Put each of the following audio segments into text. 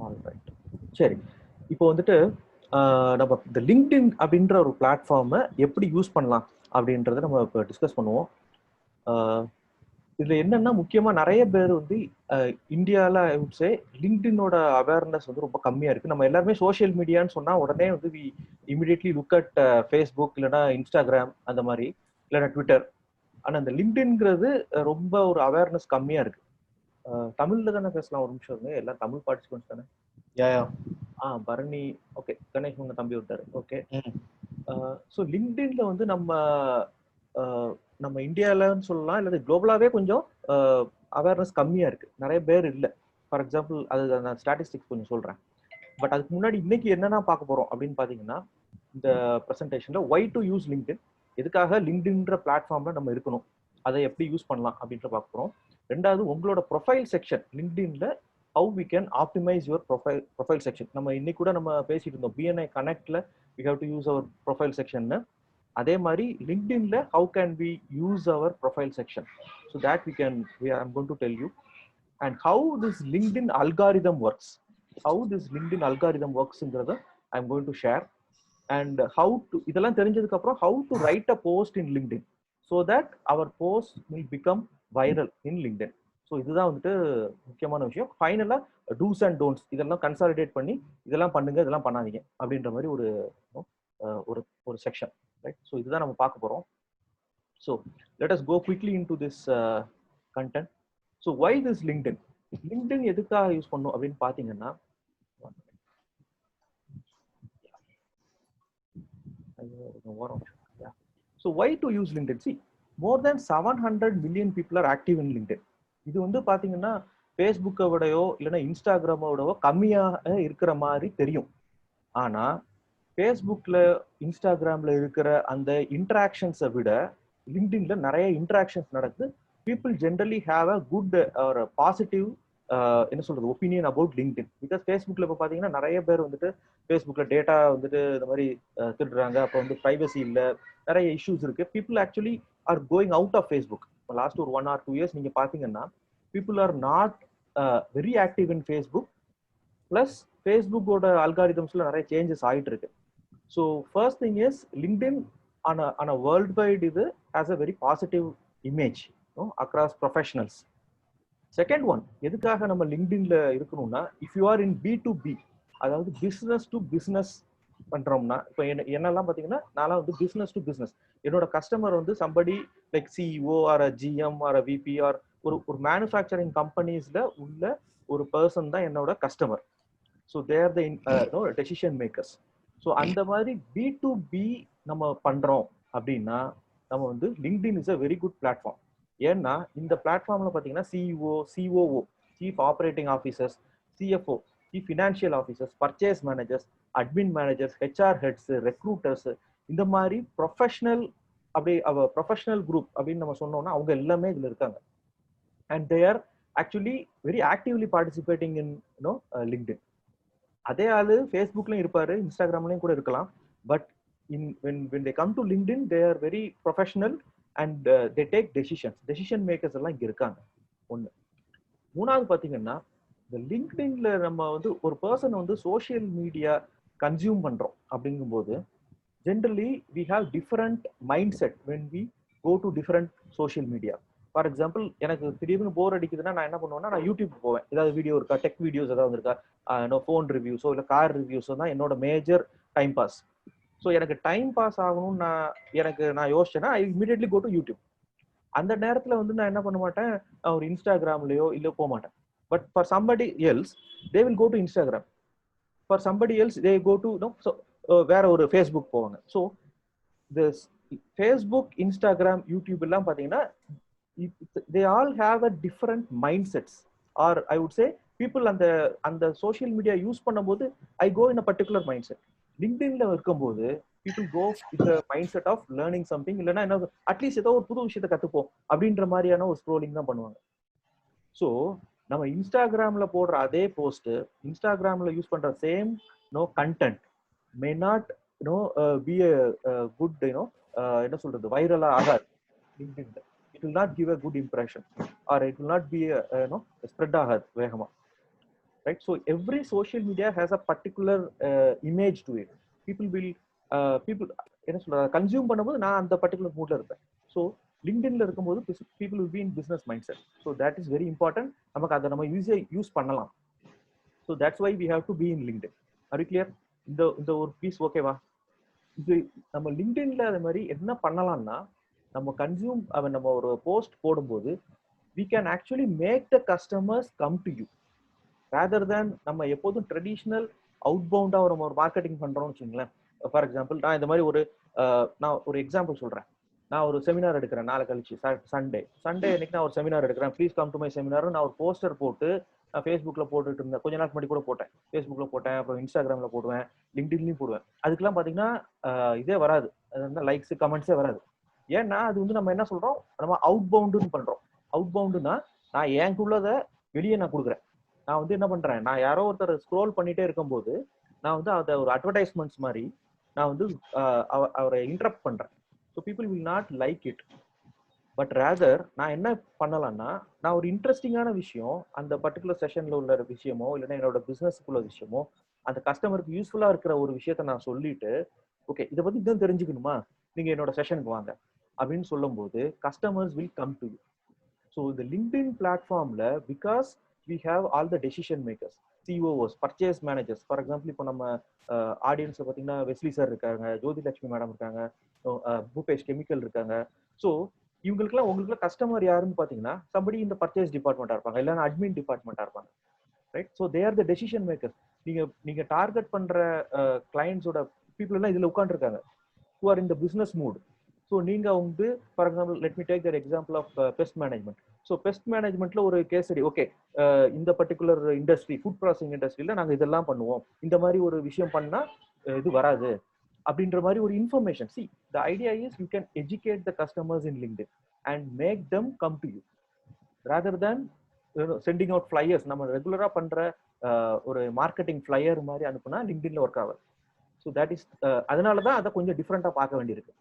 Alright. சரி. இப்போ வந்துட்டு நம்ம இந்த LinkedIn அப்படின்ற ஒரு பிளாட்ஃபார்மை எப்படி யூஸ் பண்ணலாம் அப்படின்றத நம்ம இப்போ டிஸ்கஸ் பண்ணுவோம். இதுல என்னன்னா முக்கியமா நிறைய பேர் வந்து இந்தியாவில் ஐ வுட் சே லிங்க்டினோட அவேர்னஸ் வந்து ரொம்ப கம்மியா இருக்கு. நம்ம எல்லாருமே சோஷியல் மீடியான்னு சொன்னா உடனே வந்து we immediately look at Facebook இல்லைன்னா இன்ஸ்டாகிராம் அந்த மாதிரி இல்லைன்னா ட்விட்டர். ஆனா இந்த லிங்க்டின்ங்கிறது ரொம்ப ஒரு அவேர்னஸ் கம்மியா இருக்கு. தமிழ்ல தானே பேசலாம், ஒரு நிமிஷம் இருங்க. எல்லாம் தமிழ் பார்ட்டிசிபென்ட்ஸ் தானே? யா பரணி, ஓகே. கணேஷ் உங்க தம்பி விட்டாரு. ஓகே. ம் ஸோ லிங்க்டின்ல வந்து நம்ம இந்தியாவிலன்னு சொல்லலாம், இல்லை குளோபலாவே கொஞ்சம் அவேர்னஸ் கம்மியா இருக்கு. நிறைய பேர் இல்லை. ஃபார் எக்ஸாம்பிள் அது நான் ஸ்டாட்டிஸ்டிக்ஸ் கொஞ்சம் சொல்றேன். பட் அதுக்கு முன்னாடி இன்னைக்கு என்னென்ன பார்க்க போறோம் அப்படின்னு பாத்தீங்கன்னா, இந்த ப்ரெசன்டேஷன்ல ஒய் டு யூஸ் லிங்க்டின், எதுக்காக லிங்க்டின்ற பிளாட்ஃபார்ம்ல நம்ம இருக்கணும், அதை எப்படி யூஸ் பண்ணலாம் அப்படின்ற பார்க்க போறோம். ரெண்டாவது உங்களோட ப்ரொஃபைல் செக்ஷன் லிங்க்டின்ல how we can optimise your profile section. நம்ம இன்னைக்கு கூட நம்ம பேசிட்டு இருந்தோம் பிஎன்ஐ கனெக்ட்ல we have to use our profile section. அதே மாதிரி லிங்க்டின்ல how can we use our profile section, so that we can I'm going to tell you. And how this LinkedIn algorithm works, how this LinkedIn algorithm ஒர்க்ஸ்ங்கிறத I'm going to share. And how to, இதெல்லாம் தெரிஞ்சதுக்கு அப்புறம் how to write a post in LinkedIn so that our post will become viral in LinkedIn. So இதுதான் வந்துட்டு முக்கியமான விஷயம். ஃபைனலா do's and don'ts இதெல்லாம் கன்சாலிடேட் பண்ணி இதெல்லாம் பண்ணுங்க இதெல்லாம் பண்ணாதீங்க அப்படின்ற மாதிரி ஒரு ஒரு ஒரு செக்ஷன், ரைட்? ஸோ இதுதான் நம்ம பார்க்க போறோம். So let us go quickly into this content. So why this LinkedIn, LinkedIn எதுக்காக யூஸ் பண்ணும் அப்படின்னு பார்த்தீங்கன்னா, so why to use LinkedIn? See, more than 700 million people are active in LinkedIn. இது வந்து பாத்தீங்கன்னா ஃபேஸ்புக்கை விடையோ இல்லைன்னா இன்ஸ்டாகிராமோடவோ கம்மியாக இருக்கிற மாதிரி தெரியும். ஆனா ஃபேஸ்புக்ல இன்ஸ்டாகிராம்ல இருக்கிற அந்த இன்டராக்ஷன்ஸை விட லிங்க்டின்ல நிறைய இன்டராக்ஷன்ஸ் நடக்குது. People generally have a good ஒரு பாசிட்டிவ் என்ன சொல்றது ஒப்பீனியன் அபவுட் லிங்க்டின். பிகாஸ் ஃபேஸ்புக்ல இப்போ பாத்தீங்கன்னா நிறைய பேர் வந்துட்டு ஃபேஸ்புக்ல டேட்டா வந்துட்டு இந்த மாதிரி திருடுறாங்க, அப்போ வந்து ப்ரைவசி இல்லை, நிறைய இஷ்யூஸ் இருக்கு. People actually are going out of Facebook. Last ஒரு 1 or 2 years நீங்க பாத்தீங்கன்னா people are not very active in Facebook. Plus ஃபேஸ்புக்கோட அல்காரிதம்ஸ்ல நிறைய சேஞ்சஸ் ஆகிட்டு இருக்கு. So first thing is LinkedIn on a world wide இது has a very positive image across professionals. Second one, எதுக்காக நம்ம லிங்க்டின்ல இருக்கணும்னா, if you are in B2B, அதாவது பிசினஸ் டு பிசினஸ் பண்றோம்னா, இப்போ என்னெல்லாம் பாத்தீங்கன்னா நான் வந்து பிசினஸ் டு பிசினஸ், என்னோட கஸ்டமர் வந்து somebody like CEO or GM or VP or ஒரு மேனுஃபேக்சரிங் கம்பெனிஸ்ல உள்ள ஒரு பர்சன் தான் என்னோட customer. So they're the decision makers. So அந்த மாதிரி B2B நம்ம பண்றோம் அப்படின்னா நம்ம வந்து LinkedIn is a very good platform. ஏன்னா இந்த பிளாட்ஃபார்ம்ல பாத்தீங்கன்னா CEO, COO, chief operating officers, CFO, chief financial officers, purchase managers, admin managers, HR heads, recruiters, இந்த மாதிரி ப்ரொஃபஷனல் அப்படி ப்ரொஃபஷனல் குரூப் அப்படின்னு நம்ம சொன்னோம்னா அவங்க எல்லாமே இதுல இருக்காங்க. And they are actually very actively participating in LinkedIn. அதே ஆளு ஃபேஸ்புக்லயும் இருப்பாரு, இன்ஸ்டாகிராம்லயும் கூட இருக்கலாம். But when they come to LinkedIn, they are very professional and they take decision makers எல்லாம் இங்க இருக்காங்க. ஒண்ணு. மூணாவது பாத்தீங்கன்னா இந்த லிங்க்டின்ல நம்ம வந்து ஒரு பர்சன் வந்து சோஷியல் மீடியா கன்சியூம் பண்றோம் அப்படிங்கும்போது generally we have different mind set when we go to different social media. For example எனக்கு திடீர்னு போர் அடிக்குதுன்னா நான் என்ன பண்ணுவேன்னா நான் யூடியூப் போவேன். ஏதாவது வீடியோ இருக்கா, டெக் வீடியோஸ் ஏதாவது இருக்கா, ஃபோன் ரிவ்யூஸோ இல்லை கார் ரிவ்யூஸோ தான் என்னோட மேஜர் டைம் பாஸ். ஸோ எனக்கு டைம் பாஸ் ஆகணும்னு நான் யோசிச்சேன்னா ஐ இமிடியட்லி கோ டு யூடியூப். அந்த நேரத்தில் வந்து நான் என்ன பண்ண மாட்டேன், ஒரு இன்ஸ்டாகிராம்லயோ இல்லை போக மாட்டேன். But for somebody else they will go to Instagram, for somebody else they go to வேற ஒரு ஃபேஸ்புக் போவாங்க. So this Facebook, Instagram, YouTube எல்லாம் பார்த்தீங்கன்னா they all have a different mindsets, or I would say people அந்த social media use பண்ணும்போது I go in a particular mindset. லிங்க்டின்ல இருக்கும்போது people go with the mindset of learning something, இல்லைன்னா என்ன at least ஏதோ ஒரு புது விஷயத்தை கத்துப்போம் அப்படின்ற மாதிரியான ஒரு ஸ்க்ரோலிங் தான் பண்ணுவாங்க. ஸோ நம்ம இன்ஸ்டாகிராம்ல போடுற அதே போஸ்ட், இன்ஸ்டாகிராம்ல யூஸ் பண்ற same content may not be a good என்ன சொல்றது வைரலா ஆகாது லிங்க்டின்ல. It will not give a good impression, or it will not be spread ஆகாது வேகமா. right? So every social media has a particular image to it. People என்ன சொல்ற consume பண்ணும்போது நான் அந்த பர்டிகுலர் மூட்ல இருப்பேன். ஸோ லிங்க்டின்ல இருக்கும்போது people will be in business mindset. So that is very important. நமக்கு அதை நம்ம யூஸ் பண்ணலாம். So that's why we have to be in LinkedIn. Are you clear? இந்த ஒரு பீஸ் ஓகேவா? இது நம்ம லிங்க்டின்ல அது மாதிரி என்ன பண்ணலாம்னா, நம்ம ஒரு போஸ்ட் போடும்போது we can actually make the customers come to you rather than நம்ம எப்போதும் ட்ரெடிஷ்னல் அவுட்பவுண்டா நம்ம ஒரு மார்க்கெட்டிங் பண்றோம்னு வச்சுங்களேன். ஃபார் எக்ஸாம்பிள் நான் இந்த மாதிரி நான் ஒரு எக்ஸாம்பிள் சொல்றேன். நான் ஒரு செமினார் எடுக்கிறேன் நாளை கழிச்சு சண்டே அன்னைக்கு நான் ஒரு செமினார் எடுக்கிறேன். Please come to my seminar. நான் ஒரு போஸ்டர் போட்டு நான் ஃபேஸ்புக்கில் போட்டுட்டு இருந்தேன். கொஞ்ச நாள் முன்னாடி கூட போட்டேன். ஃபேஸ்புக்கில் போட்டேன், அப்புறம் இன்ஸ்டாகிராமில் போடுவேன், லிங்க்டின்லையும் போடுவேன். அதுக்கெல்லாம் பார்த்தீங்கன்னா இதே வராது, அது லைக்ஸ் கமெண்ட்ஸே வராது. ஏன்னா அது நம்ம என்ன சொல்றோம், நம்ம அவுட் பவுண்டுன்னு பண்றோம். அவுட் பவுண்டுன்னா நான் எனக்குள்ளதை வெளியே நான் கொடுக்குறேன். நான் என்ன பண்றேன், நான் யாரோ ஒருத்தர் ஸ்க்ரோல் பண்ணிட்டே இருக்கும்போது நான் அதை ஒரு அட்வர்டைஸ்மெண்ட்ஸ் மாதிரி நான் அவரை இன்டரப்ட் பண்றேன். So people will not like it. But rather நான் என்ன பண்ணலாம்னா, நான் ஒரு இன்ட்ரெஸ்டிங்கான விஷயம் அந்த பர்டிகுலர் செஷன்ல உள்ள விஷயமோ இல்லைன்னா என்னோட பிசினஸ்க்குள்ள விஷயமோ அந்த கஸ்டமருக்கு யூஸ்ஃபுல்லா இருக்கிற ஒரு விஷயத்த நான் சொல்லிட்டு, ஓகே இதை பத்தி தான் தெரிஞ்சுக்கணுமா, நீங்க என்னோட செஷனுக்கு வாங்க அப்படின்னு சொல்லும் போது customers will come to you. So இந்த லிங்க்டின் பிளாட்ஃபார்ம்ல because we have all the decision makers, COOs, purchase managers. For example இப்போ நம்ம ஆடியன்ஸ்ல பார்த்தீங்கன்னா வெஸ்லி சார் இருக்காங்க, ஜோதி லட்சுமி மேடம் இருக்காங்க, பூபேஷ் கெமிக்கல் இருக்காங்க. ஸோ உங்களுக்குலாம் கஸ்டமர் யாருன்னு பார்த்தீங்கன்னா somebody இந்த பர்ச்சேஸ் டிபார்ட்மெண்ட்டாக இருப்பாங்க, இல்லைன்னா அட்மின் டிபார்ட்மெண்ட்டாக இருப்பாங்க, right? So they are the decision makers. நீங்க டார்கெட் பண்ற கிளைண்ட்ஸோட பீப்புள் எல்லாம் இதுல உட்காந்துருக்காங்க, who are in the business mood. So நீங்க for example let me take the example of best management. So best மேனேஜ்மெண்ட்ல ஒரு கேஸ் ஸ்டடி, ஓகே இந்த particular industry food processing இண்டஸ்ட்ரியில நாங்கள் இதெல்லாம் பண்ணுவோம், இந்த மாதிரி ஒரு விஷயம் பண்ணா இது வராது அப்படின்ற மாதிரி ஒரு information. See the idea is you can educate the customers in LinkedIn and make them come to you rather than sending out flyers. நம்ம ரெகுலரா பண்ற ஒரு மார்க்கெட்டிங் ஃபிளையர் மாதிரி அனுப்புனா லிங்க்டின்ல ஒர்க் ஆகாது. ஸோ தட் இஸ் அதனால தான் அதை கொஞ்சம் டிஃப்ரெண்டா பார்க்க வேண்டியிருக்கு.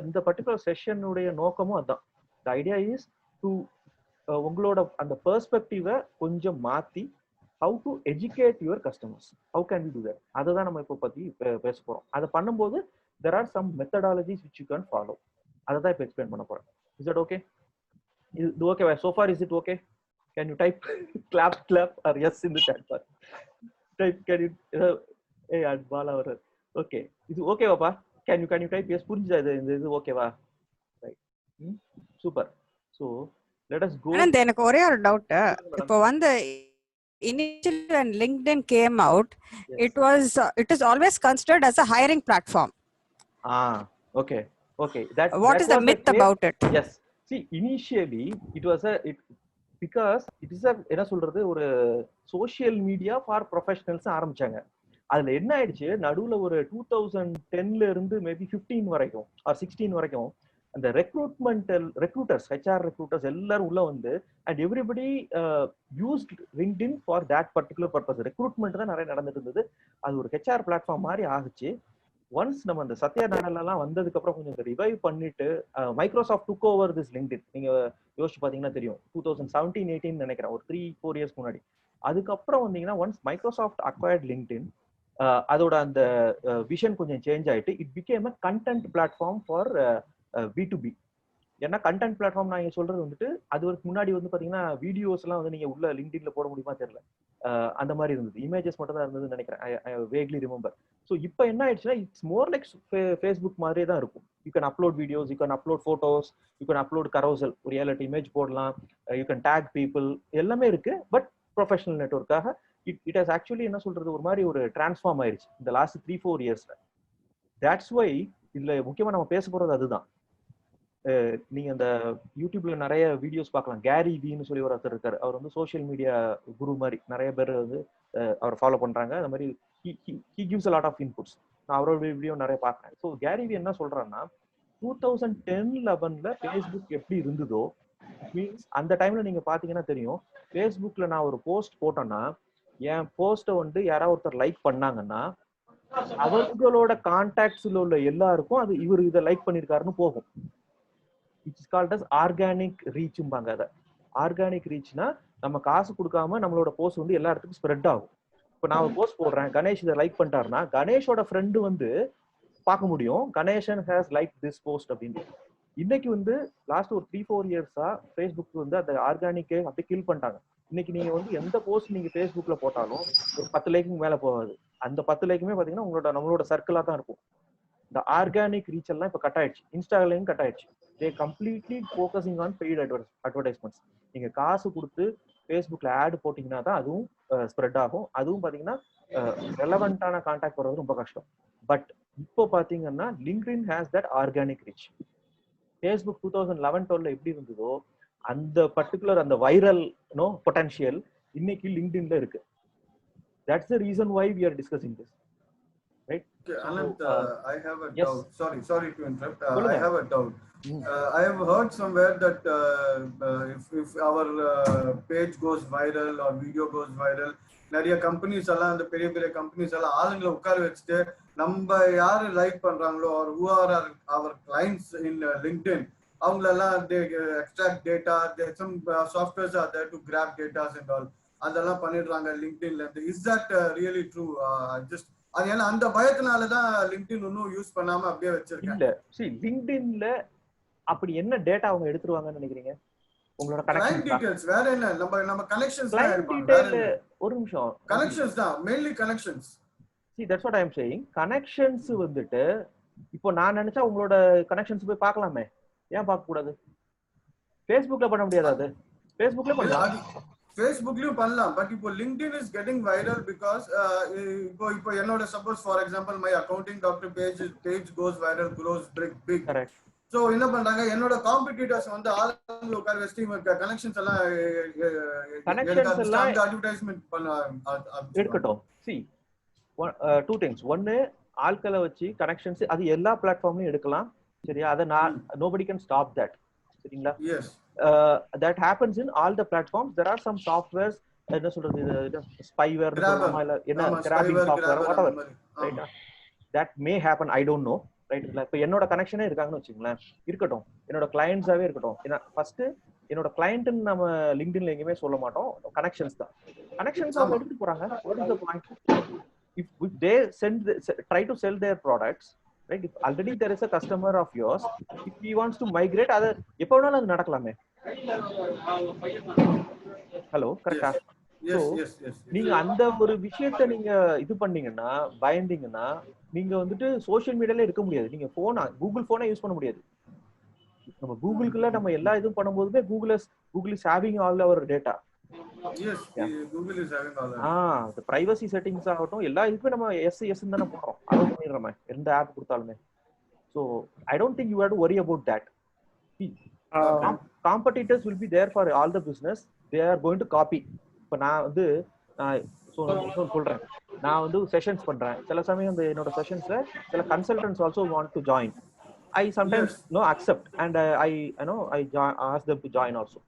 இந்த பர்டிகுலர் செஷனுடைய நோக்கமும் அதுதான். த ஐடியா இஸ் டு உங்களோட அந்த பெர்ஸ்பெக்டிவை கொஞ்சம் மாத்தி how to educate your customers. How can we do that? அதை தான் நம்ம இப்போ பத்தி பேச போறோம். அதை பண்ணும்போது there are some methodologies which you can follow. அதை தான் இப்போ எக்ஸ்பிளைன் பண்ண போறேன். Is that okay? இது okay? So far is it okay? Can you type clap or yes in the chat bar? Type, can you hey Bala or okay, இது okay வாப்பா? Can you type yes? புரிஞ்சுதா இது ஓகேவா? Right, super. So let us go. And எனக்கு ஒரே ஒரு doubt, இப்போ initially when LinkedIn came out, yes, it is always considered as a hiring platform. Okay. What is the myth about it? Yes, see initially it was because it is என்ன சொல்றது, ஒரு social media for professionals ஆரம்பிச்சாங்க. அதுல என்ன ஆயிடுச்சு, நடுவுல ஒரு 2010ல இருந்து மேபி 15 வரைக்கும் ஆர் 16 வரைக்கும் அந்த ரெக்ரூட்டர்ஸ் ஹெச்ஆர் ரெக்ரூட்டர்ஸ் எல்லாரும் உள்ள and everybody used LinkedIn for that particular purpose. Recruitment தான் நிறைய நடந்துட்டு இருந்தது. அது ஒரு ஹெச்ஆர் பிளாட்ஃபார்ம் மாதிரி ஆகுச்சு. ஒன்ஸ் நம்ம அந்த சத்யா நாடெல்லாம் வந்ததுக்கு அப்புறம் கொஞ்சம் ரிவைவ் பண்ணிட்டு Microsoft took over this LinkedIn. நீங்க யோசிச்சு பாத்தீங்கன்னா தெரியும், 2017-18 நினைக்கிறேன், ஒரு 3-4 இயர்ஸ் முன்னாடி. அதுக்கப்புறம் வந்தீங்கன்னா ஒன்ஸ் மைக்ரோசாஃப்ட் அக்வயர்ட் லிங்க்டின், அதோட அந்த விஷன் கொஞ்சம் சேஞ்ச் ஆயிட்டு it became a content platform for B2B. ஏன்னா கண்டென்ட் பிளாட்ஃபார்ம் நான் சொல்றது அது ஒரு முன்னாடி பாத்தீங்கன்னா வீடியோஸ் எல்லாம் நீங்க உள்ள லிங்க்டின்ல போட முடியுமா தெரியல, அந்த மாதிரி இருந்தது. இமேஜஸ் மட்டும் தான் இருந்ததுன்னு நினைக்கிறேன், ஐ வேக்லி ரிமெம்பர். ஸோ இப்போ என்ன ஆயிடுச்சுன்னா இட்ஸ் மோர் லைக் ஃபேஸ்புக் மாதிரியே தான் இருக்கும். You can upload videos, you can upload photos, you can upload carousel, ஒரு 7-8 இமேஜ் போடலாம், யூ கேன் டேக் பீப்புள், எல்லாமே இருக்கு. பட் ப்ரொஃபஷனல் நெட்வொர்க்காக இட் ஹஸ் ஆக்சுவலி என்ன சொல்றது ஒரு மாதிரி ஒரு டிரான்ஸ்ஃபார்ம் ஆயிடுச்சு இந்த லாஸ்ட் 3-4 இயர்ஸ்ல. தட்ஸ் வை இதுல முக்கியமா நம்ம பேச போறது அதுதான். நீங்க அந்த யூடியூப்ல நிறைய வீடியோஸ் பார்க்கலாம். கேரி வின்னு சொல்லி ஒருத்தர் இருக்காரு. அவர் சோஷியல் மீடியா குரு மாதிரி, நிறைய பேர் அவர் ஃபாலோ பண்றாங்க. அந்த மாதிரி he gives a lot of inputs. நான் அவரோட வீடியோ நிறைய பார்க்கிறேன். ஸோ கேரி வி என்ன சொல்றாருன்னா 2010-11ல ஃபேஸ்புக் எப்படி இருந்ததோ, மீன்ஸ் அந்த டைம்ல நீங்க பாத்தீங்கன்னா தெரியும், ஃபேஸ்புக்ல நான் ஒரு போஸ்ட் போட்டேன்னா என் போஸ்ட்டை யாராவது ஒருத்தர் லைக் பண்ணாங்கன்னா அவங்களோட கான்டாக்ட்ஸ்ல உள்ள எல்லாருக்கும் அது இவர் இதை லைக் பண்ணிருக்காருன்னு போகும். இட்ஸ் கால்ட் அஸ் ஆர்கானிக் ரீச்ம்பாங்க. அதை ஆர்கானிக் ரீச்னா நம்ம காசு கொடுக்காம நம்மளோட போஸ்ட் வந்து எல்லா இடத்துக்கும் ஸ்ப்ரெட் ஆகும். இப்போ நான் ஒரு போஸ்ட் போடுறேன், கணேஷ் இதை லைக் பண்ணிட்டாருன்னா கணேஷோட ஃப்ரெண்டு வந்து பார்க்க முடியும் Ganesan has like this post அப்படின்னு. இன்னைக்கு வந்து லாஸ்ட் ஒரு 3-4 இயர்ஸா ஃபேஸ்புக் வந்து அந்த ஆர்கானிக்கே அப்படியே கில் பண்ணிட்டாங்க. இன்னைக்கு நீங்க வந்து எந்த போஸ்ட் நீங்க ஃபேஸ்புக்ல போட்டாலும் ஒரு 10 லைக்குக்கு மேல போகாது. அந்த 10 லைக்குமே பாத்தீங்கன்னா நம்மளோட சர்க்கிளா தான் இருக்கும். இந்த ஆர்கானிக் ரீச் எல்லாம் இப்ப கட் ஆயிடுச்சு, இன்ஸ்டாலையும் கட் ஆயிடுச்சு. They completely focusing on paid advertisements. நீங்க காசு கொடுத்து ஃபேஸ்புக்ல ஆட் போட்டீங்கன்னா தான் அதுவும் ஸ்ப்ரெட் ஆகும். அதுவும் பாத்தீங்கன்னா ரெலவெண்டான கான்டாக்ட் வர்றது ரொம்ப கஷ்டம். பட் இப்போ பாத்தீங்கன்னா LinkedIn has that organic reach. Facebook 2011-12 எப்படி இருந்ததோ அந்த பர்டிகுலர் அந்த வைரல் பொட்டன்ஷியல் இன்னைக்கு லிங்க்டின்ல இருக்கு. That's the reason why we are discussing this. Right? Okay, So, Anant, I have a yes. doubt. Sorry to interrupt. Follow I that. have a doubt. I have heard somewhere that if our page goes viral or video goes viral, நிறைய companies எல்லாம் அந்த பெரிய பெரிய companies எல்லாம் ஆளுங்களை உட்கார வச்சுட்டு நம்ம யாரு லைக் பண்றாங்களோ or who are our clients in LinkedIn, அவங்களெல்லாம் they extract data, some softwares are there to grab data and all, அதெல்லாம் பண்ணிடுறாங்க லிங்க்டின்ல இருந்து. Is that really true? Just அது ஏன்னா அந்த பயத்தினாலதான் லிங்க்டின் இன்னும் யூஸ் பண்ணாம அப்படியே வச்சிருக்கேன். இல்ல see லிங்க்டின்ல அப்படி என்ன டேட்டா அவங்க எடுத்துருவாங்கன்னு நினைக்கிறீங்க? உங்களோட கனெக்ஷன் டீடைல்ஸ் வேற என்ன, நம்ம கனெக்ஷன்ஸ் தான் எடுப்பாங்க. டீடைல் ஒரு நிமிஷம், கனெக்ஷன்ஸ் தான் mainly connections. see that's what I am saying. Connections வந்துட்டு இப்போ நான் நினைச்சா உங்களோட கனெக்ஷன்ஸ் போய் பார்க்கலாமே, ஏன் பார்க்க கூடாது? ஃபேஸ்புக்ல பண்ண முடியாது, அது ஃபேஸ்புக்ல பண்ணலாம், ஃபேஸ்புக்லயும் பண்ணலாம். பட் இப்போ LinkedIn is getting viral because இப்போ என்னோட suppose for example my accounting doctor page goes viral, grows big. Correct. So என்ன பண்றாங்க, என்னோட காம்படிட்டர்ஸ் வந்து ஆளுங்களை உட்கார வச்சு கனெக்ஷன்ஸ் எல்லாம் அட்வர்டைஸ்மென்ட் பண்ண எடுக்கட்டும். see two things. ஒன்னு, ஆட்களை வச்சு கனெக்ஷன்ஸ் அது எல்லா பிளாட்ஃபார்ம்லயும் எடுக்கலாம், சரியா? அத nobody can stop that, சரிங்களா? yes. That happens in all the platforms. There are some softwares, என்ன சொல்றது, spyware என்ன grabbing software whatever, right? That may happen, I don't know, right? இப்போ என்னோட கனெக்ஷனே இருக்காங்கன்னு வச்சுங்களேன், இருக்கட்டும், என்னோட கிளையண்ட்ஸாவே இருக்கட்டும். ஏன்னா ஃபர்ஸ்ட் என்னோட கிளையண்ட்னு நம்ம லிங்க்டின்ல எங்கேயுமே சொல்ல மாட்டோம், கனெக்ஷன்ஸ் தான். கனெக்ஷன்ஸ் அவங்க எடுத்துட்டு போறாங்க. What is the point? If they try to sell their products, right? If already there is a customer of yours, if he wants to migrate, அது எப்ப வேணாலும் அது நடக்கலாமே. ஹலோ, கரெக்டா? நீங்க அந்த ஒரு விஷயத்த நீங்க இது பண்ணீங்கன்னா, பயந்தீங்கன்னா, நீங்க வந்துட்டு சோஷியல் மீடியால இருக்க முடியாது. நீங்க கூகுள் போனை யூஸ் பண்ண முடியாது. நம்ம கூகுளுக்குள்ள நம்ம எல்லா இதுவும் பண்ணும்போதுமே Google is having all our data. yes, Google is having all that. the privacy settings ஆகட்டும், எல்லா இதுக்கும் நம்ம எஸ் தானே போடுறோம், அலோ பண்ணிடுறோமே எந்த ஆப் கொடுத்தாலுமே. so I don't think you have to worry about that. Competitors will be there for all the business. They are going to copy. இப்போ நான் வந்து சொல்றேன், நான் வந்து செஷன்ஸ் பண்றேன். சில சமயம் வந்து என்னோட செஷன்ஸ்ல சில consultants also want to join. I sometimes accept and I ask them to join also.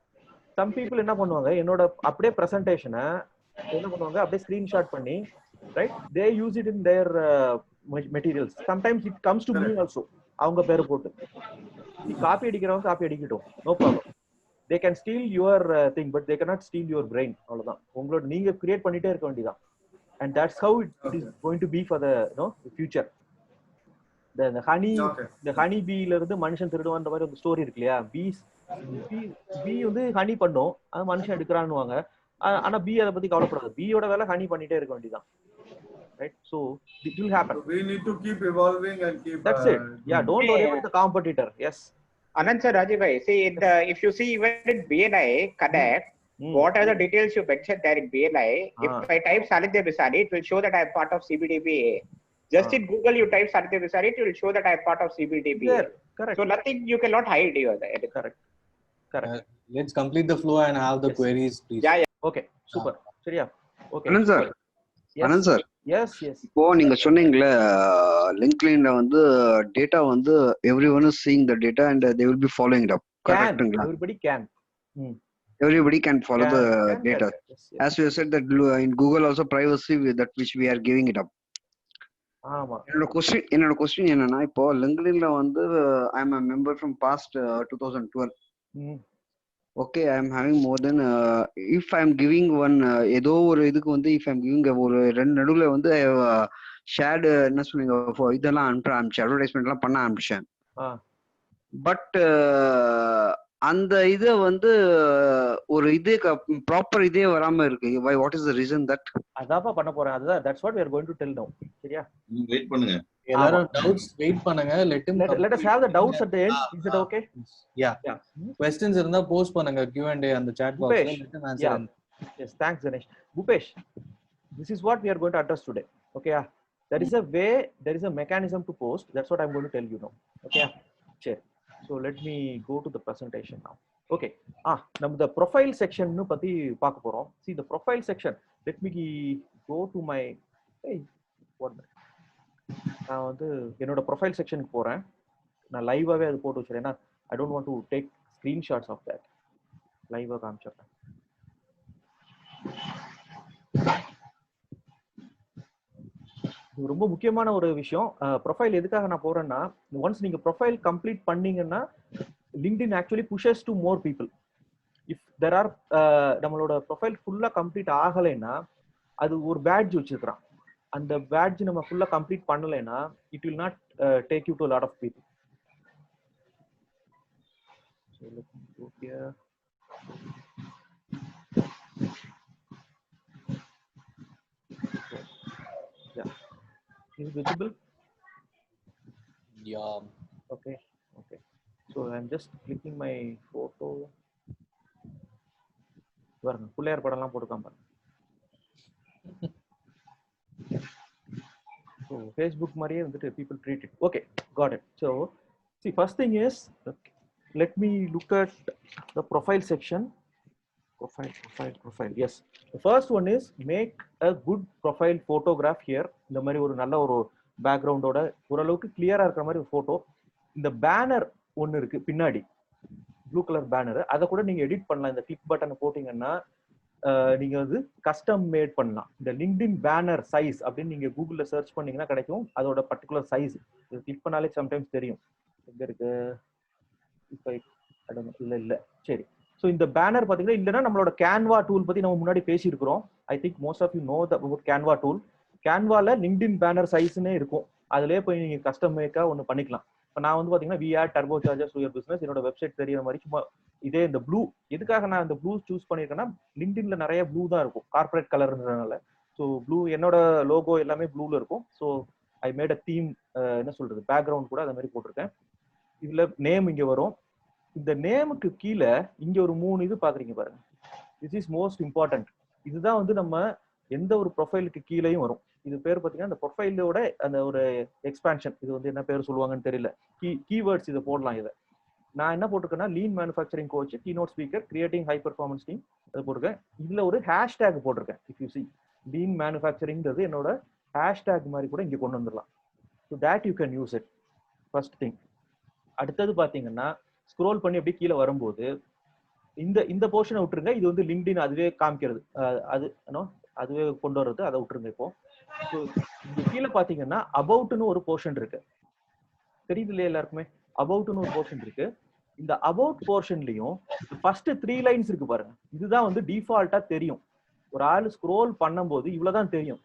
Some people என்ன பண்ணுவாங்க, என்னோட அப்படியே பிரசன்டேஷனை என்ன பண்ணுவாங்க, அப்படியே ஸ்கிரீன்ஷாட் பண்ணி, right, they use it in their materials. Sometimes it comes to me also, அவங்க பேரை போட்டு. காப்பி அடிக்கிறவங்க காப்பி அடிக்கட்டும், no problem. They can steal your thing, but they cannot steal your brain. அவ்வளவுதான். உங்களோட நீங்க கிரியேட் பண்ணிட்டே இருக்க வேண்டியதான். And that's how it is going to be for the future. The honey bee-ல இருந்து மனுஷன் திருடுவான்ற மாதிரி ஒரு ஸ்டோரி இருக்கு இல்லையா? பீ வந்து ஹனி பண்ணும், அது மனுஷன் எடுக்கிறான்னுவாங்க. ஆனா பீ அதை பத்தி கவலைப்படாது, பீயோட வேலை ஹனி பண்ணிட்டே இருக்க வேண்டியதான். Right? So it will happen. We need to keep evolving and keep. That's it. Yeah, don't worry about the competitor. Yes. Anand sir, Rajiv bhai, see if you see even in BNI Connect, what are the details you mentioned there in BNI? If I type Sanidhya Bisari, it will show that I am part of CBDBA. Just in Google, you type Sanidhya Bisari, it will show that I am part of CBDBA. There, correct. So nothing you cannot hide here. Correct. Let's complete the flow and have the queries, please. Yeah. Okay, super. சரியா? Okay. Anand sir. Yes. Anand sir. Yes. இப்போ நீங்க சொன்னீங்களே லிங்க்டின்ல வந்து data வந்து everyone is seeing the data and they will be following it up. Correctங்களா? Everybody can follow the data. Yes. As you said that in Google also privacy that which we are giving it up. ஆமா. என்னோட question என்னன்னா, இப்போ லிங்க்டின்ல வந்து I am a member from past 2012. Okay, I'm having more than if I'm giving one ஏதோ ஒரு இதுக்கு வந்து if I'm giving ஒரு ரெண்டு நடுவுல வந்து I have shared என்ன சொல்லுங்க இதெல்லாம் அனுப்பிச்சேன் அட்வர்டைஸ்மெண்ட்லாம் பண்ண ஆரம்பிச்சேன். பட் அந்த இதை வந்து ஒரு இதே ப்ராப்பர் இதே வராம இருக்கு. why what is the reason that? அதாப்பா பண்ண போறேன். அதுதான் that's what we are going to tell now. சரியா? வெயிட் பண்ணுங்க. எல்லாரும் டவுட்ஸ் வெயிட் பண்ணுங்க. let us have the doubts at the end. Is it okay? Yeah. Questions இருந்தா போஸ்ட் பண்ணுங்க Q&A அந்த chat box ல. Let them answer. Yes, thanks Ganesh. Bhupesh, this is what we are going to address today. Okay, there is a way, there is a mechanism to post. That's what I'm going to tell you now. Okay, sure. So let me go to the presentation now. Okay, நம்ம the profile section nu பத்தி பார்க்க போறோம். See the profile section. Let me go to my what நான் வந்து என்னோட profile செக்ஷனுக்கு போறேன். நான் லைவாவே அது போட்டு வச்சிருக்கேன். ஏன்னா I don't want to take screenshots of that. லைவா காமிச்சிடுறேன். இது ரொம்ப முக்கியமான ஒரு விஷயம். ப்ரொஃபைல் எதுக்காக நான் போறேன்னா, ஒன்ஸ் நீங்க ப்ரொஃபைல் கம்ப்ளீட் பண்ணீங்கன்னா LinkedIn actually pushes to more people. If there are நம்மளோட ப்ரொஃபைல் ஃபுல்லா கம்ப்ளீட் ஆகலைன்னா அது ஒரு பேட்ஜ் வச்சிருக்கான். அந்த பேட்ஜ் நம்ம ஃபுல்லா கம்ப்ளீட் பண்ணலைன்னா it will not take you to a lot of people. So let me go here. Yeah, is it visible? Yeah. Okay. So I'm just clicking my photo. பாருங்க புள்ளையார் படம்லாம் போட்டுக்காம பாருங்க. So Facebook மாதிரியே வந்துட்டு people treat it. Okay, got it. So see, first thing is, let me look at the profile section. Profile. Yes. The first one is make a good profile photograph here. இந்த மாதிரி ஒரு நல்ல ஒரு பேக்ரவுண்டோட ஓரளவுக்கு கிளியரா இருக்கிற மாதிரி ஒரு போட்டோ. இந்த பேனர் ஒன்னு இருக்கு பின்னாடி, ப்ளூ கலர் பேனர். அதை கூட நீங்க எடிட் பண்ணலாம். இந்த கிளிக் பட்டனை போட்டீங்கன்னா நீங்க வந்து கஸ்டம் மேட் பண்ணலாம். இந்த LinkedIn பேனர் சைஸ் அப்படின்னு நீங்க கூகுள்ல சர்ச் பண்ணீங்கன்னா கிடைக்கும். அதோட பர்டிகுலர் சைஸ் இது கிளிக் பண்ணாலே சம்டைம்ஸ் தெரியும். எங்க இருக்கு இல்ல சரி. ஸோ இந்த பேனர் பார்த்தீங்கன்னா இல்லைன்னா நம்மளோட கேன்வா டூல் பத்தி நம்ம முன்னாடி பேசியிருக்கிறோம். I think most of you know about Canva tool. கேன்வால LinkedIn பேனர் சைஸ்னே இருக்கும். அதுலேயே போய் நீங்க கஸ்டம் மேக்கா ஒன்று பண்ணிக்கலாம். இப்போ நான் வந்து பார்த்தீங்கன்னா we add turbo chargers to your business. என்னோட வெப்சைட் தெரியுற மாதிரி சும்மா இதே இந்த ப்ளூ. எதுக்காக நான் இந்த ப்ளூ சூஸ் பண்ணியிருக்கேன்னா, LinkedInல நிறைய ப்ளூ தான் இருக்கும் கார்பரேட் கலர்ன்றதுனால. ஸோ ப்ளூ என்னோட லோகோ எல்லாமே ப்ளூல இருக்கும். So I made a theme, என்ன சொல்றது, பேக்ரவுண்ட் கூட அதே மாதிரி போட்டிருக்கேன். இதுல நேம் இங்க வரும். இந்த நேமுக்கு கீழே இங்க ஒரு 3 இது பாக்குறீங்க பாருங்க. This is most important. இதுதான் வந்து நம்ம எந்த ஒரு ப்ரொஃபைலுக்கு கீழேயும் வரும். இது பேர் பார்த்தீங்கன்னா அந்த ப்ரொஃபைலோட அந்த ஒரு எக்ஸ்பான்ஷன். இது வந்து என்ன பேர் சொல்லுவாங்கன்னு தெரியல. கீவேர்ட்ஸ் இதை போடலாம். இதை நான் என்ன போட்டிருக்கேன்னா, lean manufacturing coach, keynote speaker, creating high performance team அதை போட்டிருக்கேன். இதுல ஒரு ஹேஷ்டேக் போட்டிருக்கேன். இஃப் யூ சி லீன் மேனுஃபேக்சரிங்கிறது என்னோட ஹேஷ்டேக் மாதிரி கூட இங்க கொண்டு வந்துடலாம். So that you can use it. First thing. அடுத்தது பாத்தீங்கன்னா ஸ்க்ரோல் பண்ணி அப்படியே கீழே வரும்போது இந்த போர்ஷனை விட்டுருங்க. இது வந்து LinkedIn அதுவே காமிக்கிறது. அதுவே கொண்டு வர்றது, அதை விட்டுருங்க. இப்போ இங்க கீழே பாத்தீங்கன்னா அபவுட்னு ஒரு போர்ஷன் இருக்கு. தெரியுது இல்லையா எல்லாருக்குமே? அபவுட்னு ஒரு போர்ஷன் இருக்கு. இந்த அபவுட் போர்ஷன்லயும் ஃபர்ஸ்ட் 3 லைன்ஸ் இருக்கு பாருங்க. இதுதான் வந்து டிஃபால்ட்டா தெரியும். ஒரு ஆள் ஸ்க்ரோல் பண்ணும்போது இவ்வளவுதான் தெரியும்.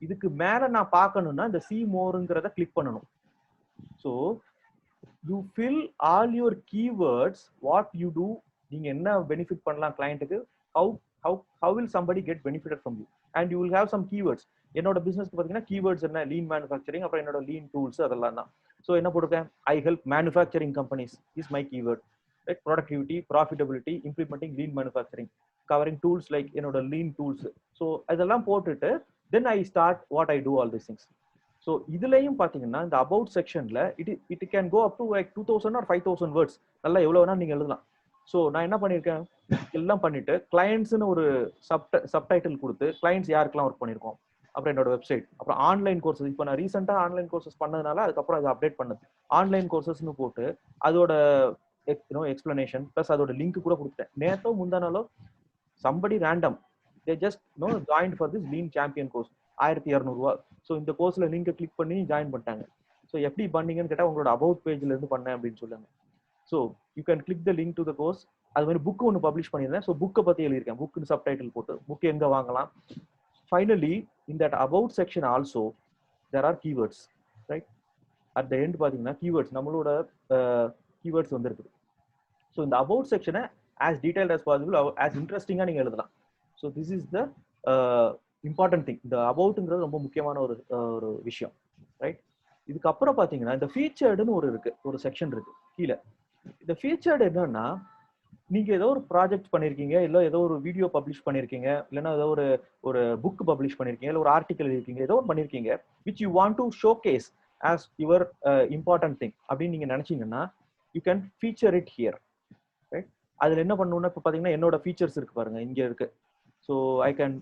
இதுக்கு மேல நான் பார்க்கணும்னா இந்த see moreங்கிறத கிளிக் பண்ணணும். So you fill all your keywords, what you do, நீங்க என்ன பெனிஃபிட் பண்ணலாம் கிளையண்ட்டுக்கு, how will somebody get benefited from you, and you will have some keywords. என்னோட பிசினஸ்க்கு பாத்தீங்கன்னா கீவேர்ட்ஸ் என்ன, லீன் மேனுஃபேக்சரிங், அப்புறம் என்னோட லீன் டூல்ஸ், அதெல்லாம் தான். ஸோ என்ன போட்டிருக்கேன், I help manufacturing companies is my keyword. Like productivity, profitability, implementing lean manufacturing, covering tools like என்னோட லீன் டூல்ஸ். ஸோ இதெல்லாம் போட்டுட்டு then I start what I do all this things. So இதுலயும் பாத்தீங்கன்னா இந்த அபவுட் செக்ஷன்ல it can go up to like 2000 or 5000 words. நல்லா எவ்வளவு வேணா நீங்க எழுதலாம். ஸோ நான் என்ன பண்ணியிருக்கேன், எல்லாம் பண்ணிட்டு கிளையண்ட்ஸ்னு ஒரு சப்டைட்டில் கொடுத்து கிளையண்ட்ஸ் யாருக்கெல்லாம் ஒர்க் பண்ணியிருக்கோம், அப்புறம் என்னோட வெப்சைட், அப்புறம் ஆன்லைன் கோர்சஸ். இப்போ நான் ரீசெண்டாக ஆன்லைன் கோர்சஸ் பண்ணதுனால அதுக்கப்புறம் அதை அப்டேட் பண்ணது. ஆன்லைன் கோர்சஸ்னு போட்டு அதோட எக்ஸ்பிளனேஷன் ப்ளஸ் அதோட லிங்க் கூட கொடுத்தேன். நேத்தோ முந்தானாலோ somebody random they just joined for this lean champion course, 1200 ரூபா. ஸோ இந்த கோர்ஸ்ல லிங்கை கிளிக் பண்ணி ஜாயின் பண்ணிட்டாங்க. ஸோ எப்படி பண்ணீங்கன்னு கேட்டால் உங்களோட அபவுட் பேஜ்ல இருந்து பண்ணேன் அப்படின்னு சொல்லுங்க. So you can click the link to the course, அது மாதிரி புக் ஒன்று பப்ளிஷ் பண்ணியிருந்தேன். ஸோ புக்கை பற்றி எழுதியிருக்கேன். புக்குன்னு சப்டைட்டில் போட்டு புக் எங்கே வாங்கலாம். Finally in that about section also there are keywords, right? At the end பார்த்தீங்கன்னா கீவேர்ட்ஸ், நம்மளோட கீவேர்ட்ஸ் வந்து இருக்குது. ஸோ இந்த அபவுட் செக்ஷனை as detailed as possible, as இன்ட்ரெஸ்டிங்காக நீங்கள் எழுதலாம். So this is the important thing. இந்த அபவுட்ங்கிறது ரொம்ப முக்கியமான ஒரு விஷயம், ரைட்? இதுக்கப்புறம் பார்த்தீங்கன்னா இந்த ஃபீச்சர்டுன்னு ஒரு செக்ஷன் இருக்கு கீழே. இந்த ஃபீச்சர்டு என்னன்னா, நீங்க ஏதோ ஒரு ப்ராஜெக்ட் பண்ணிருக்கீங்க, இல்ல ஏதோ ஒரு வீடியோ பப்ளிஷ் பண்ணிருக்கீங்க, இல்லைன்னா ஏதோ ஒரு புக் பப்ளிஷ் பண்ணிருக்கீங்க, இல்ல ஒரு ஆர்டிகல் இருக்கீங்க, ஏதோ ஒன்று பண்ணிருக்கீங்க, which you want to showcase as your important thing அப்படின்னு நீங்க நினைச்சீங்கன்னா you can feature it here, right? அதுல என்ன பண்ணணும்னா இப்போ பாத்தீங்கன்னா என்னோட ஃபீச்சர்ஸ் இருக்கு பாருங்க, இங்க இருக்கு. ஸோ ஐ கேன்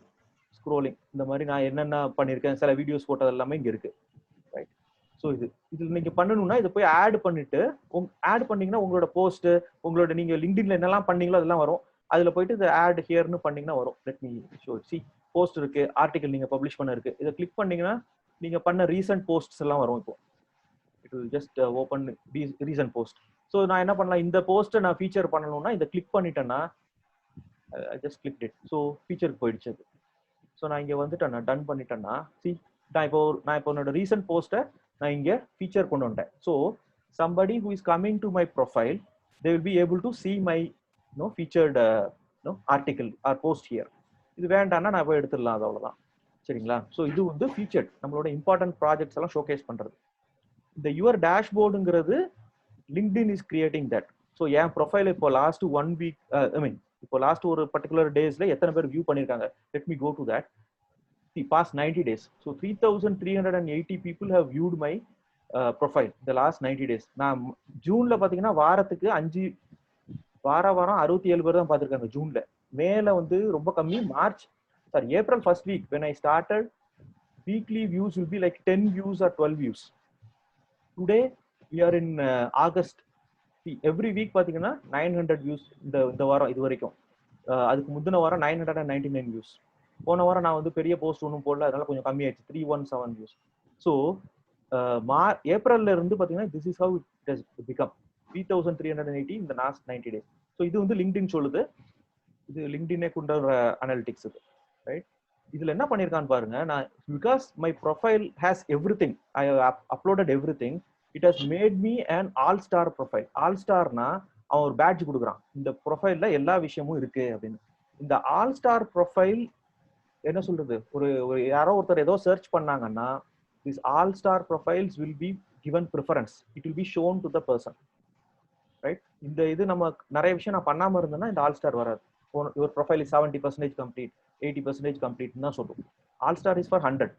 ஸ்க்ரோலிங், இந்த மாதிரி நான் என்னென்ன பண்ணிருக்கேன், சில வீடியோஸ் போட்டது எல்லாமே இங்க இருக்கு, ரைட்? ஸோ இது நீங்க பண்ணணும்னா இதை போய் ஆட் பண்ணிட்டு ஆட் பண்ணீங்கன்னா உங்களோட போஸ்ட், உங்களோட நீங்க லிங்க்டின்ல என்னெல்லாம் பண்ணீங்களோ அதெல்லாம் வரும். அதுல போயிட்டு இதை ஆட் ஹியர்னு பண்ணீங்கன்னா வரும். Let me show. C, post இருக்கு, ஆர்டிகல் நீங்க பப்ளிஷ் பண்ண இருக்கு. இதை கிளிக் பண்ணீங்கன்னா நீங்க பண்ண ரீசன்ட் போஸ்ட்ஸ் எல்லாம் வரும். இப்போ it will just open recent post. So நான் என்ன பண்ணலாம், இந்த போஸ்ட்டை நான் ஃபீச்சர் பண்ணணும்னா இதை கிளிக் பண்ணிட்டேன்னா ஜஸ்ட் கிளிக் இட். ஸோ ஃபீச்சருக்கு போயிடுச்சு அது. ஸோ நான் இங்கே வந்துட்டேன்னா டன் பண்ணிட்டேன்னா, சி நான் இப்போ என்னோட ரீசன்ட் போஸ்ட்டை நான் இங்கே ஃபீச்சர் கொண்டு வந்துட்டேன். So somebody who is coming to my profile, they will be able to see my featured article or post here. இது வேண்டாம்னா நான் போய் எடுத்துடலாம், அது அவ்வளோதான். சரிங்களா? ஸோ இது வந்து ஃபீச்சர்ட், நம்மளோட இம்பார்ட்டன்ட் ப்ராஜெக்ட்ஸ் எல்லாம் ஷோகேஸ் பண்றது. இந்த யுவர் டேஷ்போர்டுங்கிறது LinkedIn is creating that. So என் ப்ரொஃபைல் இப்போ லாஸ்ட் 1 வீக், இப்போ லாஸ்ட் ஒரு பர்டிகுலர் டேஸ்ல எத்தனை பேர் வியூ பண்ணிருக்காங்க, let me go to that. The past 90 days. So 3,380 people have viewed my profile the last 90 days. நான் ஜூன்ல பாத்தீங்கன்னா வாரத்துக்கு 5 வாரம் 67 பேர் தான் பார்த்திருக்காங்க ஜூன்ல. மேல வந்து ரொம்ப கம்மி. April first week when I started, weekly views will be like 10 views or 12 views. Today we are in August. See, every week பாத்தீங்கன்னா 900 views இந்த வாரம் இது வரைக்கும். அதுக்கு முந்தின வாரம் 999 views. போன வாரம் நான் வந்து பெரிய போஸ்ட் ஒன்றும் போடல, அதனால கொஞ்சம் கம்மியாயிடுச்சு, 317 views. ஸோ ஏப்ரல்ல இருந்து பாத்தீங்கன்னா this is how it has become 3,380 in the last 90 days. So இது வந்து LinkedIn சொல்லுது, இது LinkedIn கொண்ட அனாலிட்டிக்ஸ் இது, ரைட்? இதுல என்ன பண்ணிருக்கான்னு பாருங்க. நான் because my profile has everything, I have uploaded everything, it has made me an all-star profile. ஆல்-ஸ்டார்னா அவன் ஒரு பேட்ஜ் கொடுக்குறான், இந்த ப்ரொஃபைல்ல எல்லா விஷயமும் இருக்கு அப்படின்னு. இந்த ஆல்-ஸ்டார் ப்ரொஃபைல் என்ன சொல்றது, ஒரு யாரோ ஒருத்தர் ஏதோ சர்ச் பண்ணாங்கன்னா this all star profiles will be given preference, it will be shown to the person, right? இந்த இது நம்ம நிறைய விஷயம் நான் பண்ணாம இருந்தேன்னா இந்த ஆல் ஸ்டார் வராது. your profile is 70% complete, 80% complete தான் சொல்லும். All star is for 100.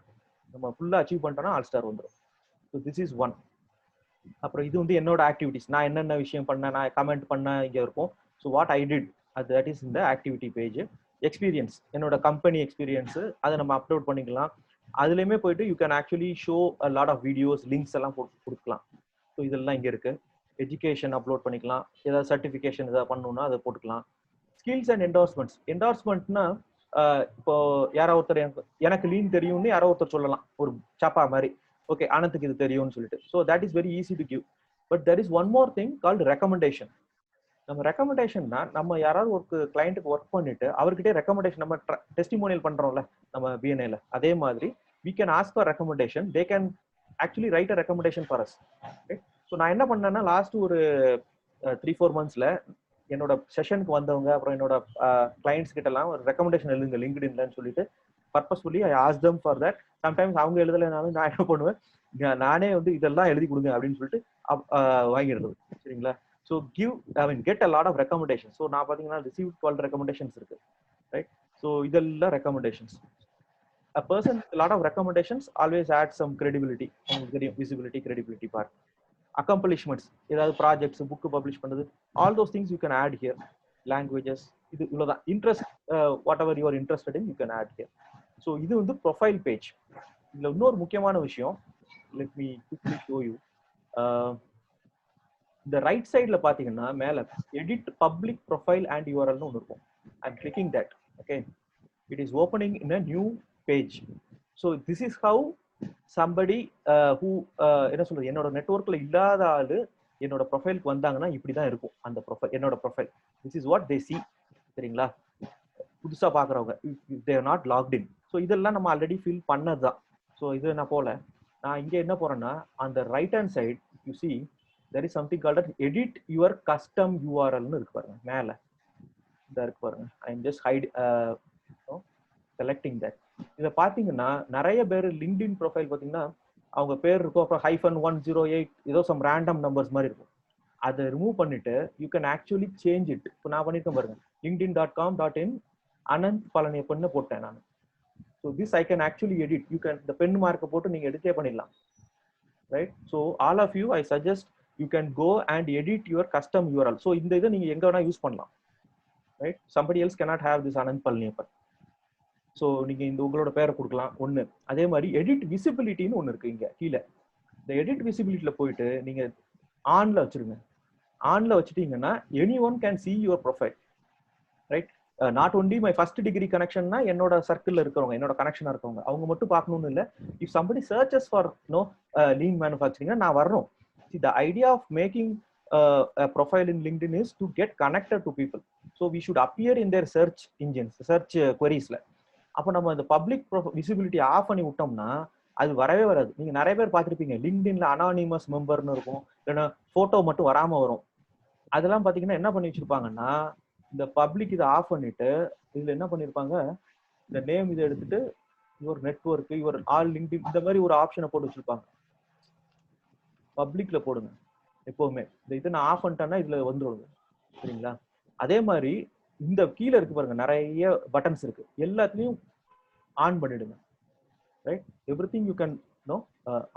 நம்ம ஃபுல்லா அச்சீவ் பண்ணிட்டோம்னா ஆல் ஸ்டார் வந்துடும். So this is one. அப்புறம் இது வந்து என்னோட ஆக்டிவிட்டிஸ், நான் என்னென்ன விஷயம் பண்ணேன், நான் கமெண்ட் பண்ண இங்க இருக்கும். So what I did, that is இந்த ஆக்டிவிட்டி பேஜ். எக்ஸ்பீரியன்ஸ், என்னோட கம்பெனி எக்ஸ்பீரியன்ஸ், அதை நம்ம அப்லோட் பண்ணிக்கலாம். அதுலயுமே போயிட்டு you can actually show a lot of videos, links எல்லாம் போட்டு கொடுக்கலாம். ஸோ இதெல்லாம் இங்க இருக்கு. எஜுகேஷன் அப்லோட் பண்ணிக்கலாம், ஏதாவது சர்டிஃபிகேஷன் ஏதாவது பண்ணணும்னா அதை போட்டுக்கலாம். Skills and என்டோர்ஸ்மெண்ட்ஸ். என்டோர்ஸ்மெண்ட்னா இப்போ யாரோ ஒருத்தர் எனக்கு லீன் தெரியும்னு யாரோ ஒருத்தர் சொல்லலாம், ஒரு சாப்பா மாதிரி, ஓகே ஆனந்துக்கு இது தெரியும்னு சொல்லிட்டு. So that is very easy to give. But there is one more thing called recommendation. நம்ம ரெக்கமெண்டேஷன்னா நம்ம யாராவது ஒரு கிளைண்ட்டுக்கு ஒர்க் பண்ணிட்டு அவர்கிட்ட ரெக்கமெண்டேஷன், நம்ம டெஸ்டிமோனியல் பண்றோம்ல நம்ம பிஎன்ஏல, அதே மாதிரி we can ask for recommendation, they can actually write a recommendation for us. Okay? So நான் என்ன பண்ணேன்னா லாஸ்ட் ஒரு 3-4 monthsல என்னோட செஷனுக்கு வந்தவங்க அப்புறம் என்னோட கிளைண்ட்ஸ் கிட்ட எல்லாம் ஒரு ரெக்கமெண்டேஷன் எழுதுங்க லிங்க்டின்லன்னு சொல்லிட்டு purposefully I ask them for that. Sometimes அவங்க எழுதலைனாலும் நான் என்ன பண்ணுவேன், நானே வந்து இதெல்லாம் எழுதி கொடுங்க அப்படின்னு சொல்லிட்டு வாங்கிடுறது. சரிங்களா? So get a lot of recommendations. So நான் பாத்தீங்கன்னா received 12 recommendations இருக்கு, right? So இதெல்லாம் recommendations. A person with a lot of recommendations always adds some credibility, visibility, credibility part. Accomplishments, ஏதாவது projects, book publish பண்றது, all those things you can add here. Languages, இது இவ்வளவுதான். Interest, whatever you are interested in, you can add here. So இது வந்து profile page. இதுல இன்னொரு முக்கியமான விஷயம், let me quickly show you. இந்த ரைட் சைட்ல பாத்தீங்கன்னா மேல எடிட் பப்ளிக் ப்ரொஃபைல் அண்ட் யூஆர்எல்னு ஒன்று இருக்கும். I'm clicking that. Okay, it is opening in a new page. So this is how somebody who என்ன சொல்றது, என்னோட நெட்வொர்க்ல இல்லாத ஆளு என்னோட ப்ரொஃபைலுக்கு வந்தாங்கன்னா இப்படிதான் இருக்கும் அந்த ப்ரொஃபைல், என்னோட profile. This is what they see. சரிங்களா? புதுசா பாக்குறவங்க தே are not locked in. So இதெல்லாம் நம்ம ஆல்ரெடி ஃபில் பண்ணதுதான். ஸோ இது நான் போல நான் இங்க என்ன போறேன்னா அந்த right hand side you see there is something called edit your custom URL னு இருக்கு பாருங்க மேல. இதா இருக்கு பாருங்க. I am just selecting that. இத பாத்தீங்கன்னா நிறைய பேர் லிங்க்டின் ப்ரொஃபைல் பாத்தீங்கன்னா அவங்க பேர் இருக்கும், அப்புறம் -108 ஏதோ சம் ரேண்டம் நம்பர்ஸ் மாதிரி இருக்கும். அதை ரிமூவ் பண்ணிட்டு you can actually change it. இப்போ நான் பண்ணிருக்கேன் பாருங்க, linkedin.com.in அனந்த் பழனியப்பன்னு போட்டேன் நான். So this I can actually edit. You can இந்த பென் மார்க்கை போட்டு நீங்க எடிட்டே பண்ணிடலாம். Right? So all of you I suggest you can go and edit your custom URL. So இந்த இதை நீங்க எங்க வேணா யூஸ் பண்ணலாம். Right? somebody else cannot have this Anand Palaniappan. So நீங்க இந்த உங்களோட பேரை கொடுக்கலாம் ஒண்ணு. அதே மாதிரி எடிட் விசிபிலிட்டின்னு ஒண்ணு இருக்கு இங்க கீழே. இந்த எடிட் விசிபிலிட்டியில போயிட்டு நீங்க ஆன்ல வச்சிருங்க. ஆன்ல வச்சுட்டீங்கன்னா any one can see your profile. Right? Not only my first degree கனெக்ஷன்னா என்னோட சர்க்கிள்ல இருக்கிறவங்க, என்னோட கனெக்ஷனா இருக்கவங்க, அவங்க மட்டும் பார்க்கணும்னு இல்லை. If somebody searches for lean manufacturing நான் வரணும். The idea of making a profile in LinkedIn is to get connected to people. So we should appear in their search engines, search queriesல. அப்போ நம்ம அந்த பப்ளிக் விசிபிலிட்டி ஆஃப் பண்ணி விட்டோம்னா அது வரவே வராது. நீங்க நிறைய பேர் பார்த்துருப்பீங்க லிங்க்டின்ல அனானிமஸ் மெம்பர்னு இருக்கும், இல்லைன்னா போட்டோ மட்டும் வராம வரும். அதெல்லாம் பாத்தீங்கன்னா என்ன பண்ணி வச்சிருப்பாங்கன்னா இந்த பப்ளிக் இதை ஆஃப் பண்ணிட்டு இதுல என்ன பண்ணிருப்பாங்க, இந்த நேம் இதை எடுத்துட்டு your network, your all LinkedIn இந்த மாதிரி ஒரு ஆப்ஷனை போட்டு வச்சிருப்பாங்க. பப்ளிக்ல போடுங்க எப்பவுமே. இந்த இதை நான் ஆஃப் பண்ணிட்டேன்னா இதுல வந்துடுங்க. சரிங்களா? அதே மாதிரி இந்த கீழே இருக்கு பாருங்க நிறைய பட்டன்ஸ் இருக்கு, எல்லாத்துலயும் ஆன் பண்ணிடுங்க. Right? Everything you can know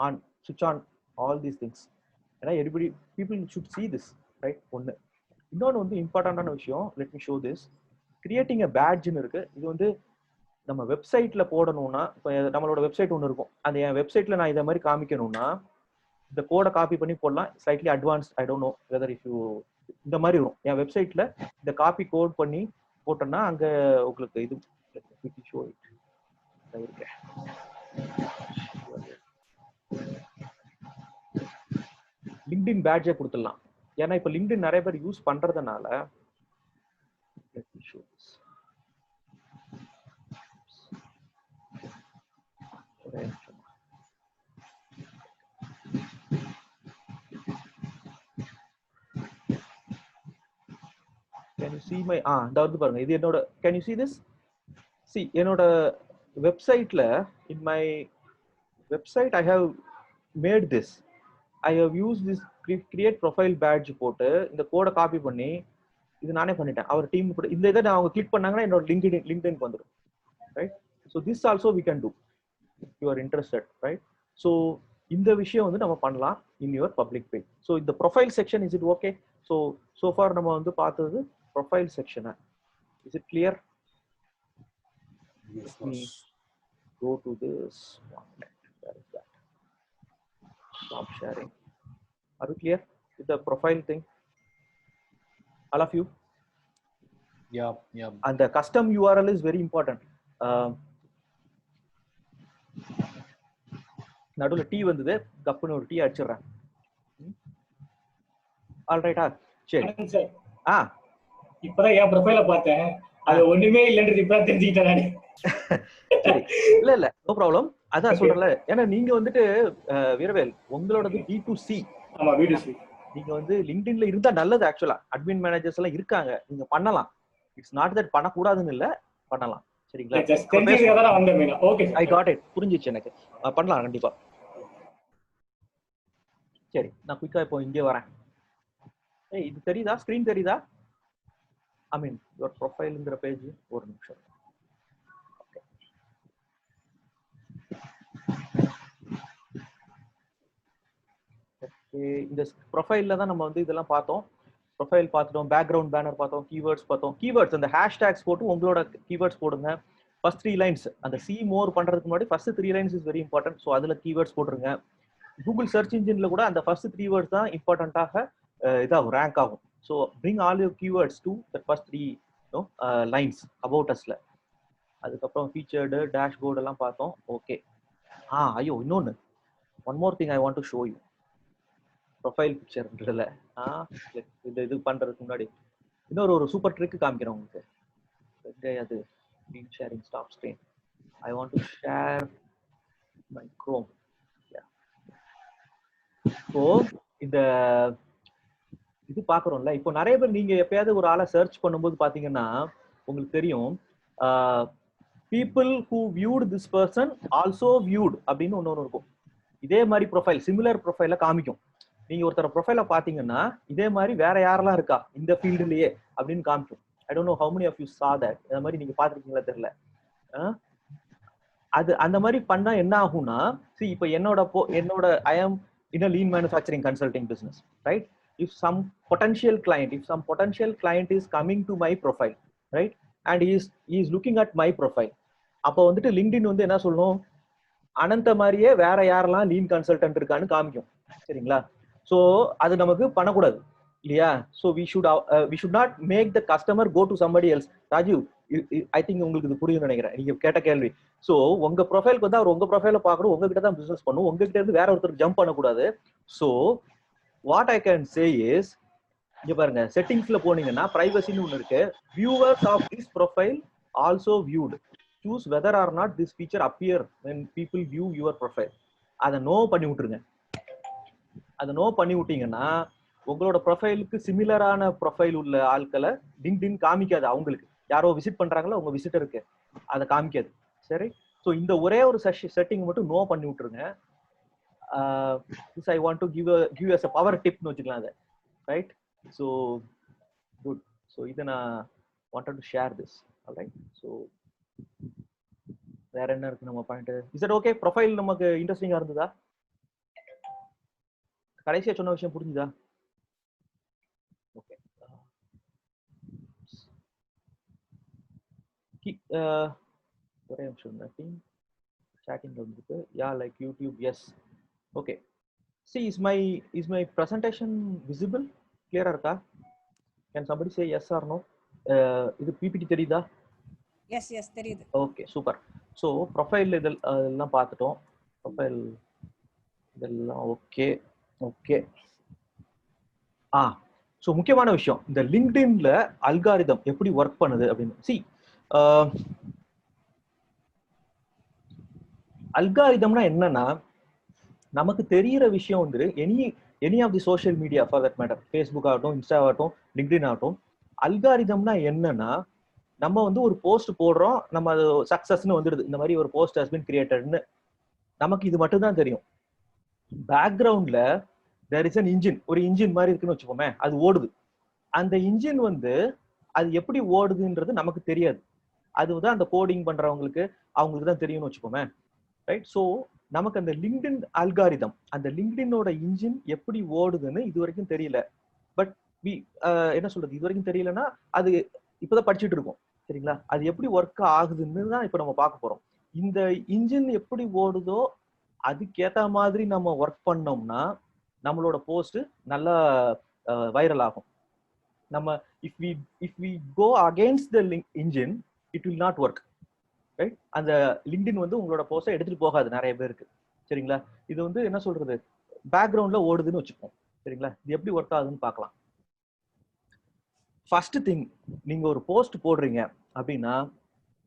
on, சுவிட்ச் ஆன் ஆல் தீஸ் திங்ஸ். ஏன்னா everybody people should see this. Right? ஒன்று. இன்னொன்று வந்து இம்பார்ட்டண்டான விஷயம், let me show this. Creating a பேட்ஜ்னு இருக்கு. இது வந்து நம்ம வெப்சைட்ல போடணும்னா, இப்போ நம்மளோட வெப்சைட் ஒன்று இருக்கும், அந்த என் வெப்சைட்ல நான் இதை மாதிரி காமிக்கணும்னா இந்த கோடை காப்பி பண்ணி போடலாம். Slightly advanced, I don't know whether if you இந்த மாதிரி வரும். என் வெப்சைட்ல இந்த காப்பி கோட் பண்ணி போட்டோம்னா அங்க உங்களுக்கு இது ஷோ இட் லிங்க்டின் பேட்ஜை கொடுத்துடலாம். ஏன்னா இப்போ லிங்க்டின் நிறைய பேர் யூஸ் பண்றதுனால can you see my இந்த வந்து பாருங்க, இது என்னோட, can you see this? see என்னோட வெப்சைட்ல, in my website I have made this. I have used this create profile badge போட்டு இந்த கோடை காப்பி பண்ணி இது நானே பண்ணிட்டேன். அவர் டீம் இந்த இதை அவங்க கிளிக் பண்ணாங்கன்னா என்னோட லிங்க்டின்க்கு வந்துடும். Right? So this also we can do if you are interested. right? so இந்த விஷயம் வந்து நம்ம பண்ணலாம் in your public page. so இந்த profile section, is it okay? so far நம்ம வந்து பார்த்தது profile section. is it clear? Yes, let me go to this one. Where is that? Stop sharing. Are you clear with the profile thing, all of you? Yeah. And the custom URL is very important. நடுவுல tea வந்தது, கப்புன்னு ஒரு tea அடிச்சிடுறேன். ஆல்ரைட்டா? சரி. இப்பதான் என் ப்ரொஃபைல பார்த்தேன், அது ஒண்ணுமே இல்லன்றது இப்பதான் தெரிஞ்சுக்கிட்டேன் நானு. சரி, இல்ல நோ ப்ராப்ளம். அதான் சொல்றேன்ல, ஏன்னா நீங்க வந்துட்டு வீரவேல் உங்களோடது B2C. ஆமா, B2C. நீங்க வந்து லிங்க்டின்ல இருந்தா நல்லது. ஆக்சுவலா அட்மின் மேனேஜர்ஸ் எல்லாம் இருக்காங்க, நீங்க பண்ணலாம். இட்ஸ் நாட் தட் பண்ணக்கூடாதுன்னு இல்ல, பண்ணலாம். சரிங்களா? ஐ காட் இட், புரிஞ்சிச்சு எனக்கு. பண்ணலாம் கண்டிப்பா. சரி, நான் குயிக்கா இப்போ இங்கே வரேன். இது தெரியுதா? ஸ்கிரீன் தெரியுதா? ஐ மீன் யுவர் ப்ரொஃபைல்ங்கிற பேஜ். ஒரு நிமிஷம். இந்த ப்ரொஃபைல்ல தான் நம்ம வந்து இதெல்லாம் பார்த்தோம். ப்ரொஃபைல் பார்த்துட்டோம், பேக்ரவுண்ட் பேனர் பார்த்தோம், கீவேர்ட்ஸ் பார்த்தோம். கீவேர்ட்ஸ் அந்த ஹேஷ்டேக்ஸ் போட்டு உங்களோட கீவேர்ட்ஸ் போடுங்க. ஃபர்ஸ்ட் 3 லைன்ஸ் அந்த சி மோர் பண்றதுக்கு முன்னாடி first 3 lines is very important. So அதுல கீவேர்ட்ஸ் போட்டுருங்க. கூகுள் சர்ச் இன்ஜின்ல கூட அந்த ஃபர்ஸ்ட் 3 வேர்ட்ஸ் தான் இம்பார்ட்டன்ட்டாக இதாகும், ரேங்க் ஆகும். So bring all your keywords to the first 3 lines about அஸ்ல. அதுக்கப்புறம் ஃபீச்சர்டு, டேஷ்போர்டு எல்லாம் பார்த்தோம். ஓகே. ஐயோ இன்னொன்று, one more thing I want to show you. Profile பிக்சர்ன்றதுல இது பண்றதுக்கு முன்னாடி இன்னொரு ஒரு சூப்பர் ட்ரிக் காமிக்கிறேன் உங்களுக்கு. அது screen sharing, stop screen. I want to share my Chrome. So இந்த இது பாக்குறோம்ல, இப்போ நிறைய பேர் நீங்க எப்பயாவது ஒரு ஆளை சர்ச் பண்ணும்போது பாத்தீங்கன்னா உங்களுக்கு தெரியும், people who viewed this person also viewed அப்படின்னு ஒன்று இருக்கும். இதே மாதிரி ப்ரொஃபைல், சிமிலர் ப்ரொஃபைல காமிக்கும். நீங்க ஒருத்தர ப்ரொஃபைல பாத்தீங்கன்னா இதே மாதிரி வேற யாரெல்லாம் இருக்கா இந்த ஃபீல்டுலயே அப்படின்னு காமிக்கும். I don't know how many of you saw that. அந்த மாதிரி நீங்க பாத்துருக்கீங்களா தெரியல. அது அந்த மாதிரி பண்ணா என்ன ஆகும்னா, இப்போ என்னோட ஐ ஆம் in a lean manufacturing consulting business, right? If some potential client is coming to my profile, right, and he is looking at my profile, அப்போ வந்துட்டு லிங்க்டின் வந்து என்ன சொல்லணும், அனந்த மாதிரியே வேற யாரெல்லாம் லீன் கன்சல்டன்ட் இருக்கான்னு காமிக்கும். சரிங்களா? ஸோ அது நமக்கு பண்ணக்கூடாது இல்லையா? So we should not make the customer go to somebody else. Rajiv, I think உங்களுக்கு இது புரியும் நினைக்கிறேன் நீங்க கேட்ட கேள்வி. ஸோ உங்க ப்ரொஃபைலுக்கு வந்து அவர் உங்க ப்ரொஃபைல பார்க்கணும், உங்ககிட்ட தான் பிசினஸ் பண்ணும், உங்ககிட்ட இருந்து வேற ஒருத்தருக்கு ஜம்ப் பண்ணக்கூடாது. So what I can say is, இங்க பாருங்க, செட்டிங்ஸ்ல போனீங்கன்னா பிரைவசின்னு ஒன்று இருக்கு. Viewers of this profile also viewed. Choose whether or not this feature appear when people view your profile. அதை நோ பண்ணி விட்டுருங்க. அதை நோ பண்ணி விட்டீங்கன்னா உங்களோட ப்ரொஃபைலுக்கு சிமிலரான ப்ரொஃபைல் உள்ள ஆட்களை லிங்க்டின் காமிக்காது. அவங்களுக்கு யாரோ விசிட் பண்றாங்களோ உங்க விசிட்டருக்கு அதை காமிக்காது. சரி, ஸோ இந்த ஒரே ஒரு செட்டிங் மட்டும் நோ பண்ணி விட்டுருங்க. I want to give us a power டிப்னு வச்சுக்கலாம் அதை, ரைட்? So good. ஸோ இதை நான் wanted to share this. Alright, so வேற என்ன இருக்கு நம்ம point? Is it okay? Profile நமக்கு இன்ட்ரெஸ்டிங்கா இருந்ததா? கடைசியா சொன்ன விஷயம் புரிஞ்சுதா? ஓகே. ஒரே நிமிஷம், chatting வந்துருக்கு. Yeah, like YouTube, yes. Okay. See, is my presentation visible? Clear இருக்கா? Can somebody say yes or no? இது PPT தெரியுதா? எஸ் தெரியுது. Okay, super. ஸோ ப்ரொஃபைல் இதெல்லாம் பார்த்துட்டோம். ப்ரொஃபைல் இதெல்லாம் ஓகே. ஸோ முக்கியமான விஷயம், இந்த லிங்க்டின்ல அல்காரிதம் எப்படி ஒர்க் பண்ணுது அப்படின்னு. See, அல்காரிதம்னா என்னன்னா, நமக்கு தெரியிற விஷயம் வந்து any of the social media for that matter, Facebook ஆகட்டும், இன்ஸ்டா ஆகட்டும், லிங்க்டின் ஆகட்டும், அல்காரிதம்னா என்னன்னா, நம்ம வந்து ஒரு போஸ்ட் போடுறோம், நம்ம அது சக்சஸ்ன்னு வந்துடுது, இந்த மாதிரி ஒரு போஸ்ட் ஹஸ் பீன் கிரியேட்டட்னு நமக்கு இது மட்டும் தான் தெரியும். பேக்ரவுண்ட்ல தேர் இஸ் அன் இன்ஜின், ஒரு இன்ஜின் மாதிரி இருக்குன்னு வச்சுக்கோமே, அது ஓடுது. அந்த இன்ஜின் வந்து அது எப்படி ஓடுதுன்றது நமக்கு தெரியாது. அதுதான் அந்த கோடிங் பண்றவங்களுக்கு அவங்களுக்கு தான் தெரியும்னு வச்சுக்கோமே, ரைட்? ஸோ நமக்கு அந்த லிங்க்டின் அல்காரிதம், அந்த லிங்க்டினோட இன்ஜின் எப்படி ஓடுதுன்னு இது வரைக்கும் தெரியல. பட் என்ன சொல்றது, இது வரைக்கும் தெரியலன்னா அது இப்பதான் படிச்சுட்டு இருக்கோம். சரிங்களா? அது எப்படி ஒர்க் ஆகுதுன்னு தான் இப்ப நம்ம பார்க்க போறோம். இந்த இன்ஜின் எப்படி ஓடுதோ அதுக்கேத்த மாதிரி நம்ம ஒர்க் பண்ணோம்னா நம்மளோட போஸ்ட் நல்லா வைரல் ஆகும். நம்ம if we go against the engine, it will not work, right? அந்த லிங்க்டின் வந்து உங்களோட போஸ்ட்டை எடுத்துட்டு போகாது நிறைய பேருக்கு. சரிங்களா? இது வந்து என்ன சொல்றது, பேக்ரவுண்ட்ல ஓடுதுன்னு வச்சுப்போம். சரிங்களா? இது எப்படி ஒர்க் ஆகுதுன்னு பார்க்கலாம். ஃபர்ஸ்ட் திங், நீங்க ஒரு போஸ்ட் போடுறீங்க அப்படின்னா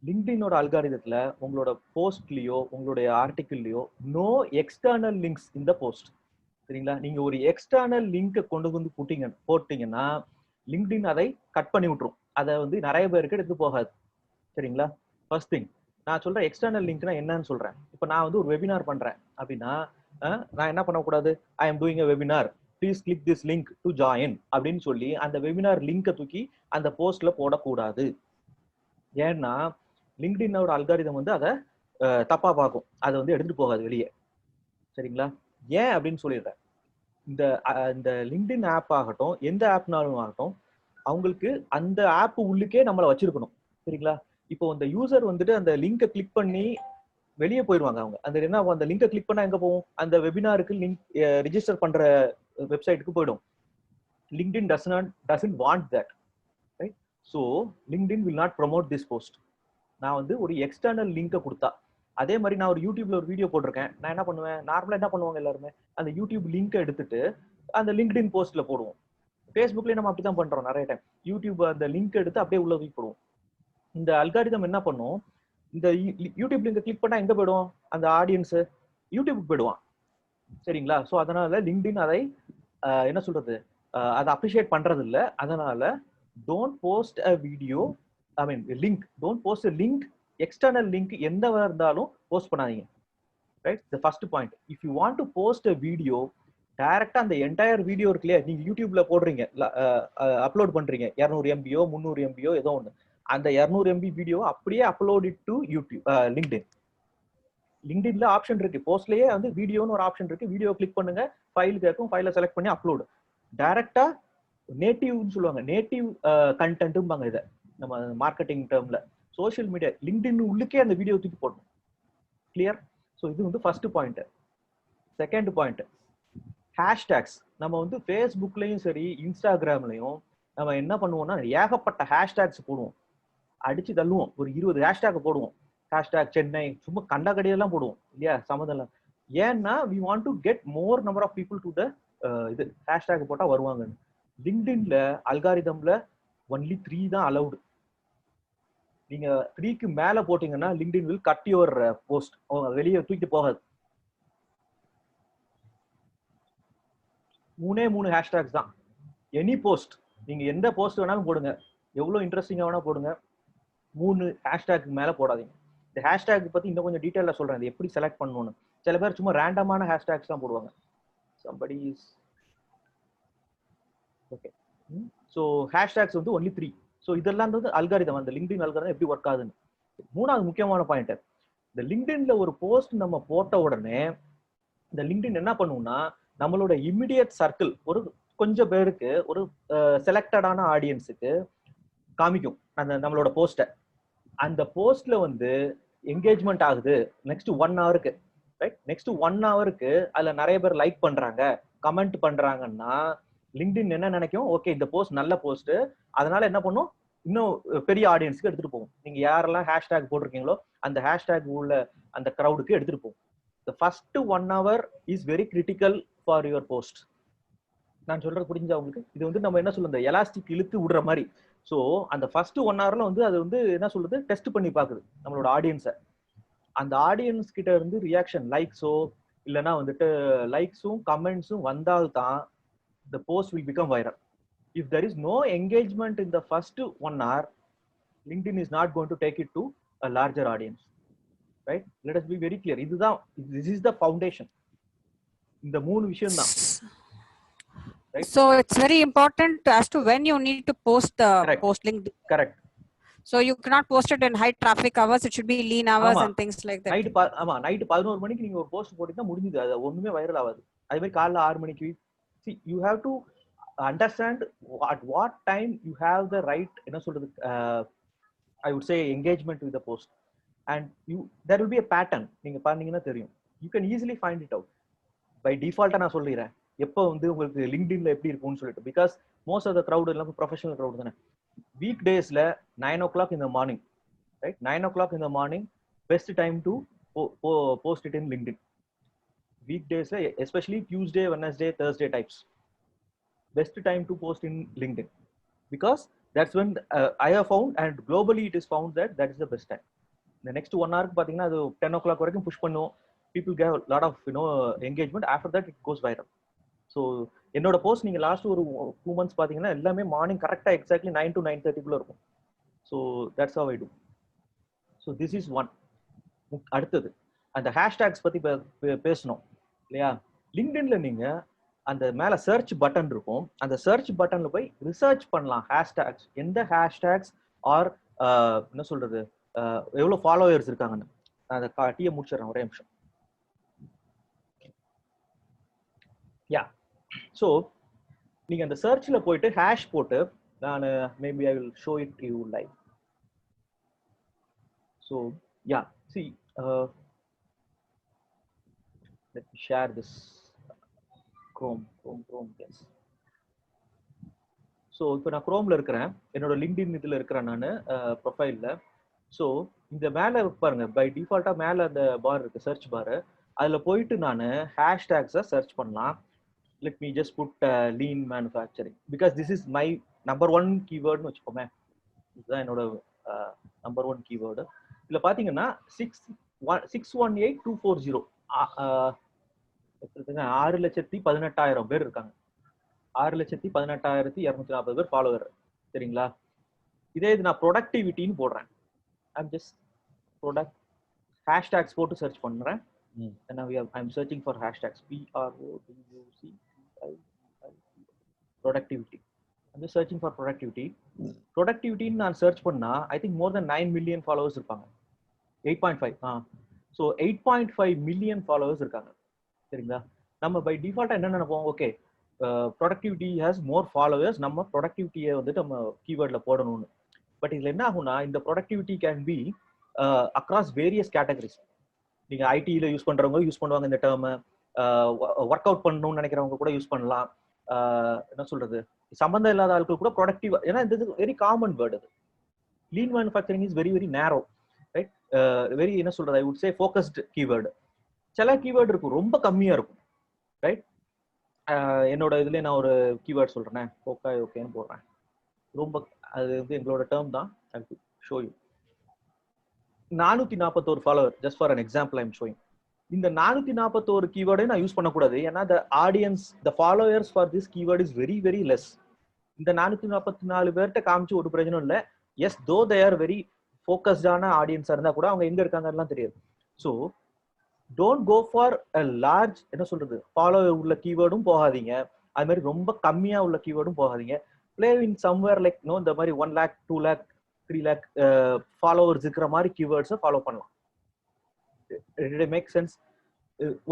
லிங்க்டினோட அல்காரிதத்துல உங்களோட போஸ்ட்லயோ உங்களுடைய ஆர்டிகிள்லயோ நோ எக்ஸ்டர்னல் லிங்க்ஸ் இந்த போஸ்ட். சரிங்களா? நீங்க ஒரு எக்ஸ்டர்னல் லிங்கை கொண்டு வந்து போட்டீங்கன்னா லிங்க்டின் அதை கட் பண்ணி விட்டுரும். அதை வந்து நிறைய பேருக்கு எடுத்து போகாது. சரிங்களா? ஃபர்ஸ்ட் திங், நான் சொல்றேன் எக்ஸ்டர்னல் லிங்க்னா என்னன்னு சொல்றேன். இப்போ நான் வந்து ஒரு வெபினார் பண்றேன் அப்படின்னா நான் என்ன பண்ணக்கூடாது, I am doing a webinar, please click this link to join அப்படின்னு சொல்லி அந்த வெபினார் லிங்கை தூக்கி அந்த போஸ்ட்ல போடக்கூடாது. ஏன்னா லிங்க்டினோட அல்காரிதம் வந்து அதை தப்பா பார்க்கும், அதை வந்து எடுத்துட்டு போகாது வெளியே. சரிங்களா? ஏன் அப்படின்னு சொல்லிடுறேன். இந்த லிங்க்டின் ஆப் ஆகட்டும், எந்த ஆப்னாலும் ஆகட்டும், அவங்களுக்கு அந்த ஆப் உள்ளுக்கே நம்மளை வச்சிருக்கணும். சரிங்களா? இப்போ அந்த யூசர் வந்துட்டு அந்த லிங்கை கிளிக் பண்ணி வெளியே போயிடுவாங்க. அவங்க அந்த என்ன, அந்த லிங்கை கிளிக் பண்ணா எங்க போகும், அந்த வெபினாருக்கு லிங்க் ரிஜிஸ்டர் பண்ற வெப்சைட்டுக்கு போயிடும். LinkedIn doesn't want that, right? So LinkedIn will not promote this post. நான் வந்து ஒரு எக்ஸ்டர்னல் லிங்கை கொடுத்தா, அதே மாதிரி நான் ஒரு யூடியூப்ல ஒரு வீடியோ போட்டிருக்கேன், நான் என்ன பண்ணுவேன், நார்மலா என்ன பண்ணுவாங்க எல்லாருமே, அந்த யூடியூப் லிங்கை எடுத்துட்டு அந்த லிங்க்டின் போஸ்ட்ல போடுவோம். ஃபேஸ்புக்லயே நம்ம அப்படிதான் பண்றோம் நிறைய டைம். யூடியூப் அந்த லிங்க் எடுத்து அப்படியே உள்ள தூக்கி போடுவோம். இந்த அல்காரிதம் என்ன பண்ணும், இந்த யூடியூப் லிங்க் கிளிக் பண்ணா எங்க போயிடும், அந்த ஆடியன்ஸ் யூடியூபுக்கு போயிடுவான். சரிங்களா? ஸோ அதனால லிங்க்டின் அதை என்ன சொல்றது, அதை அப்ரிஷியேட் பண்றது இல்லை. அதனால don't post a video, I mean link, don't post a link, external link எந்த இருந்தாலும் போஸ்ட் பண்ணாதீங்க. Right, the first point. If you want to post a video, டைரக்டா அந்த என்டையர் வீடியோ இருக்கு இல்லையா, நீங்க யூடியூப்ல போடுறீங்க, அப்லோட் பண்றீங்க 200 MBயோ 300 MBயோ ஏதோ ஒன்று, அந்த 200 MB வீடியோ அப்படியே அப்லோட் டு யூடியூப் லிங்க்டின். லிங்க்டின்ல ஆப்ஷன் இருக்கு, போஸ்ட்லயே வந்து வீடியோன்னு ஒரு ஆப்ஷன் இருக்கு. வீடியோ கிளிக் பண்ணுங்க, ஃபைல் கேட்கும், ஃபைலை செலக்ட் பண்ணி அப்லோடு. டைரக்டா நேட்டிவ்னு சொல்லுவாங்க, நேட்டிவ் கண்டென்ட்பாங்க இதை நம்ம மார்க்கெட்டிங் டேர்ம்ல. சோஷியல் மீடியா லிங்க்டின் உள்ளுக்கே அந்த வீடியோ தூக்கி போடணும். கிளியர்? ஸோ இது வந்து first point. Second point, hashtags. நம்ம வந்து ஃபேஸ்புக்லயும் சரி இன்ஸ்டாகிராம்லயும் நம்ம என்ன பண்ணுவோம்னா ஏகப்பட்ட ஹேஷ்டேக்ஸ் போடுவோம், அடிச்சு தள்ளுவோம். ஒரு 20 ஹேஷ்டேக் போடுவோம். ஹேஷ்டேக் சென்னை, சும்மா கண்டகடியெல்லாம் போடுவோம் இல்லையா, சம்மதம். ஏன்னா we want to get more number of people to the இது ஹேஷ்டேக் போட்டா வருவாங்கன்னு. லிங்க்டின்ல அல்காரிதம்ல ஒன்லி 3 தான் அலௌடு. நீங்க 3க்கு மேல போட்டீங்கன்னா LinkedIn will cut your post, வெளியே தூக்கிட்டு போகாது. 3 ஹேஷ்டேக்ஸ் தான். எனி போஸ்ட், நீங்க எந்த போஸ்ட் வேணாலும் போடுங்க, எவ்வளவு இன்ட்ரெஸ்டிங்கா வேணா போடுங்க, 3 ஹேஷ்டேக் மேல போடாதீங்க. இந்த ஹேஷ்டேக் பத்தி இன்னும் கொஞ்சம் டீடைலா சொல்றேன், இது எப்படி செலக்ட் பண்ணணும்னு. சில பேர் சும்மா ரேண்டமான ஹேஷ்டேக்ஸ் தான் போடுவாங்க. somebody is okay. So hashtags வந்து only 3. ஸோ இதெல்லாம் வந்து அல்காரிதம், அந்த லிங்க்டின் அல்காரிதம் எப்படி ஒர்க் ஆகுதுன்னு. மூணாவது முக்கியமான பாயிண்ட், இந்த லிங்க்டின்ல ஒரு போஸ்ட் நம்ம போட்ட உடனே இந்த லிங்க்டின் என்ன பண்ணுவோம்னா நம்மளோட இமிடியட் சர்க்கிள், ஒரு கொஞ்சம் பேருக்கு, ஒரு செலக்டடான ஆடியன்ஸுக்கு காமிக்கும் அந்த நம்மளோட போஸ்ட்டை. அந்த போஸ்ட்ல வந்து என்கேஜ்மெண்ட் ஆகுது நெக்ஸ்ட் 1 ஹவருக்கு. ரைட், நெக்ஸ்ட் 1 ஹவருக்கு அதுல நிறைய பேர் லைக் பண்றாங்க, கமெண்ட் பண்றாங்கன்னா லிங்க்டின் என்ன நினைக்கும், ஓகே இந்த போஸ்ட் நல்ல போஸ்ட், அதனால என்ன பண்ணும், இன்னும் பெரிய ஆடியன்ஸ்க்கு எடுத்துட்டு போகும். நீங்க யாரெல்லாம் ஹேஷ்டேக் போட்டிருக்கீங்களோ அந்த ஹேஷ்டேக் உள்ள அந்த கிரௌடுக்கு எடுத்துட்டு போகும். The first 1 hour is very critical for your post. நான் சொல்றது புரிஞ்சா உங்களுக்கு? இது வந்து நம்ம என்ன சொல்லுது, எலாஸ்டிக் இழுத்து விடுற மாதிரி. ஸோ அந்த ஃபர்ஸ்ட் 1 ஹவர்ல வந்து அது வந்து என்ன சொல்றது, டெஸ்ட் பண்ணி பாக்குது நம்மளோட ஆடியன்ஸை. அந்த ஆடியன்ஸ் கிட்ட இருந்து ரியாக்ஷன், லைக்ஸோ இல்லைன்னா வந்துட்டு லைக்ஸும் கமெண்ட்ஸும் வந்தால்தான் the post will become viral. If there is no engagement in the first 1 hour, LinkedIn is not going to take it to a larger audience. Right? Let us be very clear. This is the foundation. இந்த 3 விஷயம் தான். Right? So it's very important as to when you need to post the Correct. post link. Correct. So you cannot post it in high traffic hours. It should be lean hours ஆமா. and things like that. Night 11 மணிக்கு நீங்க ஒரு post போட்டீங்கன்னா முடிஞ்சது, அது ஒண்ணுமே viral ஆகாது. அதே மாதிரி காலைல 6 மணிக்கு. See, you have to understand at what time you have the right, என்ன சொல்றது, I would say engagement with the post, and there will be a pattern. நீங்க பாத்தீங்கன்னா தெரியும். You can easily find it out. By default நான் சொல்லிடுறேன் எப்போ வந்து உங்களுக்கு லிங்க்டின்ல எப்படி இருக்கும்னு சொல்லிட்டு, because most of the crowd எல்லாம் ப்ரொஃபஷனல் க்ரௌட் தானே. வீக் டேஸ்ல 9 o'clock in the morning, right, 9 o'clock in the morning best time to post it in LinkedIn. Weekdays, especially Tuesday, Wednesday, Thursday types, best time to post in LinkedIn, because that's when I have found, and globally it is found that that is the best time. The next 1 hour பாத்தீங்கன்னா அது 10 o'clock வரைக்கும் push பண்ணும், people get a lot of engagement. After that it goes viral. So என்னோட post நீங்க last ஒரு 2 months பாத்தீங்கன்னா எல்லாமே morning கரெக்டா எக்ஸாக்ட்லி 9 to 9:30 குள்ள இருக்கும். So that's how I do. So this is one. அடுத்தது அந்த ஹேஷ்டேக்ஸ் பத்தி பேசணும் இல்லையா. லிங்க்டின்ல நீங்க அந்த மேல சர்ச் பட்டன் இருக்கும், அந்த சர்ச் பட்டன்ல போய் ரிசர்ச் பண்ணலாம் ஹேஷ்டேக்ஸ், எந்த ஹேஷ்டேக்ஸ் ஆர் என்ன சொல்றது, எவ்வளவு ஃபாலோவர்ஸ் இருக்காங்கன்னு. நான் அதை காட்டியே முடிச்சிடறேன், ஒரே நிமிஷம். யா, ஸோ நீங்க அந்த சர்ச்ல போயிட்டு ஹேஷ் போட்டு, நான் maybe I will show it you live. So yeah, see, let me share this Chrome, yes. So இப்போ நான் குரோம்ல இருக்கிறேன், என்னோட லிங்க்டின் இதுல இருக்கிறேன் நான் ப்ரொஃபைல்ல. ஸோ இந்த மேல பாருங்க, பை டிஃபால்ட்டா மேல அந்த பார் இருக்கு, சர்ச் பார், அதுல போயிட்டு நான் ஹேஷ்டேக்ஸை சர்ச் பண்ணலாம். let me just put lean manufacturing because this is my number one keyword னு வெச்சுக்கோமே. இதுதான் என்னோட நம்பர் 1 keyword. இதுல பாத்தீங்கன்னா 618240 6,18,000 பேர் இருக்காங்க. 6,18,240 பேர் ஃபாலோவர். சரிங்களா? இதே இது நான் ப்ரொடக்டிவிட்டின்னு போடுறேன். ஐம் ஜஸ்ட் ப்ரொடக்ட் ஹேஷ்டேக்ஸ் போட்டு சர்ச் பண்றேன். and now I'm searching for hashtags productivity. I'm just searching for productivity நான் சர்ச் பண்ணா I think more than 9 million followers இருப்பாங்க. 8.5 so 8.5 million followers இருக்காங்க. சரிங்களா? நம்ம பை டிஃபால்ட்டா என்ன நினைப்போம், okay productivity has more followers, நம்ம ப்ரொடக்டிவிட்டியை வந்துட்டு நம்ம கீவேர்ட்ல போடணும்னு. பட் இதுல என்ன ஆகும்னா இந்த productivity can be across various categories. நீங்க ஐடியில யூஸ் பண்றவங்க யூஸ் பண்ணுவாங்க இந்த டேர்ம், ஒர்க் அவுட் பண்ணணும்னு நினைக்கிறவங்க கூட யூஸ் பண்ணலாம். என்ன சொல்றது, சம்பந்தம் இல்லாத ஆட்கள் கூட ப்ரொடக்டிவ், ஏன்னா இது வெரி காமன் வேர்டு. அது lean manufacturing is very very நேரோ, ரைட்? வெரி என்ன சொல்றது, I would say focused keyword. சில கீவேர்டு இருக்கும் ரொம்ப கம்மியா இருக்கும், ரைட்? என்னோட இதுல நான் ஒரு கீவேர்ட் சொல்றேன், ஓகேன்னு போடுறேன். ரொம்ப அது வந்து எங்களோட டேர்ம் தான். Show you 441 follower, just for an example I am showing. இந்த 441 கீவேர்டை நான் யூஸ் பண்ணக்கூடாது, ஏன்னா the audience, the followers for this keyword is very very less. இந்த 444 பேர்கிட்ட காமிச்சு ஒரு பிரச்சனை இல்லை. எஸ், தோ தே ஆர் வெரி ஃபோக்கஸ்டான ஆடியன்ஸா இருந்தா கூட அவங்க எங்க இருக்காங்கலாம் தெரியாது. So don't go for a large, என்ன சொல்றது, ஃபாலோவர் உள்ள கீவேர்டும் போகாதீங்க, அது மாதிரி ரொம்ப கம்மியா உள்ள கீவேர்டும் போகாதீங்க. Play in somewhere like no இந்த மாதிரி 1 lakh 2 lakh 3 lakh ஃபாலோவர்ஸ் இருக்கிற மாதிரி கீவேர்ட்ஸை ஃபாலோ பண்ணலாம். It make sense.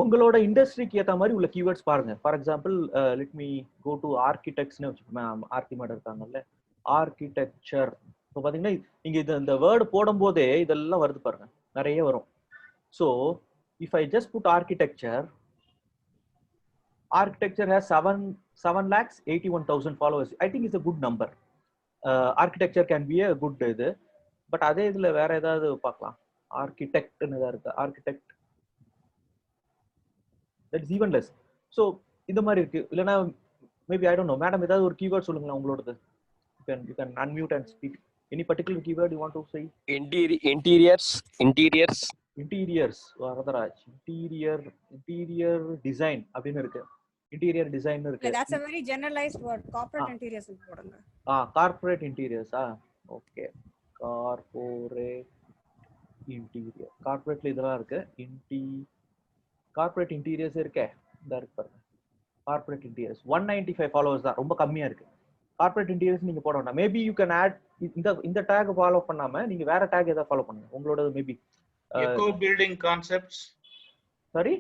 உங்களோட இண்டஸ்ட்ரிக்கு ஏற்ற மாதிரி உள்ள கீவேர்ட்ஸ் பாருங்க. For example let me go to ஆர்கிடெக்ட்ஸ்னு வச்சுக்கோங்க. ஆர்கி மேடம் இருக்காங்கல்ல, ஆர்கிடெக்சர். இப்போ பார்த்தீங்கன்னா நீங்க இந்த வேர்டு போடும் போதே இதெல்லாம் வருது பாருங்க, நிறைய வரும். So if I just put architecture has 7,81,000 followers. I think it's a good number. Architecture can be a good இது. பட் அதே இதுல வேற ஏதாவது பார்க்கலாம். ஆர்கிடெக்ட்னு ஏதாவது இருக்கு, architect, that is even less. So இந்த மாதிரி இருக்கு. இல்லைன்னா maybe I don't no, madam ஏதாவது ஒரு கீவேர்ட் சொல்லுங்களேன் உங்களோடது. you can unmute and speak. Any particular keyword you want to say? Interiors Varadaraj. interior design அப்படின்னு இருக்கு. இன்டீரியர் டிசைன் இருக்கு. That's a very generalized word. Corporate interiors போடுங்க. Corporate interiors. Okay, corporate interior. கார்ப்பரேட்ல இதெல்லாம் இருக்கு. கார்ப்பரேட் இன்டீரியர்ஸ் இருக்கே, இந்த இருக்கு பாருங்க. கார்ப்பரேட் இன்டீரியர்ஸ் 195 ஃபாலோவர்ஸ் தான், ரொம்ப கம்மியா இருக்கு. கார்ப்பரேட் இன்டீரியர்ஸ் நீங்க போட வேண்டாம். மேபி யூ கேன் ஆட் இந்த டேக் ஃபாலோ பண்ணாம நீங்க வேற டேக் ஏதாவது ஃபாலோ பண்ணுங்க உங்களோட. Maybe eco building concepts. sorry,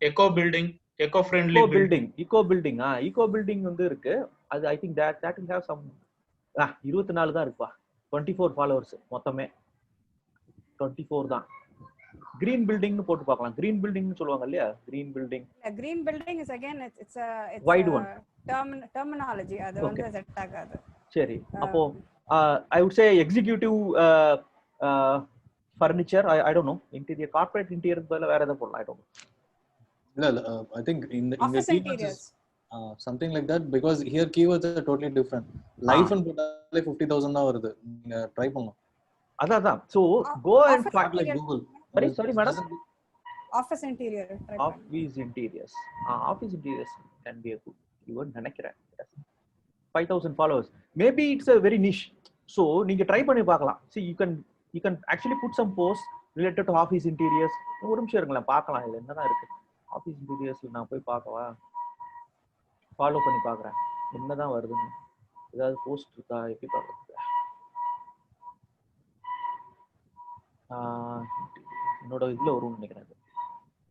eco building, eco friendly building. eco building வந்து இருக்கு. அது I think that will have some 24 தான் இருக்குப்பா. 24 ஃபாலோவர்ஸ் மொத்தமே 24 தான். green building னு போட்டு பார்க்கலாம். green building னு சொல்லுவாங்க இல்லையா, green building is again it's wide one terminology. அது வந்து செட் ஆகாது. சரி, அப்போ I would say executive furniture. I don't know, interior, corporate interior பதிலா வேற ஏதாவது போடலாம். I don't know. இல்ல I think in the keywords is something like that, because here keywords are totally different. Life and போட்டாலே 50,000 தான் வருது. நீங்க try பண்ணலாம். அதான். so go and find like Google. sorry madam, office interior try office interiors. Office interiors can be a good keyword நினைக்கிறேன். 5,000 followers, maybe it's a very niche. so நீங்க try பண்ணி பார்க்கலாம். see you can actually put some posts related to office interiors. ஒரு நிமிஷம் இருங்களேன், பார்க்கலாம் இதுல என்னதான் இருக்கு. ஆஃபீஸ் இன்டீரியர்ஸ்ல நான் போய் பார்க்கவா, ஃபாலோ பண்ணி பார்க்குறேன் என்னதான் வருதுன்னு. ஏதாவது போஸ்ட் இருக்கா, எப்படி பார்க்குறது? என்னோட இதுல வரும்னு நினைக்கிறேன்.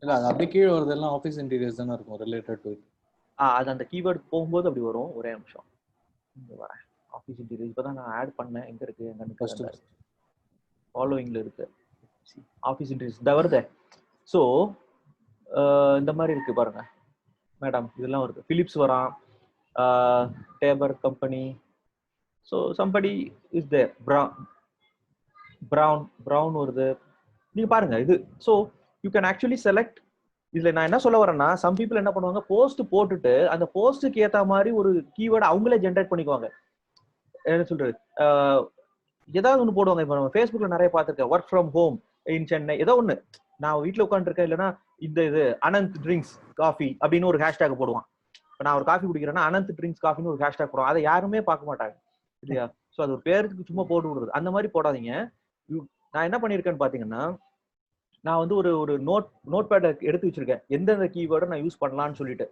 இல்ல அது அப்படியே கீழே வருது, எல்லாம் ஆஃபீஸ் இன்டீரியர்ஸ் தானே இருக்கும் ரிலேட்டட் டு இட். அது அந்த கீவேர்ட் போகும்போது அப்படி வரும். ஒரே நிமிஷம் இங்க வரேன். ஆஃபீஸ் இன்டீரியர் இப்பதான் நான் ஆட் பண்ணேன். எங்க இருக்கு, எங்க ஃபாலோயிங்ல இருக்கு. ஆஃபீஸ் இன்டீரியர்ஸ் இந்த வருது. ஸோ இந்த மாதிரி இருக்கு பாருங்க மேடம், இதெல்லாம் வருது. பிலிப்ஸ் வரான், Dabur company. So somebody is there. Braun வருது. நீங்க பாருங்க இது. So you can actually select இதுல நான் என்ன சொல்ல வரேன்னா, சம் பீப்புள் என்ன பண்ணுவாங்க, போஸ்ட் போட்டுட்டு அந்த போஸ்ட்டுக்கு ஏத்த மாதிரி ஒரு கீவேர்டு அவங்களே ஜென்ரேட் பண்ணிக்குவாங்க. என்ன சொல்றது, ஏதாவது ஒன்று போடுவாங்க. இப்போ நம்ம ஃபேஸ்புக்ல நிறைய பார்த்துருக்கேன், work from home in Chennai, ஏதோ ஒன்று. நான் வீட்டில் உட்காந்துருக்கேன், இல்லைன்னா இந்த இது அனந்த் ட்ரிங்க்ஸ் காஃபி அப்படின்னு ஒரு ஹேஷ்டேக் போடுவான். இப்போ நான் ஒரு காஃபி குடிக்கிறேன்னா அனந்த் ட்ரிங்க்ஸ் காஃபின்னு ஒரு ஹேஷ்டேக் போடுவான். அதை யாருமே பார்க்க மாட்டாங்க இல்லையா? ஸோ அது ஒரு பேருக்கு சும்மா போட்டு விடுறது. அந்த மாதிரி போடாதீங்க. நான் என்ன பண்ணியிருக்கேன்னு பார்த்தீங்கன்னா, நான் வந்து ஒரு நோட் பேட் எடுத்து வச்சிருக்கேன், எந்தெந்த கீவேர்டை நான் யூஸ் பண்ணலாம்னு சொல்லிட்டு.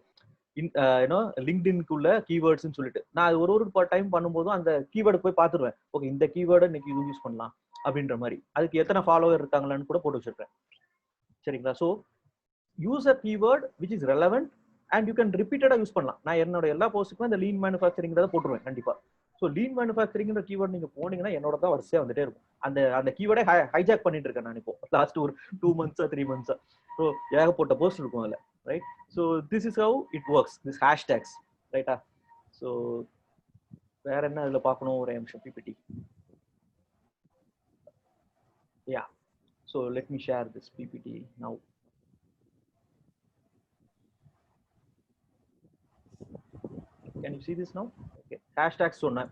ஏன்னோ லிங்க்டின்குள்ள கீவேர்ட்ஸ்னு சொல்லிட்டு நான் அது ஒரு டைம் பண்ணும்போதும் அந்த கீவேர்டு போய் பார்த்துருவேன். ஓகே, இந்த கீவேர்டை இன்னைக்கு இது யூஸ் பண்ணலாம் அப்படின்ற மாதிரி. அதுக்கு எத்தனை ஃபாலோவர் இருக்காங்களான்னு கூட போட்டு வச்சிருக்கேன். சரிங்களா? So use a keyword which is relevant and you can ரிப்பீட்டடா யூஸ் பண்ணலாம். நான் என்னோட எல்லா போஸ்ட்டுக்குமே இந்த லீன் மேனுஃபேக்சரிங்கிறத போட்டுருவேன் கண்டிப்பா. ஸோ லீன் மேனுஃபேக்சரிங்கிற கீவேர்ட் நீங்க போனீங்கன்னா என்னோட தான் வரிசையா வந்துட்டே இருக்கும். அந்த கீவேர்டை ஹைஜாக் பண்ணிட்டு இருக்கேன் நான் இப்போ லாஸ்ட் ஒரு 2 months 3 months. ஸோ ஏகப்பட்ட போஸ்ட் இருக்கும் அதில், right? So this is how it works, this hashtags, ரைட்டா? ஸோ வேற என்ன அதில் பார்க்கணும், ஒரு நிமிஷம் PPT. Yeah, so let me share this PPT now. Can you see this now? Okay, hashtags சொன்ன.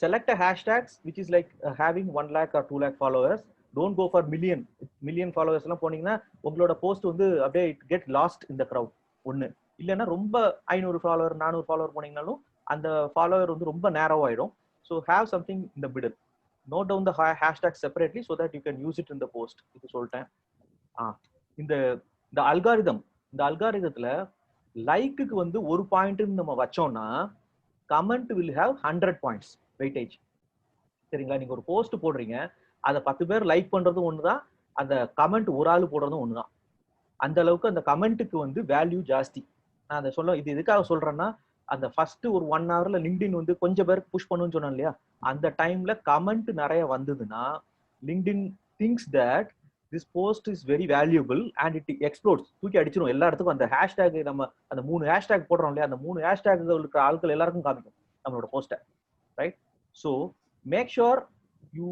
Select a hashtags which is like having 1 lakh or 2 lakh followers. Don't go for million followers எல்லாம் போனீங்கன்னா உங்களோட post வந்து அப்படியே it get lost in the crowd. ஒண்ணு இல்லைன்னா ரொம்ப 500 follower 400 follower போனீங்கனாலும் அந்த ஃபாலோவர் வந்து ரொம்ப நேரோ ஆயிடும். So have something in the middle. Note down the hashtag separately so that you can use it in the post. இது சொல்லிட்டேன். இந்த அல்காரிதத்துல லைக்குக்கு வந்து 1 பாயிண்ட் நம்ம வச்சோம்னா comment will have 100 points weightage. சரிங்களா? நீங்க ஒரு போஸ்ட் போடுறீங்க, அதை 10 பேர் லைக் பண்றதும் ஒண்ணுதான், அந்த கமெண்ட் ஒரு ஆள் போடுறதும் ஒண்ணுதான். அந்த அளவுக்கு அந்த கமெண்ட்டுக்கு வந்து வேல்யூ ஜாஸ்தி. நான் அதை இது எதுக்காக சொல்றேன்னா, அந்த ஃபர்ஸ்ட் ஒரு 1 hourல லிங்க்டின் வந்து கொஞ்சம் பேருக்கு புஷ் பண்ணுன்னு சொன்னேன் இல்லையா? அந்த டைம்ல கமெண்ட் நிறைய வந்ததுன்னா LinkedIn things that this post is very valuable and it explores, தூக்கி அடிச்சிடும் எல்லா இடத்துக்கும். அந்த ஹேஷ்டேக் நம்ம அந்த 3 ஹேஷ்டேக் போடுறோம் இல்லையா, அந்த 3 ஹேஷ்டேக் இருக்கிற ஆட்கள் எல்லாருக்கும் காமிக்கும் நம்மளோட போஸ்ட்டை, right? So make sure you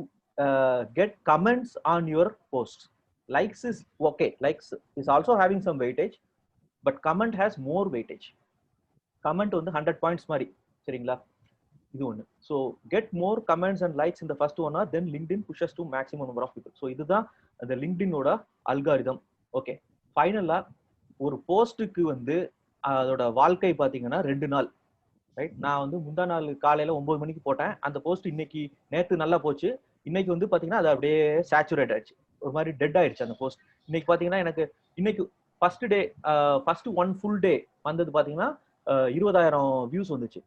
get comments on your post. Likes is okay, likes is also having some weightage, but comment has more weightage. Comment வந்து 100 points மாதிரி, சரிங்களா? இது ஒன்று. So get more comments and likes இந்த first 1 hour, then LinkedIn pushes to maximum number of people. So இதுதான் அந்த லிங்க்டினோட algorithm. Okay, ஃபைனலா ஒரு போஸ்ட்டுக்கு வந்து அதோட வாழ்க்கை பார்த்தீங்கன்னா 2 நாள், ரைட்? நான் வந்து முந்தா நாள் காலையில 9 மணிக்கு போட்டேன் அந்த போஸ்ட். நேற்று நல்லா போச்சு. இன்னைக்கு வந்து பார்த்தீங்கன்னா அது அப்படியே சேச்சுரேட் ஆயிடுச்சு, ஒரு மாதிரி டெட் ஆயிடுச்சு அந்த போஸ்ட். இன்னைக்கு பார்த்தீங்கன்னா எனக்கு இன்னைக்கு ஃபர்ஸ்ட் 1 full day வந்தது பார்த்தீங்கன்னா 20,000 வியூஸ் வந்துச்சு.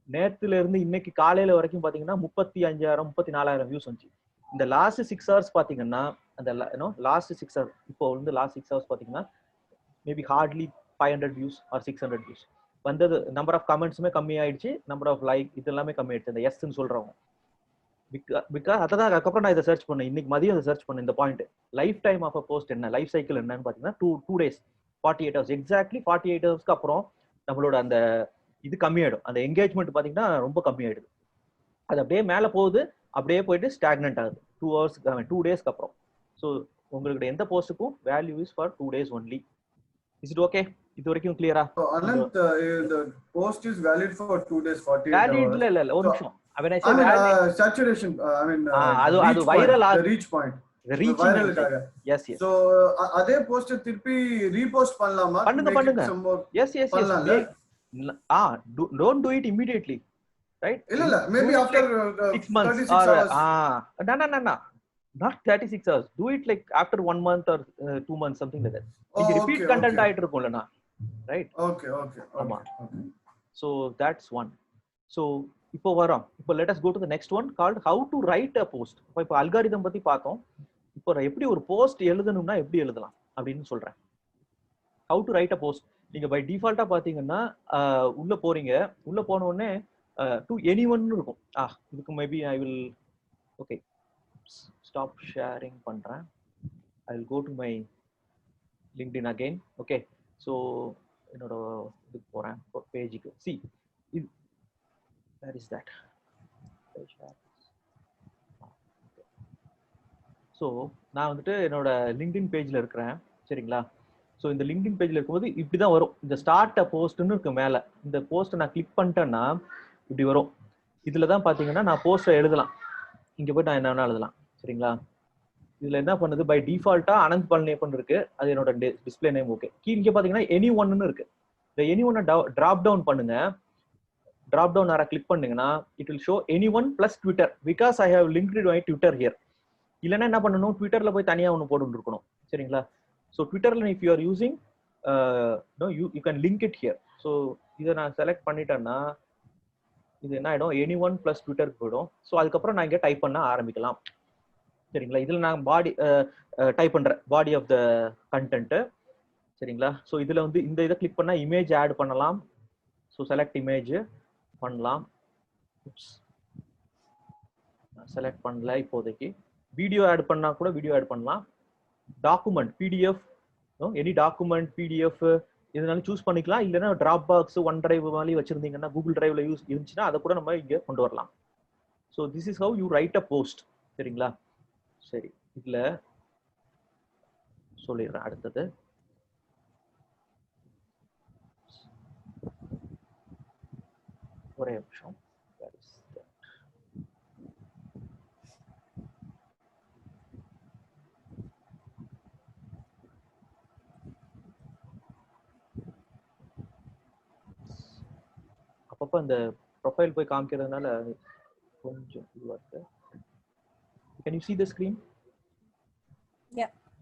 நேத்துல இருந்து இன்னைக்கு காலையில வரைக்கும் பாத்தீங்கன்னா 35,000 34,000 வியூஸ் வந்துச்சு. இந்த லாஸ்ட் 6 hours பாத்தீங்கன்னா அந்த லாஸ்ட் 6 hours இப்போ வந்து லாஸ்ட் 6 hours பாத்தீங்கன்னா maybe hardly 500 views or 600 views வந்தது. நம்பர் ஆஃப் கமெண்ட்ஸுமே கம்மி ஆயிடுச்சு, நம்பர் ஆஃப் லைக் இது எல்லாமே கம்மி ஆயிடுச்சு. அந்த எஸ்ன்னு சொல்றவங்க பிகாஸ் அதான். அதுக்கப்புறம் நான் இதை சர்ச் பண்ணேன், இன்னைக்கு மதியம் இதை சர்ச் பண்ணேன். இந்த point life time of a post என்ன, லைஃப் சைக்கிள் என்னன்னு பாத்தீங்கன்னா 2 days 48 hours எக்ஸாக்ட்லி 48 ஹவர்ஸ்க்கு அப்புறம் நம்மளோட அந்த இது கம்மியாயிடும். அந்த என்கேஜ்மெண்ட் பாத்தீங்கன்னா ரொம்ப கம்மியாயிடுது. அது அப்படியே மேல போகுது, அப்படியே போயிட்டு ஸ்டாக்னன்ட் ஆகுது 2 டேஸ்க்கு அப்புறம். ஸோ உங்களுக்கு எந்த போஸ்ட்டுக்கும் value is for 2 days only. Is it okay? இது வரைக்கும் கிளியரா? Anant, the post is valid for 2 days 48 hours. Valid இல்ல ஒரு நிமிஷம். I mean, saturation, I mean, அது viral the reach point. Reaching. Yes yes. So அதே போஸ்ட் திருப்பி ரீபோஸ்ட் பண்ணலாமா? பண்ணுங்க. Yes yes yes. Don't do it immediately, right? இல்ல maybe after 6 months 36 or hours. no, not 36 hours. Do it like after 1 month or 2 months, something like that. நீங்க repeat content ஆயிட்டு இருக்கும்லனா, right? Okay. ஆமா. So that's one. So இப்போ வரோம். இப்போ let us go to the next one called how to write a post. இப்போ algorithm பத்தி பார்த்தோம். இப்போ எப்படி ஒரு போஸ்ட் எழுதணும்னா எப்படி எழுதலாம் அப்படின்னு சொல்றேன். how to write a post. நீங்க பை டிஃபால்ட்டா பாத்தீங்கன்னா உள்ள போறீங்க, உள்ள போன உடனே டு எனிஒன் இருக்கும். இதுக்கு maybe I will okay stop sharing பண்றேன். I will go to my LinkedIn again. Okay, so என்னோட இதுக்கு போறேன் பேஜுக்கு. சி இது வேர் இஸ் தட் ஸோ நான் வந்துட்டு என்னோட லிங்க்டின் பேஜ்ல இருக்கிறேன், சரிங்களா? ஸோ இந்த லிங்க்டின் பேஜ்ல இருக்கும்போது இப்படிதான் வரும். இந்த ஸ்டார்ட் அ போஸ்ட்னு இருக்கு மேல. இந்த போஸ்ட்டை நான் கிளிக் பண்ணிட்டேன்னா இப்படி வரும். இதுல தான் பாத்தீங்கன்னா நான் போஸ்ட்டை எழுதலாம். இங்க போய் நான் என்ன வேணா எழுதலாம். சரிங்களா? இதுல என்ன பண்ணுது, பை டிஃபால்ட்டா அனந்த் பழனியப்பன் இருக்கு, அது என்னோட டிஸ்பிளே நேம். ஓகே, இங்க பாத்தீங்கன்னா எனி ஒன்னு இருக்கு. இந்த எனி ஒன்னை டிராப் டவுன் பண்ணுங்க. டிராப் டவுன் ஆரா கிளிக் பண்ணீங்கன்னா it will show any one plus Twitter, because I have linked my Twitter here. இல்லைன்னா என்ன பண்ணணும், ட்விட்டர்ல போய் தனியா ஒன்று போட்டு இருக்கணும். சரிங்களா? ஸோ ட்விட்டர்ல if you are using you can link it here. So இதை நான் செலக்ட் பண்ணிட்டேன்னா இது என்ன ஆயிடும், எனி ஒன் பிளஸ் ட்விட்டருக்கு போயிடும். ஸோ அதுக்கப்புறம் நான் இங்கே டைப் பண்ண ஆரம்பிக்கலாம். சரிங்களா? இதில் நான் பாடி டைப் பண்றேன், பாடி ஆஃப் த கண்டென்ட். சரிங்களா? ஸோ இதுல வந்து இந்த இதை கிளிக் பண்ணா இமேஜ் ஆட் பண்ணலாம். ஸோ செலக்ட் இமேஜ் பண்ணலாம். செலக்ட் பண்ணல இப்போதைக்கு. வீடியோ ஆட் பண்ணா கூட வீடியோ ஆட் பண்ணலாம். Document PDF, any document PDF இதனால சூஸ் பண்ணிக்கலாம். இல்லைன்னா டிராப் பாக்ஸ், ஒன் டிரைவ் மாதிரி வச்சிருந்தீங்கன்னா, கூகுள் டிரைவ்ல யூஸ் இருந்துச்சுன்னா அதை கூட நம்ம இங்க கொண்டு வரலாம். So this is how you right a post. சரிங்களா? சரி, இதுல சொல்லிடுறேன் அடுத்தது. ஒரே நிமிஷம். அப்பப்ப அந்த ப்ரொஃபைல் போய் காமிக்கிறதுனால கொஞ்சம் இதுவா இருக்கு. Can you see the screen?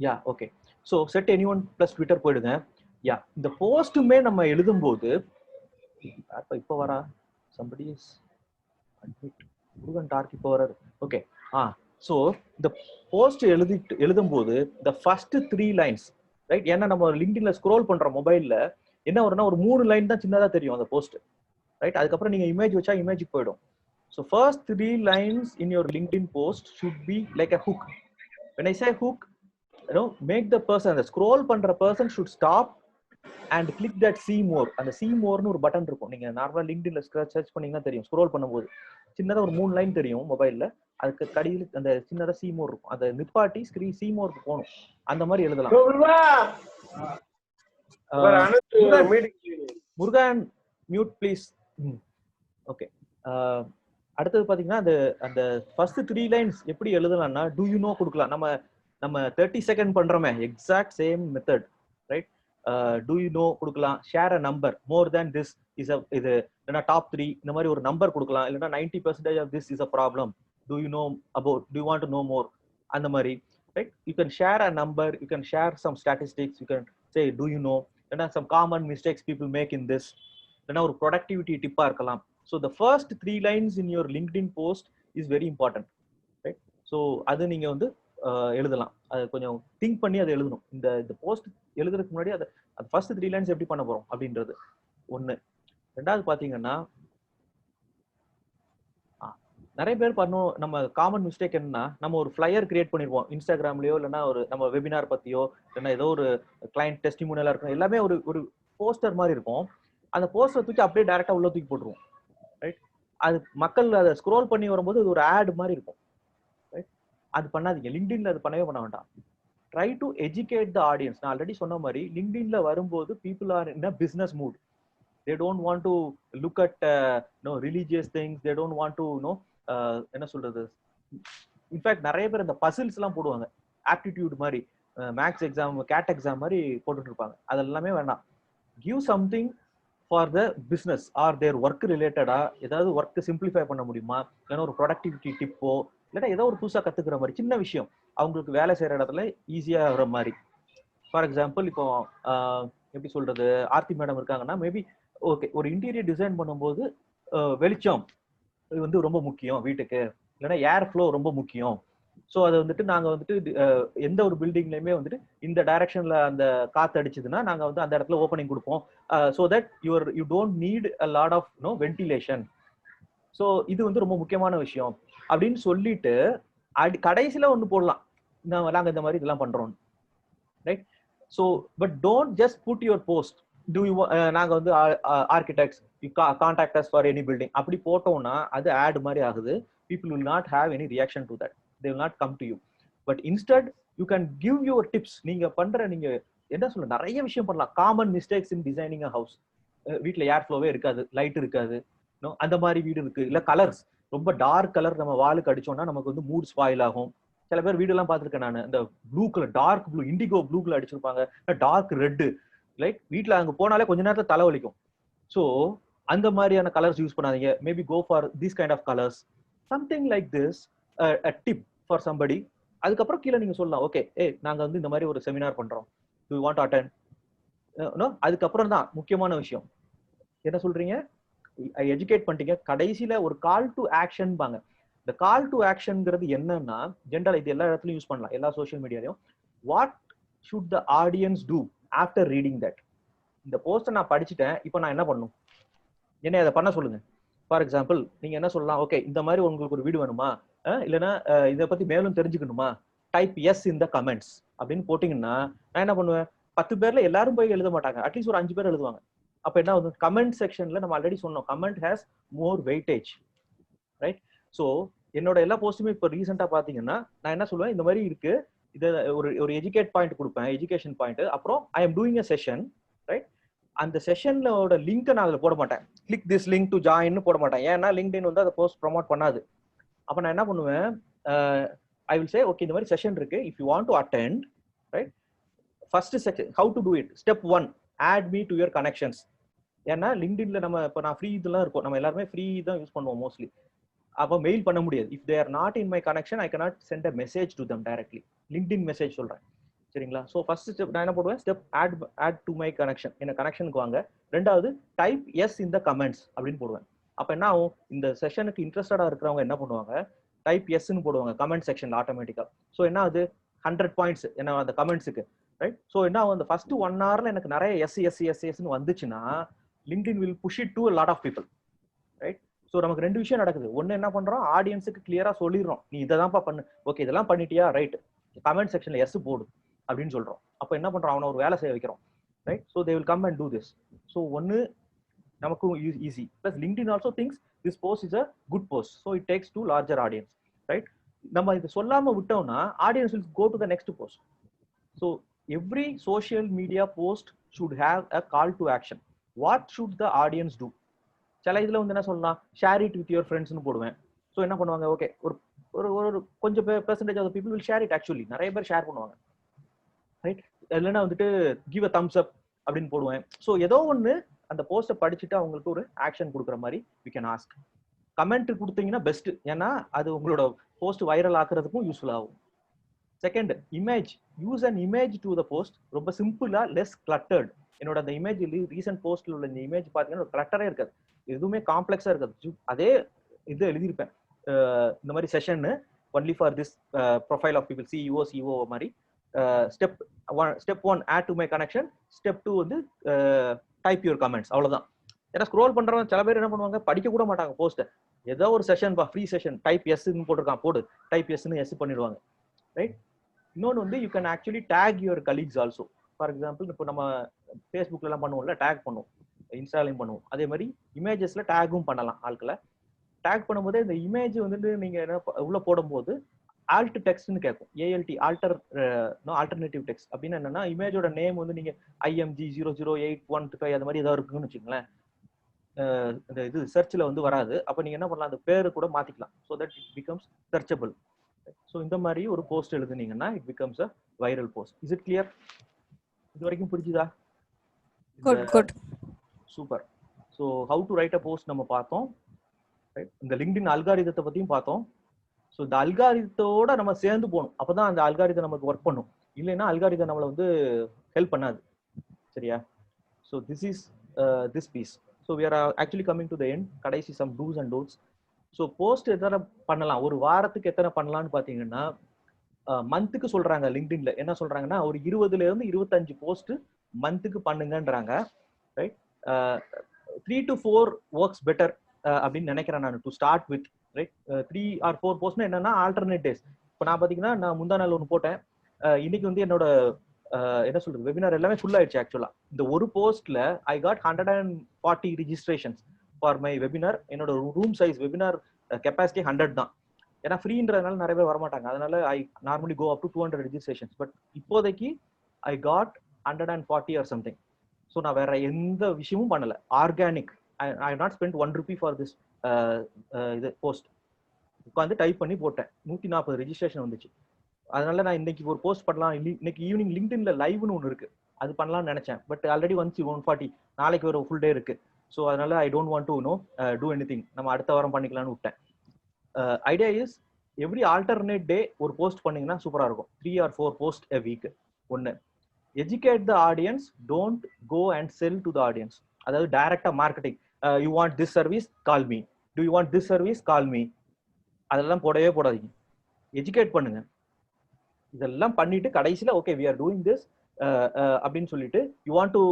Yeah, okay. So set anyone plus Twitter போயிடுங்க. யா, இந்த போஸ்ட்டுமே நம்ம எழுதும்போது இப்போ வரா somebody is admit முருகன் டார்க் இப்போ வராரு. ஓகே, ஸோ இந்த போஸ்ட் எழுதும்போது the first 3 lines, ரைட்? ஏன்னா நம்ம லிங்க்டின்ல ஸ்க்ரோல் பண்ற மொபைல்ல என்ன வரும்னா ஒரு 3 லைன் தான் சின்னதா தெரியும் அந்த போஸ்ட், ரைட்? அதுக்கப்புறம் நீங்க இமேஜ் வச்சா இமேஜுக்கு போயிடும். So first 3 lines in your LinkedIn post should be like a hook. When I say hook, make the person, the scroll பண்ற person should stop and click that see more. அந்த see moreனு ஒரு button இருக்கும். நீங்க நார்மலா LinkedInல search பண்ணீங்கன்னா தெரியும். Scroll பண்ணும்போது சின்னதா ஒரு 3 லைன் தெரியும் மொபைல்ல. அதுக்கு கடையில் அந்த சின்னதா see more இருக்கும். அந்த நிப்பாட்டி ஸ்கிரீன் see moreக்கு போகணும். அந்த மாதிரி எழுதலாம். Murugan mute please. ஓகே, அடுத்தது பாத்தீங்கன்னா அந்த ஃபர்ஸ்ட் 3 லைன்ஸ் எப்படி எழுதலாம்னா do you know கொடுக்கலாம். நம்ம 30 செகண்ட் பண்றோமே, exact same method, right? do you know கொடுக்கலாம். Share a number, more than this is இது இல்லைன்னா டாப் 3 இந்த மாதிரி ஒரு நம்பர் கொடுக்கலாம். இல்லைன்னா 90% of this is a problem, do you know about, do you want to know more, அந்த மாதிரி, right? You can share a number, you can share some statistics, you can say do you know, இல்லைன்னா some common mistakes people make in this, இல்லைன்னா ஒரு productivity டிப்பா இருக்கலாம். So the first 3 lines in your LinkedIn post is very important, right? So அது நீங்க வந்து எழுதலாம். அது கொஞ்சம் திங்க் பண்ணி அதை எழுதணும். இந்த போஸ்ட் எழுதுறதுக்கு முன்னாடி அது ஃபர்ஸ்ட் 3 லைன்ஸ் எப்படி பண்ண போறோம் அப்படின்றது ஒண்ணு. ரெண்டாவது பாத்தீங்கன்னா நிறைய பேர் பண்ணுவோம். நம்ம காமன் மிஸ்டேக் என்னன்னா, நம்ம ஒரு ஃபிளையர் கிரியேட் பண்ணிருவோம் இன்ஸ்டாகிராம்லயோ, இல்லைன்னா ஒரு நம்ம வெபினார் பத்தியோ, இல்லைன்னா ஏதோ ஒரு கிளைண்ட் டெஸ்டிமோனியலா இருக்கும், எல்லாமே ஒரு போஸ்டர் மாதிரி இருக்கும். அந்த போஸ்டர் தூக்கி அப்படியே டைரக்டா உள்ள தூக்கி போட்டுருவோம், ரைட்? அது மக்கள் அதை ஸ்க்ரோல் பண்ணி வரும்போது அது ஒரு ஆட் மாதிரி இருக்கும், ரைட்? அது பண்ணாதீங்க. லிங்க்டின்ல அது பண்ணவே பண்ண வேண்டாம். Try to educate the audience. நான் ஆல்ரெடி சொன்ன மாதிரி லிங்க்டின்ல வரும்போது people are in a business mood. They don't want to look at religious things. They don't want to என்ன சொல்றது, இன்ஃபேக்ட் நிறைய பேர் இந்த பசில்ஸ் எல்லாம் போடுவாங்க, ஆப்டிடியூட் மாதிரி, மேக்ஸ் எக்ஸாம், கேட் எக்ஸாம் மாதிரி போட்டுட்டு இருப்பாங்க. அது எல்லாமே வேண்டாம். Give something for the business or there work ரிலேட்டடா. ஏதாவது ஒர்க் சிம்பிளிஃபை பண்ண முடியுமா, இல்லைன்னா ஒரு ப்ரொடக்டிவிட்டி டிப்போ, இல்லைன்னா ஏதோ ஒரு புதுசாக கத்துக்கிற மாதிரி சின்ன விஷயம், அவங்களுக்கு வேலை செய்யற இடத்துல ஈஸியா வர மாதிரி. ஃபார் எக்ஸாம்பிள், இப்போ எப்படி சொல்றது, ஆர்த்தி மேடம் இருக்காங்கன்னா மேபி ஓகே, ஒரு இன்டீரியர் டிசைன் பண்ணும்போது வெளிச்சம் இது வந்து ரொம்ப முக்கியம் வீட்டுக்கு, இல்லைன்னா ஏர் ஃப்ளோ ரொம்ப முக்கியம். ஸோ அதை வந்துட்டு நாங்கள் வந்துட்டு எந்த ஒரு பில்டிங்லையுமே வந்துட்டு இந்த டைரக்ஷன்ல அந்த காத்து அடிச்சதுன்னா நாங்கள் வந்து அந்த இடத்துல ஓப்பனிங் கொடுப்போம். So that you don't need a lot of ventilation. So இது வந்து ரொம்ப முக்கியமான விஷயம் அப்படின்னு சொல்லிட்டு கடைசியில ஒன்று போடலாம், நாங்கள் இந்த மாதிரி இதெல்லாம் பண்றோம், right? So but don't just put your post do you நாங்க வந்து architects contact us for any building அப்படி போட்டோம்னா அது ஆட் மாதிரி ஆகுது. people will not have any reaction to that, they will not come to you. But instead you can give your tips. நீங்க பண்ற நீங்க என்ன சொல்ல நிறைய விஷயம் பண்ணலாம். Common mistakes in designing a house. வீட்டுல ஏர் ஃப்ளோவே இருக்காது, லைட் இருக்காது, அந்த மாதிரி வீடு இருக்கு. இல்ல கலர்ஸ் ரொம்ப டார்க் கலர் நம்ம வாலுக்கு அடிச்சோம்னா நமக்கு வந்து மூட் ஸ்பாயில் ஆகும். சில பேர் வீடு எல்லாம் பார்த்திருக்கேன் நான், இந்த blue colour dark blue indigo blue colour அடிச்சிருப்பாங்க, டார்க் ரெட், லைக் வீட்டுல அங்க போனாலே கொஞ்ச நேரத்துல தலைவலிக்கும். ஸோ அந்த மாதிரியான கலர்ஸ் யூஸ் பண்ணாதீங்க. Maybe go for this kind of colours, something like this, tip for somebody. அதுக்கப்புறம் கீழே நீங்க சொல்லலாம், ஓகே நாங்க வந்து இந்த மாதிரி ஒரு செமினார் பண்றோம், to you want to attend. அதுக்கப்புறம் தான் முக்கியமான விஷயம் என்ன சொல்றீங்க, எஜுகேட் பண்ணிட்டீங்க. கடைசியில ஒரு கால் டு ஆக்ஷன் பாங்க. இந்த கால் டு ஆக்ஷன்ங்கிறது என்னன்னா, ஜென்ரல் இது எல்லா இடத்துலயும் யூஸ் பண்ணலாம், எல்லா சோஷியல் மீடியாலையும். What should the audience do after reading that? இந்த போஸ்டை நான் படிச்சுட்டேன், இப்போ நான் என்ன பண்ணணும், என்ன அதை பண்ண சொல்லுங்க. ஃபார் எக்ஸாம்பிள் நீங்க என்ன சொல்லலாம், ஓகே இந்த மாதிரி உங்களுக்கு ஒரு வீடு வேணுமா, இல்லைன்னா இதை பத்தி மேலும் தெரிஞ்சுக்கணுமா, type yes in the comments அப்படின்னு போட்டீங்கன்னா நான் என்ன பண்ணுவேன், 10 பேர்ல எல்லாரும் போய் எழுத மாட்டாங்க, அட்லீஸ்ட் ஒரு 5 பேர் எழுதுவாங்க. அப்ப என்ன ஆகுது, கமெண்ட் செக்ஷன்ல நம்ம ஆல்ரெடி சொன்னோம், comment has more weightage, right? So என்னோட எல்லா போஸ்ட்டுமே இப்போ ரீசெண்டா பாத்தீங்கன்னா நான் என்ன சொல்லுவேன், இந்த மாதிரி இருக்கு, இதை ஒரு எஜுகேட் பாயிண்ட் கொடுப்பேன், எஜுகேஷன் பாயிண்ட். அப்புறம் I am doing a session, right? அந்த செஷன்லோட லிங்க் நான் அதில் போட மாட்டேன், கிளிக் திஸ் லிங்க் டு ஜாயின்னு போட மாட்டேன். ஏன்னா லிங்க்டின் வந்து அதை போஸ்ட் ப்ரொமோட் பண்ணாது. அப்ப நான் என்ன பண்ணுவேன், ஐ வில் சே ஓகே இந்த மாதிரி செஷன் இருக்கு, if you want to attend, right? First section how to do it, step 1 add me to your connections. ஏன்னா லிங்க்டின்ல நம்ம இப்போ நான் ஃப்ரீ இதெல்லாம் இருக்கும், நம்ம எல்லாருமே ஃப்ரீ தான் யூஸ் பண்ணுவோம் மோஸ்ட்லி. அப்போ மெயில் பண்ண முடியாது. If they are not in my connection I cannot send a message to them directly. LinkedIn message சொல்றேன், சரிங்களா? ஸோ ஃபர்ஸ்ட் ஸ்டெப் நான் என்ன போடுவேன், step add to my connection, என்ன கனெக்ஷனுக்கு வாங்க. ரெண்டாவது type yes in the comments அப்படின்னு போடுவேன். அப்போ என்ன ஆகும், இந்த செஷனுக்கு இன்ட்ரெஸ்டடா இருக்கிறவங்க என்ன பண்ணுவாங்க, டைப் எஸ்ன்னு போடுவாங்க கமெண்ட் செக்ஷன்ல ஆட்டோமேட்டிக்கா. ஸோ என்ன ஆகுது, 100 பாயிண்ட்ஸ் என்ன அந்த கமெண்ட்ஸுக்கு, ரைட்? ஸோ என்ன ஆகும், அந்த ஃபர்ஸ்ட் 1 ஹவர்ல எனக்கு நிறைய எஸ்ன்னு வந்துச்சுன்னா LinkedIn will push it to a lot of people, right? So நமக்கு 2 விஷயம் நடக்குது. ஒன்னு என்ன பண்றோம், ஆடியன்ஸுக்கு கிளியரா சொல்லிடுறோம், நீ இதை தான்ப்பா பண்ணு, ஓகே இதெல்லாம் பண்ணிட்டியா, ரைட், கமெண்ட் செக்ஷன்ல எஸ் போடு அப்படின்னு சொல்றோம். அப்போ என்ன பண்றோம், அவனை ஒரு வேலை செய்ய வைக்கிறோம், right? So they will come and do this. So ஒன்னு நமக்கும் easy, plus LinkedIn also thinks this post is a good post, so it takes to larger audience, right? நம்ம இது சொல்லாம விட்டோம்னா audience will go to the next post. So every social media post should have a call to action. What should the audience do? சில இதுல வந்து என்ன சொல்லலாம், share it with your ஃப்ரெண்ட்ஸ்னு போடுவேன். ஸோ என்ன பண்ணுவாங்க, ஓகே ஒரு ஒரு கொஞ்சம் percentage of people will share it. Actually நிறைய பேர் ஷேர் பண்ணுவாங்க, ரைட்? இல்லைன்னா வந்துட்டு கிவ் அ தம்ஸ் அப் அப்படின்னு போடுவேன். ஸோ ஏதோ ஒன்று அந்த போஸ்ட்டை படிச்சுட்டு அவங்களுக்கு ஒரு ஆக்ஷன் கொடுக்குற மாதிரி வி கேன் ஆஸ்க். கமெண்ட் கொடுத்தீங்கன்னா பெஸ்ட், ஏன்னா அது உங்களோட போஸ்ட் வைரல் ஆக்குறதுக்கும் யூஸ்ஃபுல் ஆகும். Second, image, use and image to the post. ரொம்ப சிம்பிளா, லெஸ் கிளட்டர்ட். என்னோட அந்த இமேஜ் ரீசெண்ட் போஸ்ட்ல உள்ள இந்த இமேஜ் பார்த்தீங்கன்னா ஒரு கிளட்டரே இருக்காது, எதுவுமே காம்ப்ளெக்ஸா இருக்காது. அதே இது எழுதியிருப்பேன், இந்த மாதிரி session only for this profile of people, CEO மாதிரி. Step 1 add to my connection, step 2 வந்து டைப் யுவர் கமெண்ட்ஸ், அவ்வளவுதான். ஏன்னா ஸ்க்ரோல் பண்றவங்க சில பேர் என்ன பண்ணுவாங்க, படிக்க கூட மாட்டாங்க போஸ்ட்டை. ஏதோ ஒரு செஷன் ஃப்ரீ செஷன், டைப் எஸ்ன்னு போட்டிருக்கான், போடு டைப் எஸ்ன்னு எஸ் பண்ணிடுவாங்க, ரைட்? இன்னொன்று வந்து you can actually take your colleagues also. For example இப்போ நம்ம ஃபேஸ்புக்ல எல்லாம் பண்ணுவோம்ல, டேக் பண்ணுவோம், இன்ஸ்டாலையும் பண்ணுவோம். அதே மாதிரி இமேஜஸ்ல டேகும் பண்ணலாம். ஆட்களை டேக் பண்ணும்போது இந்த இமேஜ் வந்துட்டு நீங்க என்ன உள்ள போடும்போது ஆல்ட் டெக்ஸ்ட்னு கேட்கும், ஏஎல்டி ஆல்டர்னேட்டிவ் டெக்ஸ்ட் அப்படின்னு. என்னன்னா இமேஜோட நேம் வந்து நீங்க IMG 00815 அது மாதிரி ஏதாவது இருக்குன்னு வச்சுங்களேன், இந்த இது சர்ச்ல வந்து வராது. அப்ப நீங்க என்ன பண்ணலாம், அந்த பேரு கூட மாத்திக்கலாம், so that it becomes searchable. So இந்த மாதிரி ஒரு போஸ்ட் எழுதுனீங்கன்னா it becomes a viral post. Is it clear? இது வரைக்கும் புரிஞ்சுதா? Good. Super. So how to write a post நம்ம பார்த்தோம், ரைட்? இந்த லிங்க்டின் அல்காரிதத்தை பத்தியும் பார்த்தோம். ஸோ இந்த அல்காரிதத்தோட நம்ம சேர்ந்து போகணும், அப்பதான் அந்த அல்காரிதம் நமக்கு ஒர்க் பண்ணும். இல்லைன்னா அல்காரிதம் நம்மளை வந்து ஹெல்ப் பண்ணாது, சரியா? So this is this piece. So we are actually coming to the end. கடைசி some do's and don'ts. So post எத்தனை பண்ணலாம், ஒரு வாரத்துக்கு எத்தனை பண்ணலாம்னு பார்த்தீங்கன்னா, மந்த்துக்கு சொல்றாங்க லிங்க்டின்ல. என்ன சொல்றாங்கன்னா, ஒரு 20 இருந்து 25 போஸ்ட் மந்த்துக்கு பண்ணுங்கன்றாங்க, ரைட்? 3 to 4 ஒர்க்ஸ் பெட்டர் அப்படின்னு நினைக்கிறேன் நான், to start with, right? 3 or 4 போஸ்ட்னா என்னன்னா ஆல்டர்னேட் டேஸ். இப்போ நான் பார்த்தீங்கன்னா நான் முந்தா நாள் ஒன்று போட்டேன், இன்னைக்கு வந்து என்னோட என்ன சொல்றது வெபினார் எல்லாமே ஃபுல் ஆயிடுச்சு. ஆக்சுவலா இந்த ஒரு போஸ்ட்ல I got 140 registrations for my webinar. என்னோட ரூம் சைஸ் வெபினார் கெப்பாசிட்டி 100 தான். ஏன்னா ஃப்ரீன்றதுனால நிறைய பேர் வரமாட்டாங்க, அதனால I normally go up to 200 registrations. But இப்போதைக்கு I got 140 or something. So நான் வேற எந்த விஷயமும் பண்ணல. Organic. I not spend 1 rupee for this இது போஸ்ட். உட்காந்து டைப் பண்ணி போட்டேன். 140 ரெஜிஸ்ட்ரேஷன் வந்துச்சு. அதனால நான் இன்னைக்கு ஒரு போஸ்ட் பண்ணலாம், இன்னைக்கு ஈவினிங் லிங்க்டின்ல லைவ்னு ஒன்று இருக்கு, அது பண்ணலாம்னு நினைச்சேன். பட் ஆல்ரெடி வந்துச்சு 140. நாளைக்கு ஒரு ஃபுல் டே இருக்கு. ஸோ அதனால I don't want to do anything. நம்ம அடுத்த வாரம் பண்ணிக்கலாம்னு விட்டேன். Idea is every alternate day ஒரு போஸ்ட் பண்ணீங்கன்னா சூப்பரா இருக்கும். 3 or 4 போஸ்ட் எ வீக். ஒன்னு, educate the audience, don't go and sell to the audience. அதாவது டைரக்டா marketing, you want this service, call me. Do you want this service, call me. அதெல்லாம் போடவே போடாதீங்க. எஜுகேட் பண்ணுங்க. இதெல்லாம் பண்ணிட்டு கடைசியில okay we are doing this அப்படின்னு சொல்லிட்டு யூ வாண்ட் டு,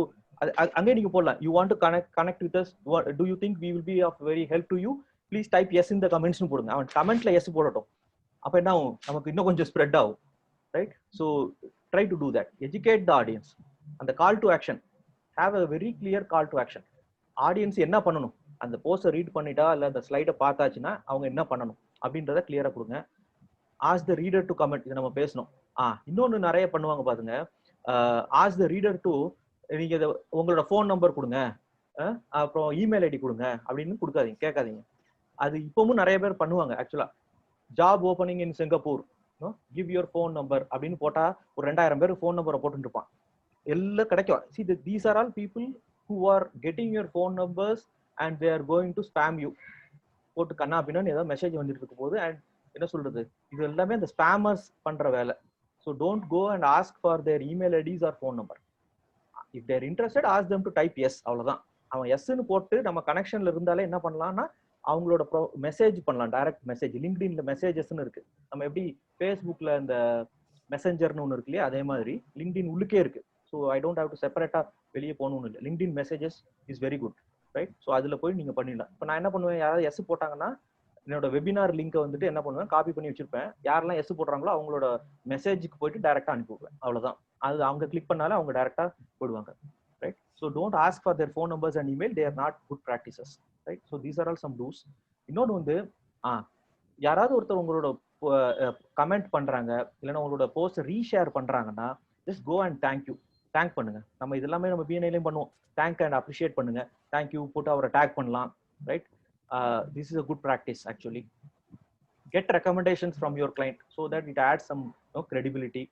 அங்கே நீங்க போடலாம். You want to connect with us, do you think we will be of very help to you, please type yes in the கமெண்ட்ஸ்னு போடுங்க. அவன் கமெண்ட்ல எஸ் போடட்டும். அப்ப என்ன ஆகும், நமக்கு இன்னும் கொஞ்சம் ஸ்ப்ரெட் ஆகும். Right? So try to do that. Educate the audience. அந்த call to action, have a very clear call to action. Audience என்ன பண்ணணும், அந்த போஸ்டை ரீட் பண்ணிட்டா இல்ல அந்த ஸ்லைடை பார்த்தாச்சுன்னா அவங்க என்ன பண்ணணும் அப்படின்றத கிளியரா கொடுங்க. Ask the reader to comment. இதை நம்ம பேசணும். இன்னொன்னு நிறைய பண்ணுவாங்க பாருங்க. ஆஸ்க் த ரீடர் டு, நீங்க உங்களோட ஃபோன் நம்பர் கொடுங்க, அப்புறம் இமெயில் ஐடி கொடுங்க அப்படின்னு கொடுக்காதீங்க, கேட்காதீங்க. அது இப்பவும் நிறைய பேர் பண்ணுவாங்க. ஆக்சுவலா job opening in Singapore, give your phone number அப்படின்னு போட்டா ஒரு 2000 பேர் ஃபோன் நம்பரை போட்டு இருப்பான். எல்லாம் கிடைக்கும். See, these are all people who are getting your phone numbers and they are going to spam you. போட்டு கண்ணா பின்னான்னு ஏதாவது மெசேஜ் வந்துட்டு இருக்கும் போது, அண்ட் என்ன சொல்றது, இது எல்லாமே அந்த ஸ்பேமர்ஸ் பண்ற வேலை. So don't go and ask for their email IDs or phone number. If they're interested, ask them to type yes. அவ்வளவுதான். அவன் எஸ்ன்னு போட்டு நம்ம கனெக்ஷன்ல இருந்தாலே என்ன பண்ணலாம்னா அவங்களோட மெசேஜ் பண்ணலாம். Direct message. லிங்க்டின்ல மெசேஜஸ்ன்னு இருக்கு. நம்ம எப்படி ஃபேஸ்புக்ல இந்த மெசஞ்சர்னு ஒன்று இருக்கு இல்லையா, அதே மாதிரி லிங்க்டின் உள்ளுக்கே இருக்கு. So I don't have to செப்பரேட்டா வெளியே போகணும்னு இல்லை. LinkedIn messages is very good. Right? So அதுல போய் நீங்க பண்ணிடலாம். இப்போ நான் என்ன பண்ணுவேன், யாராவது எஸ் போட்டாங்கன்னா என்னோட வெபினார் லிங்கை வந்துட்டு என்ன பண்ணுவேன், காப்பி பண்ணி வச்சிருப்பேன். யாரெல்லாம் எஸ் போடுறாங்களோ அவங்களோட மெசேஜுக்கு போயிட்டு டைரக்டா அனுப்பிவிடுவேன். அவ்வளவுதான். அது அவங்க கிளிக் பண்ணாலே அவங்க டைரக்டா போடுவாங்க. Right? So don't ask for their phone numbers and email. They are not good practices. Right? So these are all some rules. இன்னொன்று வந்து யாராவது ஒருத்தர் உங்களோட கமெண்ட் பண்றாங்க, இல்லைன்னா உங்களோட போஸ்ட் ரீஷேர் பண்றாங்கன்னா just go and thank you. Thank பண்ணுங்க. நம்ம இதெல்லாமே நம்ம பிஎன்ஐலையும் பண்ணுவோம். தேங்க் அண்ட் அப்ரிஷியேட் பண்ணுங்க. தேங்க்யூ போட்டு அவரை டேக் பண்ணலாம். Right? This is a good practice actually. Get recommendations from your client so that it adds some credibility.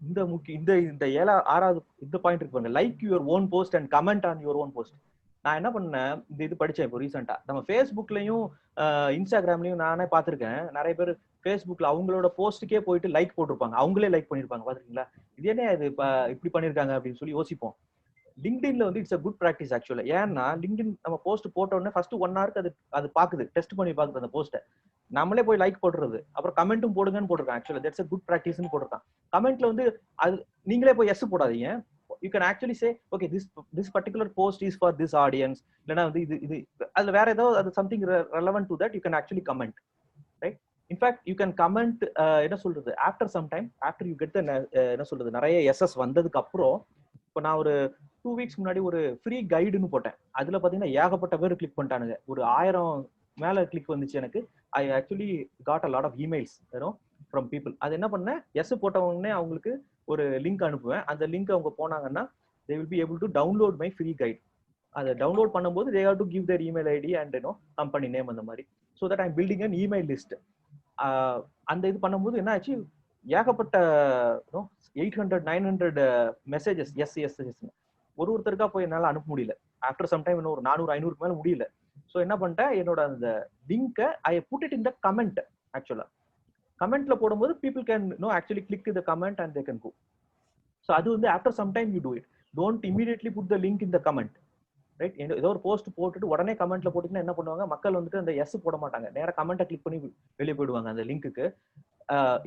இந்த 6வது இந்த பாயிண்ட் இருக்கு பாருங்க. Like your own post and comment on your own post. நான் என்ன பண்ணேன், இது படிச்சேன் இப்போ ரீசெண்டா. நம்ம ஃபேஸ்புக்லயும் இன்ஸ்டாகிராம்லயும் நானே பார்த்திருக்கேன். நிறைய பேர் ஃபேஸ்புக்ல அவங்களோட போஸ்ட்டுக்கே போயிட்டு லைக் போட்டிருப்பாங்க. அவங்களே லைக் பண்ணிருப்பாங்க. பாத்துருக்கீங்களா? இது என்ன இது இப்படி பண்ணிருக்காங்க அப்படின்னு சொல்லி யோசிப்போம். லிங்க்டின்ல வந்து இட்ஸ் அ குட் ப்ராக்டிஸ் ஆக்சுவலா. ஏன்னா லிங்க்டின் நம்ம போஸ்ட் போட்ட உடனே ஃபர்ஸ்ட் 1 ஹவருக்கு அது பாக்குது, டெஸ்ட் பண்ணி பாக்குது அந்த போஸ்ட்டை. நம்மளே போய் லைக் போடுறது, அப்புறம் கமெண்ட்டும் போடுங்கன்னு போட்டிருக்கான். ஆக்சுவலா தட்ஸ் அ குட் ப்ராக்டிஸ்னு போட்டிருக்கான். கமெண்ட்ல வந்து அது நீங்களே போய் எஸ் போடாதீங்க. You can actually say okay this particular post is for this audience. இல்லைன்னா வந்து இது அதுல வேற ஏதாவது அது something relevant to that you can actually comment. Right? In fact you can comment என்ன சொல்றது, after some time, after you get என்ன சொல்றது, நிறைய எஸ்எஸ் வந்ததுக்கு அப்புறம். இப்போ நான் ஒரு 2 வீக்ஸ் முன்னாடி ஒரு ஃப்ரீ கைடுன்னு போட்டேன். அதுல பாத்தீங்கன்னா ஏகப்பட்ட பேர் கிளிக் பண்ணிட்டானுங்க. ஒரு 1000 மேல கிளிக் வந்துச்சு எனக்கு. I actually got a lot of emails from people. அது என்ன பண்ணேன், எஸ் போட்டவொடனே அவங்களுக்கு ஒரு லிங்க் அனுப்புவேன். அந்த லிங்க் அவங்க போனாங்கன்னா they will be able to download my free guide. அதை டவுன்லோட் பண்ணும்போது they have to give their email ID and company name அந்த மாதிரி. So that I'm building an email list. அந்த இது பண்ணும்போது என்ன ஆச்சு, ஏகப்பட்ட 800-900 மெசேஜஸ் எஸ் எஸ் எஸ். ஒருத்தருக்கா போய் என்னால அனுப்ப முடியல. ஆஃப்டர் சம் டைம் இன்னும் ஒரு 400-500 மேல முடியல. ஸோ என்ன பண்ணிட்டேன், என்னோட அந்த லிங்கை I put it in the comment. ஆக்சுவலா கமெண்ட்ல போடும்போது people can actually click the comment and they can go. So அது வந்து after some time you do it. Don't immediately put the link in the comment. Right? ஏதோ ஒரு post போட்டுட்டு உடனே கமெண்ட்ல போட்டுங்கன்னா என்ன பண்ணுவாங்க, மக்கள் வந்துட்டு அந்த எஸ் போட மாட்டாங்க. நேராக கமெண்ட்டை கிளிக் பண்ணி வெளியே போயிடுவாங்க அந்த லிங்க்குக்கு.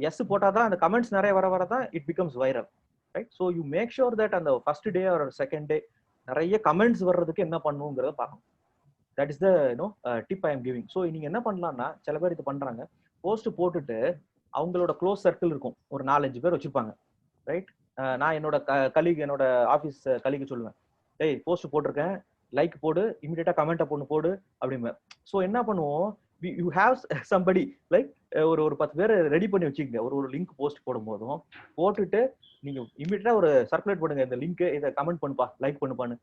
எஸ் போட்டாதான் அந்த கமெண்ட்ஸ் நிறைய வரதான் it becomes viral. Right? So you make sure that அந்த first day or second day நிறைய கமெண்ட்ஸ் வர்றதுக்கு என்ன பண்ணுங்கிறத பார்க்கணும். That is the tip I am giving. So நீங்க என்ன பண்ணலாம்னா, சில பேர் இது பண்றாங்க, போஸ்ட் போட்டுட்டு அவங்களோட க்ளோஸ் சர்க்கிள் இருக்கும், ஒரு 4-5 பேர் வச்சிருப்பாங்க. ரைட்? நான் என்னோட கலீக், என்னோட ஆஃபீஸ் கலீக்கு சொல்லுவேன், டேய் போஸ்ட் போட்டிருக்கேன், லைக் போடு, இமீடியட்டா கமெண்ட்டை போடு அப்படிம்பேன். ஸோ என்ன பண்ணுவோம், யூ ஹேவ் சம்படி லைக் ஒரு 10 பேரை ரெடி பண்ணி வச்சுக்கோங்க. ஒரு லிங்க் போஸ்ட் போடும் போதும் போட்டுட்டு நீங்க இமீடியட்டா ஒரு சர்க்குலேட் பண்ணுங்க, இந்த லிங்க் இதை கமெண்ட் பண்ணுப்பா, லைக் பண்ணுப்பான்னு.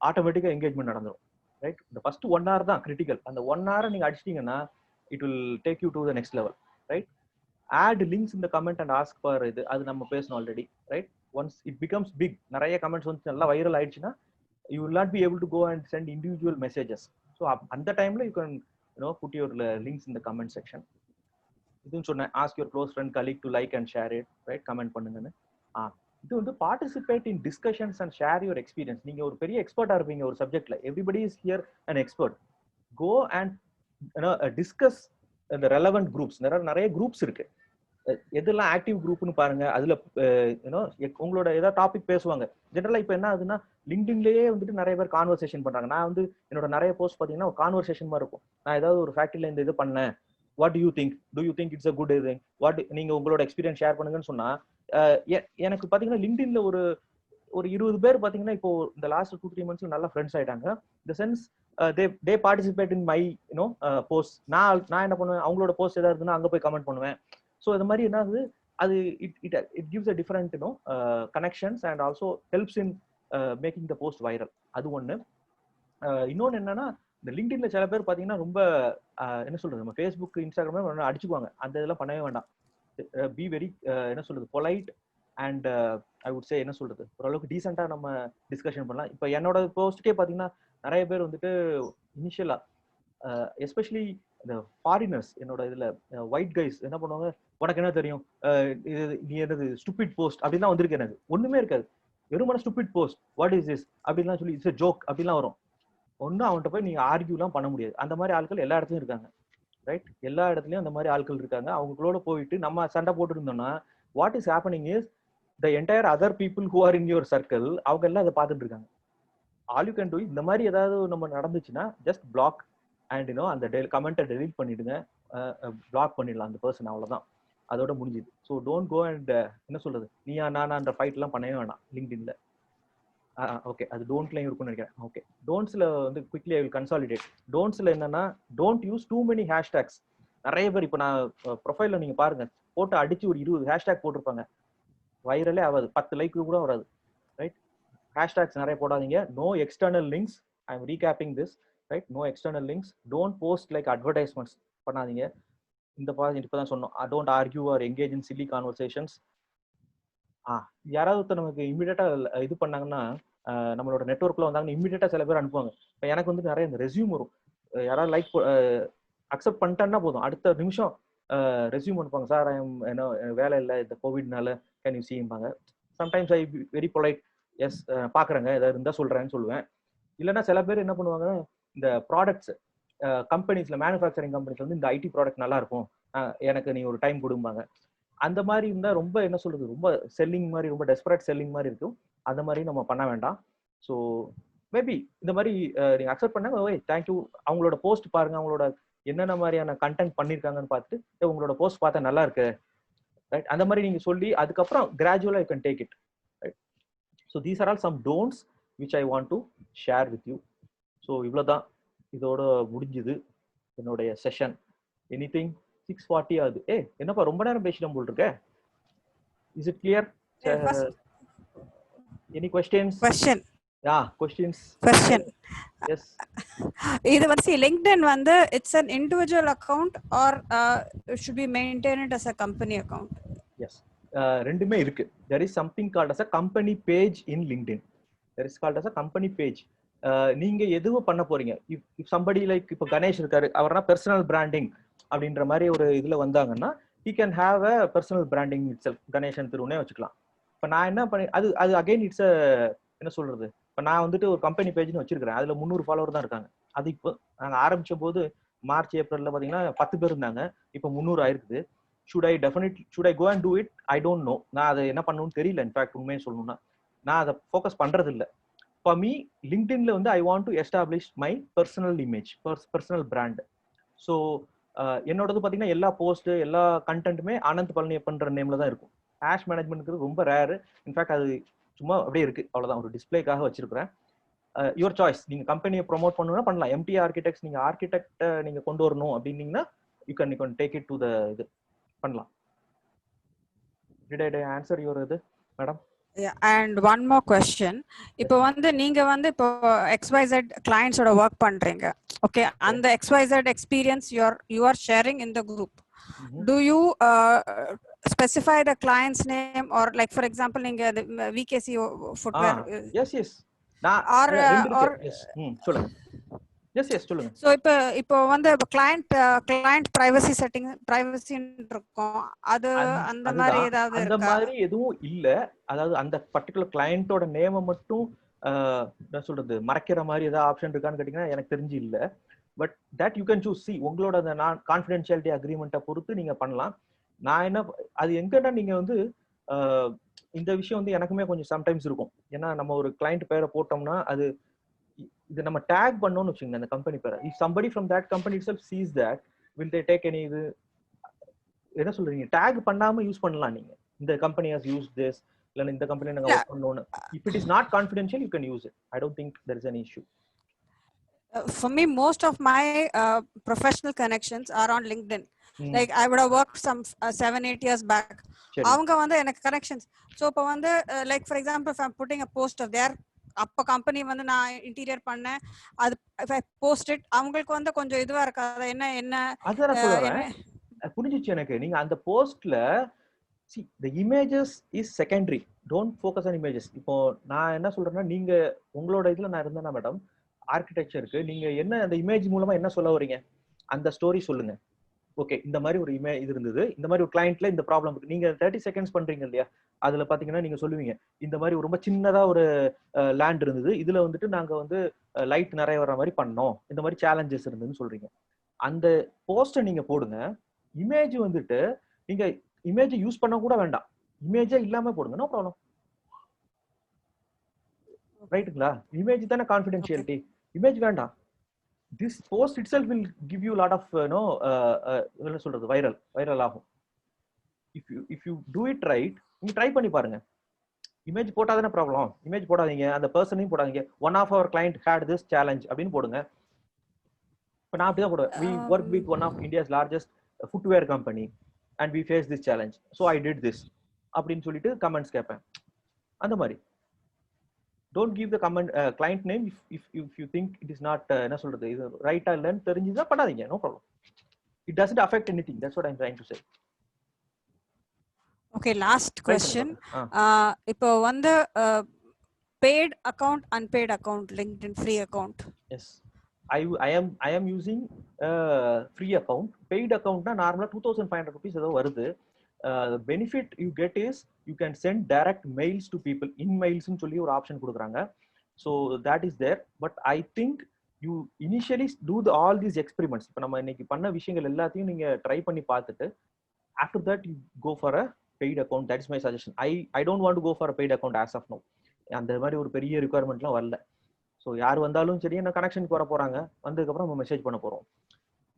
ஆட்டோமேட்டிக்கா என்கேஜ்மெண்ட் நடந்துடும். ரைட், இந்த ஃபர்ஸ்ட் 1 hour தான் கிரிட்டிக்கல். அந்த 1 hour நீங்க அடிச்சிட்டீங்கன்னா it will take you to the next level. Right, add links இந்த கமெண்ட் அண்ட் ஆஸ்க் ஃபார் இது, அது நம்ம பேசணும் already. Right, once it becomes big, நிறைய கமெண்ட்ஸ் வந்து நல்லா வைரல் ஆயிடுச்சுன்னா you will not be able to go and send individual messages. So அந்த டைம்ல you can put your links in the comment section. இதுன்னு சொன்னேன், ask your close friend colleague to like and share it, right, comment பண்ணுங்கன்னு. இது வந்து participate in discussions and share your experience. நீங்க ஒரு பெரிய எக்ஸ்பர்ட்டா இருப்பீங்க ஒரு சப்ஜெக்ட்ல, everybody is here an expert. Go and discuss the relevant groups. நிறைய groups இருக்கு. எதெல்லாம் ஆக்டிவ் குரூப்னு பாருங்க. அதுல உங்களோட ஏதாவது டாபிக் பேசுவாங்க. ஜெனரலா இப்ப என்ன ஆகுதுன்னா லிங்க்டின்லயே வந்துட்டு நிறைய பேர் கான்வர்சேஷன் பண்றாங்க. நான் வந்து என்னோட நிறைய போஸ்ட் பாத்தீங்கன்னா ஒரு கான்வர்சேஷன் மாதிரி இருக்கும். நான் ஏதாவது ஒரு ஃபேக்டரியில இந்த இது பண்ணேன், what to you think it's a good thing, what நீங்க உங்களோட எக்ஸ்பீரியன்ஸ் ஷேர் பண்ணுங்கன்னு சொன்னா எனக்கு பாத்தீங்கன்னா லிங்க்டின்ல ஒரு 20 பேர் பாத்தீங்கன்னா இப்போ இந்த லாஸ்ட் 2-3 months நல்லா ஃப்ரெண்ட்ஸ் ஆயிட்டாங்க. இந்த sense they participate in my post. நான் என்ன பண்ணுவேன், அவங்களோட போஸ்ட் ஏதாவது இருக்குன்னா அங்க போய் கமெண்ட் பண்ணுவேன். ஸோ இந்த மாதிரி என்ன ஆகுது, அது it gives a different connections and also helps in making the post viral. அது ஒன்று. இன்னொன்று என்னன்னா, இந்த லிங்க்டின்ல சில பேர் பார்த்தீங்கன்னா ரொம்ப என்ன சொல்றது, நம்ம ஃபேஸ்புக் இன்ஸ்டாகிராம் அடிச்சுக்குவாங்க. அந்த இதெல்லாம் பண்ணவே வேண்டாம். பி வெரி என்ன சொல்றது, polite and I would say என்ன சொல்றது, ஓரளவுக்கு டீசெண்டாக நம்ம டிஸ்கஷன் பண்ணலாம். இப்போ என்னோட போஸ்ட்டுக்கே பார்த்தீங்கன்னா நிறைய பேர் வந்துட்டு இனிஷியலா எஸ்பெஷலி இந்த ஃபாரினர்ஸ், என்னோட இதுல ஒயிட் கைஸ் என்ன பண்ணுவாங்க, உனக்கு என்ன தெரியும், நீ என்னது ஸ்டூபிட் போஸ்ட் அப்படிலாம் வந்திருக்கு. எனக்கு ஒண்ணுமே இருக்காது, வெறுமன stupid post, what is this அப்படிலாம் சொல்லி இட்ஸ் ஜோக் அப்படிலாம் வரும். ஒன்னும் அவன்கிட்ட போய் நீங்க ஆர்கியூலாம் பண்ண முடியாது. அந்த மாதிரி ஆட்கள் எல்லா இடத்துலயும் இருக்காங்க. ரைட், எல்லா இடத்துலயும் அந்த மாதிரி ஆட்கள் இருக்காங்க. அவங்களோட போயிட்டு நம்ம சண்டை போட்டு இருந்தோம்னா what is happening is the entire other people who are in your circle அவங்க எல்லாம் அதை பார்த்துட்டு இருக்காங்க. ஆல் யூ கேன் டூ, இந்த மாதிரி ஏதாவது நம்ம நடந்துச்சுன்னா ஜஸ்ட் பிளாக் அண்ட் அந்த கமெண்ட்டை டெலீட் பண்ணிடுங்க, பிளாக் பண்ணிடலாம் அந்த பர்சன், அவ்வளோதான், அதோட முடிஞ்சுது. ஸோ டோன்ட் கோ அண்ட் என்ன சொல்றது, நீயா நானான்ற ஃபைட்லாம் பண்ணவே வேண்டாம் லிங்க்டின்ல. ஓகே, அது டோன்ட்லையும் இருக்கும்னு நினைக்கிறேன். ஓகே, டோன்ட்ஸ்ல வந்து குவிக்லி ஐ வில் கன்சாலிடேட். டோன்ட்ஸ்ல என்னன்னா, don't use too many hashtags. நிறைய பேர் இப்போ நான் ப்ரொஃபைல்ல நீங்க பாருங்க, போட்டு அடிச்சு ஒரு 20 ஹேஷ்டேக் போட்டிருப்பாங்க, வைரலே ஆகாது, 10 லைக் கூட வராது. ரைட், ஹேஷ்டேக்ஸ் நிறைய போடாதீங்க. No external links, I am recapping this. Right, no external links. Don't post like advertisements பண்ணாதீங்க. இந்த இப்பதான் சொன்னோம், don't argue or engage in silly conversations. யாராவது நமக்கு இமீடியட்டா இது பண்ணாங்கன்னா, நம்மளோட நெட்வொர்க்ல வந்தாங்கன்னா இமீடியட்டா சில பேர் அனுப்புவாங்க. இப்போ எனக்கு வந்து நிறைய இந்த ரெஸ்யூம் வரும். யாராவது லைக் அக்செப்ட் பண்ணிட்டேன்னா போதும், அடுத்த நிமிஷம் ரெஸ்யூம் அனுப்பாங்க. சார் என்ன வேலை இல்லை இந்த கோவிட்னால, கேன் யூ சீம்பாங்க. Sometimes I very polite, yes பாக்குறேங்க, ஏதாவது இருந்தா சொல்றேன்னு சொல்லுவேன். இல்லைன்னா சில பேர் என்ன பண்ணுவாங்க, இந்த ப்ராடக்ட்ஸ் கம்பெனிஸ்ல, மேனுஃபேக்சரிங் கம்பெனிஸ்ல வந்து இந்த ஐடி ப்ராடக்ட் நல்லா இருக்கும், எனக்கு நீ ஒரு டைம் கொடுப்பாங்க. அந்த மாதிரி இருந்தா ரொம்ப என்ன சொல்றது, ரொம்ப செல்லிங் மாதிரி, ரொம்ப டெஸ்பரேட் செல்லிங் மாதிரி இருக்கும். அந்த மாதிரி நம்ம பண்ண வேண்டாம். ஸோ மேபி இந்த மாதிரி நீங்க அக்செப்ட் பண்ணாங்க, ஓய் தேங்க்யூ, அவங்களோட போஸ்ட் பாருங்க, அவங்களோட என்னென்ன மாதிரியான கண்டென்ட் பண்ணிருக்காங்கன்னு பார்த்துட்டு உங்களோட போஸ்ட் பார்த்தா நல்லா இருக்கு, ரைட், அந்த மாதிரி நீங்க சொல்லி அதுக்கப்புறம் கிராஜுவலா you can take it. Right, so these are all some don'ts which I want to share with you. So இவ்வளோதான், இதோட முடிஞ்சுது என்னுடைய செஷன். எனிதிங் 6:40 ஆகுது. என்னப்பா ரொம்ப நேரம் பேசிட்டோம் போல் இருக்க. Is it clear? Any questions? questions. Yes. இது வந்து LinkedIn வந்து it's an individual account or it should be maintained as a company account? Yes, ரெண்டுமே இருக்கு. There is something called as a company page in LinkedIn. There is called as a company page. நீங்க எதுவும் பண்ண போறீங்க, if somebody like இப்போ கணேஷ் இருக்காரு, அவர்னா personal branding அப்படின்ற மாதிரி ஒரு இதுல வந்தாங்கன்னா he can have a personal branding itself, Ganesan திருவுனே வச்சுக்கலாம். இப்போ நான் என்ன பண்ணி அது அகைன் இட்ஸ் என்ன சொல்றது, இப்போ நான் வந்துட்டு ஒரு கம்பெனி பேஜ்னு வச்சிருக்கிறேன், அதுல 300 ஃபாலோவர் தான் இருக்காங்க. அது இப்போ நாங்கள் ஆரம்பிச்ச போது மார்ச் ஏப்ரல்ல பாத்தீங்கன்னா 10 பேர் இருந்தாங்க, இப்போ 300 ஆயிருக்குது. should I go and do it? I don't know. நான் அதை என்ன பண்ணணும்னு தெரியல. இன்ஃபேக்ட் உண்மையை சொல்லணும்னா நான் அதை ஃபோக்கஸ் பண்றது இல்லை. For me, LinkedInல வந்து I want to establish my personal image, personal brand. So என்னோடது பாத்தீங்கன்னா எல்லா போஸ்ட் எல்லா கண்டென்ட்டுமே ஆனந்த் பழனியப்பன்ற நேம்ல தான் இருக்கும். ஹேஷ் மேனேஜ்மெண்ட்ங்கிறது ரொம்ப ரேரு. இன்ஃபேக்ட் அது சும்மா அப்படியே இருக்கு, அவ்வளவுதான், ஒரு டிஸ்பிளேக்காக வச்சிருக்கிறேன். Your choice. நீங்க கம்பெனியை ப்ரோமோட் பண்ணணும்னா பண்ணலாம். எம்டி ஆர்கிடெக்ட்ஸ் நீங்க ஆர்கிடெக்ட் நீங்க கொண்டு வரணும் அப்படின்னீங்கன்னா you can take it to the இது பண்ணலாம். Did I answer your இது madam? Yeah, and one more question. இப்போ வந்து நீங்க வந்து இப்போ XYZ clients ஓட work பண்றீங்க. Okay, அந்த XYZ experience you are sharing in the group. Do you specify the client's name, or like for example நீங்க VKC footwear? Yes. நான் or yes. சொல்லுங்க. Yes, சொல்லுங்க. So இப்போ வந்து client privacy setting privacy இருக்கும். அது அந்த மாதிரி ஏதாவது இருக்கா? அந்த மாதிரி எதுவும் இல்ல. அதாவது அந்த பர்టిక్యులர் கிளையண்டோட நேமை மட்டும் என்ன சொல்றது மறைக்கிற மாதிரி ஏதாவது ஆப்ஷன் இருக்கான்னு கேட்டீங்கன்னா எனக்கு தெரிஞ்சு இல்ல. But that you can choose. C உங்களோட அந்த கான்ஃபிடென்ஷியாலிட்டி அக்ரிமெண்ட்டை பொறுத்து நீங்க பண்ணலாம். நான் என்ன அது எங்கன்னா நீங்க வந்து இந்த விஷயம் வந்து எனக்குமே கொஞ்சம் சம்டைம்ஸ் இருக்கும். ஏன்னா நம்ம ஒரு கிளைண்ட் பேரை போட்டோம்னா அது இது நம்ம டேக் பண்ணோம்னு வச்சுக்கோங்க அந்த கம்பெனி பேரை. If somebody from that company itself sees that, will they take any இது என்ன சொல்றீங்க டேக் பண்ணாம யூஸ் பண்ணலாம். நீங்க இந்த கம்பெனி has used this இல்ல இந்த கம்பெனி நாங்க வர்க் பண்ணோம்னு. if it is not confidential you can use it. I don't think there is any issue. For me, most of my professional connections are on LinkedIn. Like I would have worked some 7-8 years back. அவங்க வந்து எனக்கு connections. So இப்போ வந்து like for example if I'm putting a post of their அப்ப company வந்து நான் interior பண்ணேன் அது போஸ்ட் இட் அவங்களுக்கு வந்து கொஞ்சம் இதுவா இருக்காது. என்ன அதான் சொல்றேன் புரிஞ்சிச்சு எனக்கு. நீங்க அந்த போஸ்ட்ல see the images is secondary, don't focus on images. இப்போ நான் என்ன சொல்றேன்னா நீங்க உங்களோட இதுல நான் இருந்தேன்னா மேடம் ஆர்கிடெக்சருக்கு நீங்க என்ன அந்த இமேஜ் மூலமா என்ன சொல்ல வரீங்க அந்த ஸ்டோரி சொல்லுங்க. ஓகே இந்த மாதிரி ஒரு இமேஜ் இது இருந்தது, இந்த மாதிரி ஒரு கிளைண்ட்ல இந்த ப்ராப்ளம் இருக்கு. நீங்க 30 செகண்ட்ஸ் பண்றீங்க இல்லையா, அதுல பாத்தீங்கன்னா நீங்க சொல்லுவீங்க இந்த மாதிரி ரொம்ப சின்னதா ஒரு லேண்ட் இருந்தது, இதுல வந்துட்டு நாங்க வந்து லைட் நிறைய வர மாதிரி பண்ணோம், இந்த மாதிரி சேலஞ்சஸ் இருந்ததுன்னு சொல்றீங்க. அந்த போஸ்டை நீங்க போடுங்க. இமேஜ் வந்துட்டு நீங்க இமேஜ் யூஸ் பண்ண கூட வேண்டாம், இமேஜே இல்லாம போடுங்க, நோ ப்ராப்ளம். ரைட்டுங்களா? இமேஜ் தானே கான்ஃபிடென்ஷியாலிட்டி, இமேஜ் வேண்டாம். This post itself will give you a lot of என்ன சொல்றது வைரல் ஆகும். if you do it right, நீங்க ட்ரை பண்ணி பாருங்க. இமேஜ் போட்டாதானே ப்ராப்ளம், இமேஜ் போடாதீங்க, அந்த பர்சனையும் போடாதீங்க. One of our client had this challenge அப்படின்னு போடுங்க. இப்போ நான் அப்படிதான் போடுவேன். we work with one of India's largest footwear company and we faced this challenge, so I did this அப்படின்னு சொல்லிட்டு கமெண்ட்ஸ் கேட்பேன். அந்த மாதிரி don't give the comment client name if you think it is not என்ன சொல்றது இது ரைட்டா இல்லன்னு தெரிஞ்சுதா பண்ணாதீங்க, no problem. It doesn't affect anything, that's what I'm trying to say. Okay, last question. இப்போ வந்து paid account unpaid account LinkedIn free account. Yes, I am using free account. Paid account na normally 2500 rupees ஏதோ வருது. The benefit you get is you can send direct mails to people. In mails னு சொல்லி ஒரு option கொடுக்குறாங்க. So that is there, but I think you initially do all these experiments. இப்போ நம்ம இன்னைக்கு பண்ண விஷயங்கள் எல்லாத்தையும் நீங்க ட்ரை பண்ணி பார்த்துட்டு after that you go for a paid account. That is my suggestion. I don't want to go for a paid account as of now. அந்த மாதிரி ஒரு பெரிய ரிக்வயர்மெண்ட்லாம் வரல. ஸோ யார் வந்தாலும் சரி என்ன கனெக்ஷனுக்கு வர போறாங்க, வந்ததுக்கப்புறம் நம்ம மெசேஜ் பண்ண போறோம்.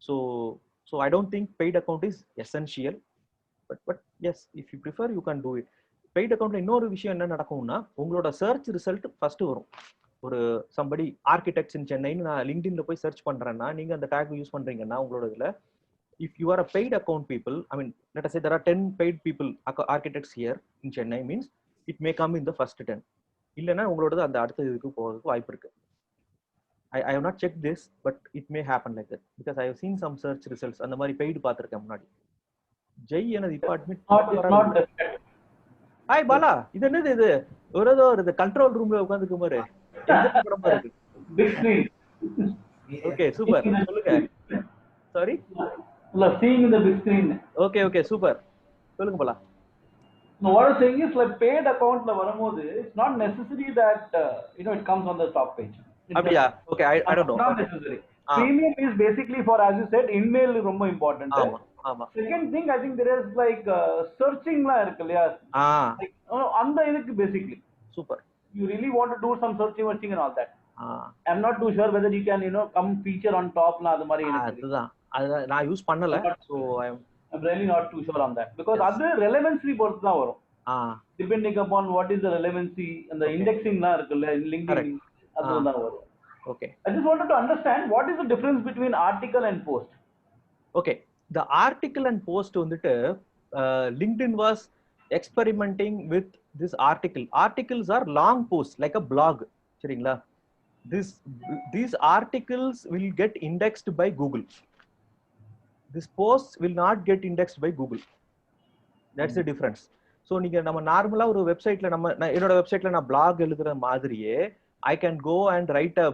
So I don't think paid account is essential. But yes if you prefer you can do it. Paid அக்கௌண்ட்ல இன்னொரு விஷயம் என்ன நடக்கும்னா உங்களோட சர்ச் ரிசல்ட் ஃபர்ஸ்ட் வரும். ஒரு சம்படி ஆர்கிடெக்ட்ஸ் இன் சென்னைன்னு நான் லிங்க்டின்ல போய் சர்ச் பண்றேன்னா நீங்க அந்த டேக் யூஸ் பண்றீங்கன்னா உங்களோட இதுல if you are a paid account people, I mean let us say there are 10 paid people architects here in Chennai, means it may come in the first 10. இல்லனா உங்களோடது அந்த அடுத்த இதுக்கு போறதுக்கு வாய்ப்பு இருக்கு. I have not checked this, but it may happen like that because I have seen some search results அந்த மாதிரி paid பாத்துர்க்கேன் முன்னாடி. ஜெய் என்ன டிபார்ட்மென்ட் ஹாய் பாலா, இது என்னது இது ஒருதோ ஒரு கண்ட்ரோல் ரூம்ல உட்கார்ந்துக்க மாதிரி எந்த படமா இருக்கு? Big screen. ஓகே சூப்பர், சொல்லுங்க. Sorry seeing in the big screen. Okay super, சொல்லுங்க Bala. No, what I'm saying is like paid account la varumbodhu it's not necessary that it comes on the top page. Abdiya? Okay, I don't know. Not necessary. Premium is basically for, as you said, email is romba important. Ama. Second thing, I think there is like searching la irukku like and idukku basically super. You really want to do some searching and all that. I'm not too sure whether you can come feature on top la adu mari irukku. Adha na use pannala, so I'm really not too sure on that because adu relevancy பொறுத்து தான் வரும். Depending upon what is the relevancy and the indexing la irukku in LinkedIn. அதுதான் வரும். Okay. I just wanted to understand what is the difference between article and post. Okay, the article and post வந்துட்டு LinkedIn was experimenting with this article. Articles are long posts like a blog. சரிங்களா? These articles will get indexed by Google. This posts will not get indexed by Google. That's the difference. So நீங்க நம்ம நார்மலா ஒரு வெப்சைட்ல என்னோட வெப்சைட்ல நான் blog எழுதுற மாதிரியே I can go and write a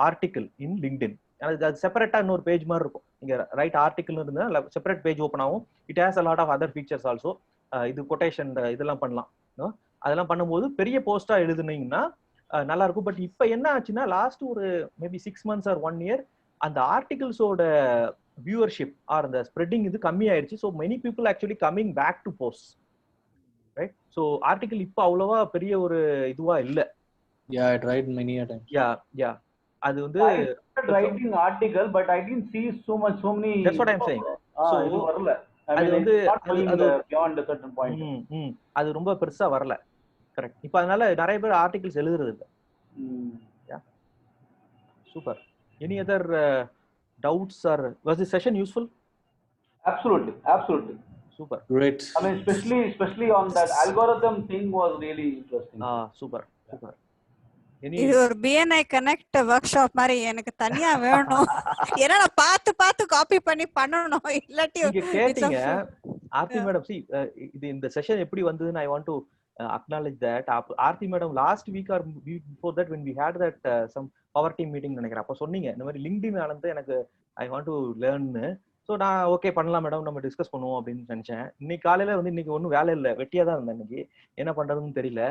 article in LinkedIn. அது செப்பரேட்டா இன்னொரு பேஜ் மாதிரி இருக்கும். நீங்க ரைட் ஆர்டிகல் இருந்தா செப்பரேட் பேஜ் ஓப்பன் ஆகும். It has a lot of other features also. இது கொட்டேஷன் இதெல்லாம் பண்ணலாம். அதெல்லாம் பண்ணும்போது பெரிய போஸ்டா எழுதுனீங்கன்னா நல்லா இருக்கும். பட் இப்போ என்ன ஆச்சுன்னா லாஸ்ட் ஒரு மேபி 6 months or 1 year அந்த ஆர்டிகல்ஸோட வியூவர்ஷிப் ஆர் அந்த ஸ்ப்ரெட்டிங் இது கம்மி ஆயிடுச்சு. So many people actually coming back to post, right? So article இப்போ அவ்வளவா பெரிய ஒரு இதுவா இல்லை. Yeah, I tried many a time. Yeah. அது வந்து writing article, but I didn't see so many. That's what I'm saying. So இது வரல. அது வந்து beyond a certain point. அது ரொம்ப பெருசா வரல. கரெக்ட். இப்போ அதனால நிறைய பேர் ஆர்டிகல்ஸ் எழுதுறது இல்ல. Yeah. Super. Any other doubts or was this session useful? Absolutely. Super. Great. I mean, especially on that algorithm thing was really interesting. Super. இது ஒரு BNI கனெக்ட் வொர்க் ஷாப் மாதிரி எனக்கு தனியா வேணும். ஏன்னா நான் பார்த்து காப்பி பண்ணி பண்ணணும். இல்லாட்டி நீங்க கேட்டீங்க ஆர்த்தி மேடம். இது இந்த செஷன் எப்படி வந்ததுன்னு I want to acknowledge that. Aarthi madam last week or week before that when we had that some power team meeting நினைக்கிறேன். அப்ப சொன்னீங்க இந்த மாதிரி LinkedIn ஆனது எனக்கு I want to learn. So நான் ஓகே பண்ணலாம் மேடம், நம்ம டிஸ்கஸ் பண்ணுவோம் அப்படின்னு நினைச்சேன். இன்னைக்கு காலையில வந்து இன்னைக்கு ஒன்றும் வேலை இல்லை, வெட்டியா தான் இருந்தேன். இன்னைக்கு என்ன பண்றதுன்னு தெரியல.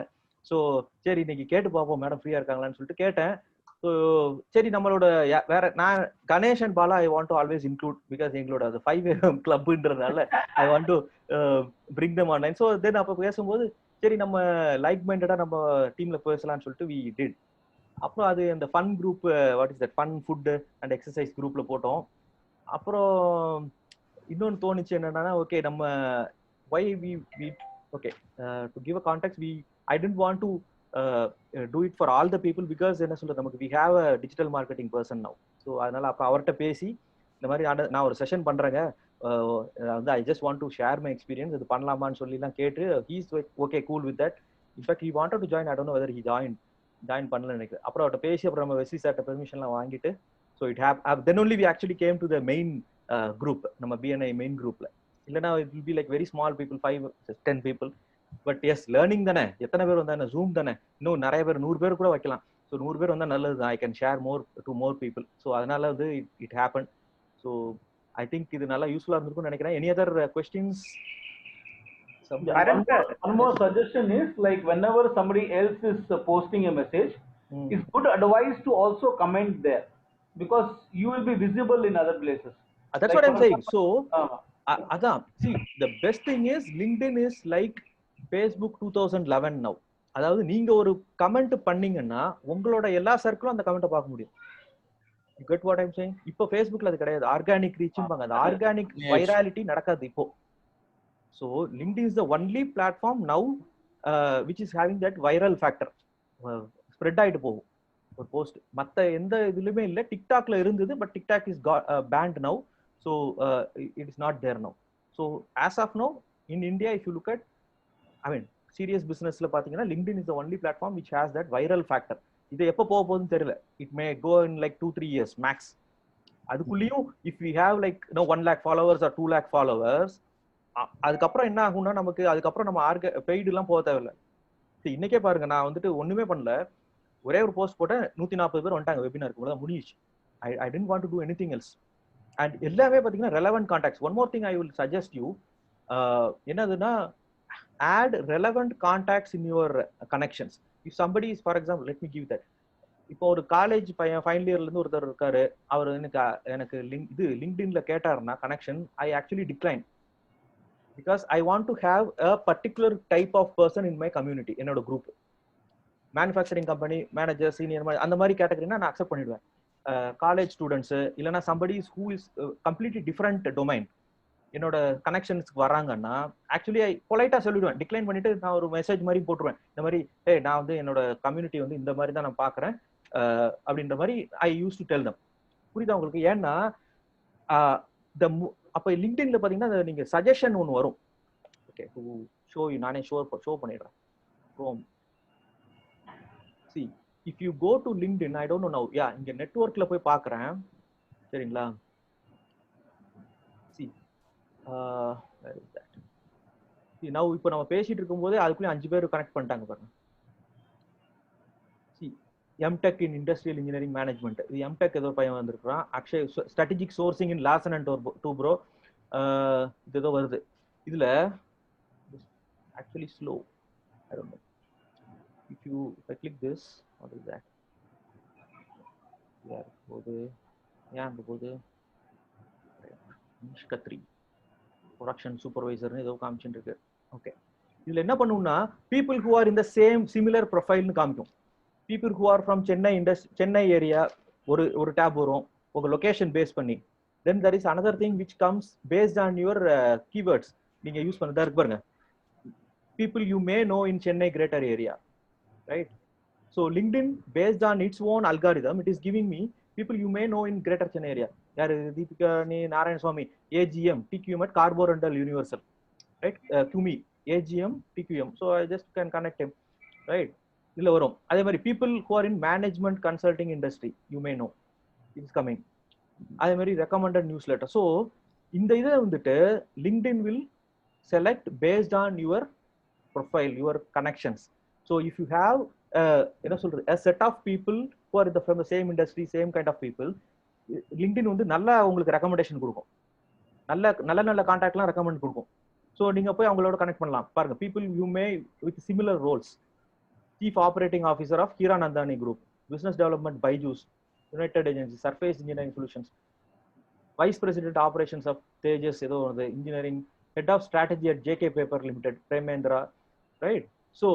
ஸோ சரி இன்னைக்கு கேட்டு பார்ப்போம் மேடம் ஃப்ரீயா இருக்காங்களான்னு சொல்லிட்டு கேட்டேன். ஸோ சரி நம்மளோட வேற நான் Ganesh and Bala I want to always include because எங்களோட அது 5 AM கிளப்ன்றதுனால I want to bring them online. So then அப்போ பேசும்போது சரி நம்ம லைக் மைண்டடா நம்ம டீம்ல பேசலாம்னு சொல்லிட்டு we did. அப்புறம் அது அந்த fun group what is that fun food and exercise குரூப்ல போட்டோம். அப்புறம் இன்னொன்று தோணுச்சு என்னன்னா ஓகே நம்ம why we okay to give a context I didn't want to do it for all the people because என்ன சொல்றது நமக்கு we have a digital marketing person now. So அதனால அப்போ அவர்கிட்ட பேசி இந்த மாதிரி நான் ஒரு செஷன் பண்றேங்க, வந்து I just want to share my experience, இது பண்ணலாமான்னு சொல்லிலாம் கேட்டு he's okay cool with that. In fact he wanted to join, I don't know whether he join பண்ணல நினைக்கிறேன். அப்புறம் அவர்கிட்ட பேசி அப்புறம் நம்ம வெசி சார்ட்ட பெர்மிஷன்லாம் வாங்கிட்டு so it then only we actually came to the main group, நம்ம BNI main groupல. இல்லைன்னா it will be like very small people, 5-10 people. But yes learning தானே, எத்தனை பேர் வந்தா ஜூம் தானே, இன்னும் நிறைய பேர் 100 பேர் கூட வைக்கலாம். ஸோ 100 பேர் வந்தா நல்லது தான். I can share more people. So அதனால வந்து it happen. So I think இது நல்லா யூஸ்ஃபுல்லா இருந்திருக்கும்னு நினைக்கிறேன். Any other questions? One more suggestion is like whenever somebody else is posting a message, it's good advice to also comment there because you will be visible in other places. That's what I'm saying. So அதான் see the best thing is LinkedIn is like Facebook 2011 now. அதாவது நீங்க ஒரு comment பண்ணீங்கன்னா உங்களோட எல்லா சர்க்கிளும் அந்த கமெண்ட்டை பார்க்க முடியும். You get what I'm saying? இப்போ Facebookல அது கிடையாது. ஆர்கானிக் ரீச்பாங்க. அந்த ஆர்கானிக் வைராலிட்டி நடக்காது இப்போ. So LinkedIn is the only platform now which is having that viral factor. Spread ஆயிட்டு போகும் ஒரு போஸ்ட். மத்த எந்த இதுலயுமே இல்ல. டிக்டாக்ல இருந்தது, but TikTok is banned now. So it is not there now. So as of now in India, if you look at serious businessல பாத்தீங்கன்னா LinkedIn is the only platform which has that viral factor. இது எப்போ போக போகுதுன்னு தெரியல. It may go in like 2-3 years max. அதுக்குள்ளேயும் if we have like 1 lakh followers or 2 lakh followers, அதுக்கப்புறம் என்ன ஆகும்னா நமக்கு அதுக்கப்புறம் நம்ம பெய்டு எல்லாம் போக தேவையில்லை. இன்னைக்கே பாருங்க, நான் வந்துட்டு ஒண்ணுமே பண்ணல, ஒரே ஒரு போஸ்ட் போட்டேன், 140 பேர் வந்துட்டாங்க வெபினாருக்கு. தான் முடிஞ்சிச்சு. I didn't want to do anything else. And எல்லாமே பாத்தீங்கன்னா relevant contacts. One more thing I will suggest you, என்னதுன்னா add relevant contacts in your connections. If somebody is, for example, let me give that. இப்போ ஒரு college பையன் final இயர்ல இருந்து ஒருத்தர் இருக்காரு, அவர் எனக்கு லிங்க்டின்ல கேட்டாருன்னா connection, I actually decline because I want to have a particular type of person in my community. என்னோட group manufacturing company manager, senior, அந்த மாதிரி கேட்டகரினா நான் அக்செப்ட் பண்ணிடுவேன். காலேஜ் ஸ்டூடெண்ட்ஸ் இல்லைன்னா somebody who is completely different domain, என்னோட கனெக்ஷன்ஸ்க்கு வராங்கன்னா actually பொலைட்டா சொல்லிடுவேன், decline பண்ணிட்டு நான் ஒரு மெசேஜ் மாதிரி போட்டுருவேன், இந்த மாதிரி நான் வந்து என்னோட கம்யூனிட்டி வந்து இந்த மாதிரி தான் நான் பாக்குறேன் அப்படின்ற மாதிரி ஐ யூஸ் டு டெல் தம். புரியுதா உங்களுக்கு? ஏன்னா அப்ப லிங்க்டின்ல பாத்தீங்கன்னா நீங்க சஜஷன் ஒன்று வரும். ஓகே, ஷோ நானே ஷோ பண்ணிடுறேன். See, if you go to LinkedIn, I don't know now, இங்க நெட்வொர்க்ல போய் பாக்குறேன், சரிங்களா? See, where is that? See, now இப்போ நம்ம பேசிட்டு இருக்கும்போது அதுக்குள்ளே 5 பேர் கனெக்ட் பண்ணிட்டாங்க பாருங்க. See, MTech in Industrial Engineering Management, இது MTech ஏதோ பையன் வந்திருக்கான். Akshay Strategic Sourcing in Larsen & Toubro, இது ஏதோ வருது. இதுல actually slow, I don't know. If I click this, what is that? Khatri, production supervisor ஏதோ காமிச்சிட்டு இருக்கு. ஓகே, இதுல என்ன பண்ணுவோம்னா people who are in the similar profile னு காமிக்கும். people who are from Chennai area ஒரு tab வரும் உங்க லொகேஷன் பேஸ் பண்ணி. then there is another thing which comes based on your keywords நீங்க யூஸ் பண்ணதா இருக்கு பாருங்க. people you may know in Chennai greater area, right? So LinkedIn, based on its own algorithm, it is giving me people you may know in greater Chennai area. Yaar Deepika ni Narayan Swami, AGM TQM at Carborundle Universal, right? QME AGM TQM, so I just can connect him, right? Illa varum adhe mari people who are in management consulting industry you may know, it is coming. Adhe mari recommended newsletter. So இந்த இதை வந்துட்டு LinkedIn will select based on your profile, your connections. So if you have a set of people who are from the same industry, same kind of people, LinkedIn வந்து நல்லா உங்களுக்கு recommendation கொடுக்கும், நல்ல கான்டாக்ட்லாம் recommend கொடுக்கும். So நீங்க போய் அவங்களோட connect பண்ணலாம். பாருங்க, people you may with similar roles, Chief Operating Officer of Hiranandani Group, Business Development Byju's, United Agency, Surface Engineering Solutions, Vice President Operations of Tejas ஏதோ வந்து Engineering, Head of Strategy at JK Paper Limited, Premendra, right? So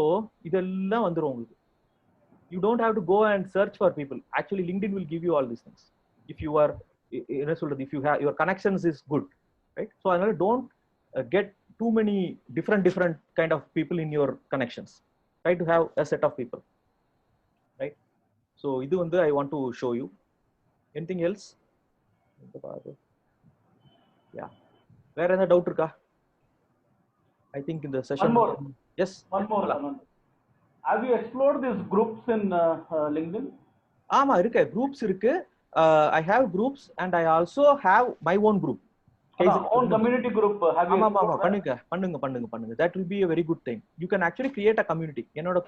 இதெல்லாம் வந்துரும் உங்களுக்கு. You don't have to go and search for people. Actually LinkedIn will give you all these things if you are if you have your connections is good, right? So அதனால don't get too many different kind of people in your connections. Try to have a set of people, right? So இது வந்து I want to show you. Anything else? Yeah, வேற என்ன doubt இருக்கா? I think in the session. One more. Yes. One more. Have you explored these groups in LinkedIn? ஆமா இருக்கு, groups இருக்கு. I have groups and I also have my own group. Own community group. Have you? ஆமா பண்ணுங்க. That will be a very good thing. You can actually create a community. என்னோட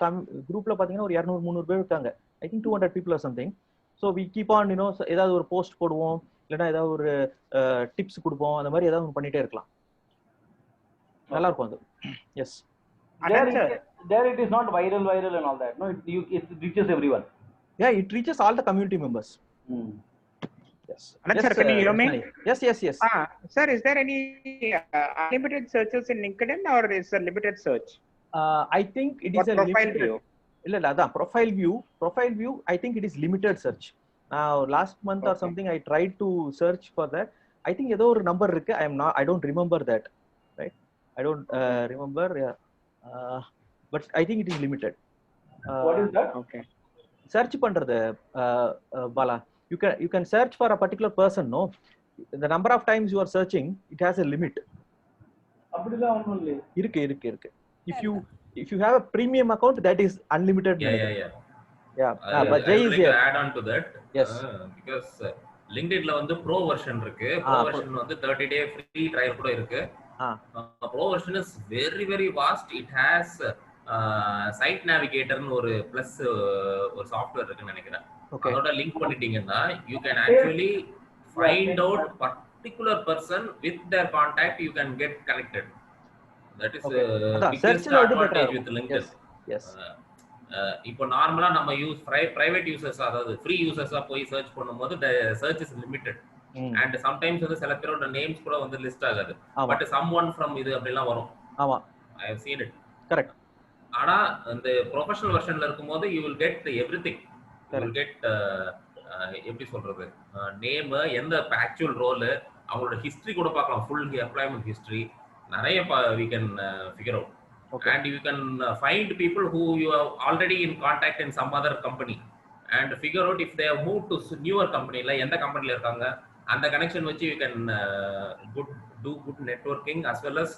groupல பாத்தீங்கன்னா ஒரு 200-300 பேர் இருக்காங்க. I think 200 people or something. So we keep on ஏதாவது ஒரு post போடுவோம், இல்லனா ஏதாவது ஒரு டிப்ஸ் கொடுப்போம், அந்த மாதிரி ஏதாவது பண்ணிட்டே இருக்கலாம். நல்லா இருக்கும் அது. Yes. There it is not viral and all that. No, it reaches everyone. Yeah, it reaches all the community members. Yes. Anand sir, can you hear me? Yes. Sir, is there any unlimited searches in LinkedIn or is a limited search? I think it is a profile view. இல்ல அதான் profile view. I think it is limited search. Now last month or something I tried to search for that. I think ஏதோ ஒரு number இருக்கு. I don't remember that, right? I don't remember. Yeah. But I think it is limited. What is that? Okay. Search பண்றது Bala, you can search for a particular person, no? The number of times you are searching, it has a limit. அப்படிதான் ஒண்ணும் இல்ல. இருக்கு. If you have a premium account, that is unlimited. Yeah. But Jay is here. Add on to that. Yes. Because LinkedInல வந்து pro version இருக்கு. Pro version வந்து 30 day free trial கூட இருக்கு. Pro version is very very vast. It has site navigator னு ஒரு plus ஒரு software இருக்குன்னு நினைக்கிறேன். அதோட லிங்க் பண்ணிட்டீங்கன்னா you can actually find out particular person with their contact, you can get connected. That is biggest advantage with LinkedIn. Yes. இப்போ நார்மலா நம்ம private users, அதாவது free users போய் சர்ச் பண்ணும்போது the search is limited. And sometimes வந்து சில பேரோட names கூட வந்து லிஸ்ட் ஆகாது. But someone from இது அப்படிலாம் வரும். ஆமா. I have seen it. Correct. ஆனா இந்த ப்ரொஃபஷனல் வெர்ஷன்ல இருக்கும்போது you will get everything. You will get எப்படி சொல்றது, நேம், எந்த ஆக்சுவல் ரோல், அவங்களோட ஹிஸ்டரி கூட பார்க்கலாம், ஃபுல் எம்ப்ளாய்மெண்ட் ஹிஸ்டரி நிறைய we can figure out. Okay. And you can find people who you are already in contact in some other company and figure out if they have moved to newer company, like எந்த கம்பெனில இருக்காங்க, அந்த connection வச்சு you can do good networking as well as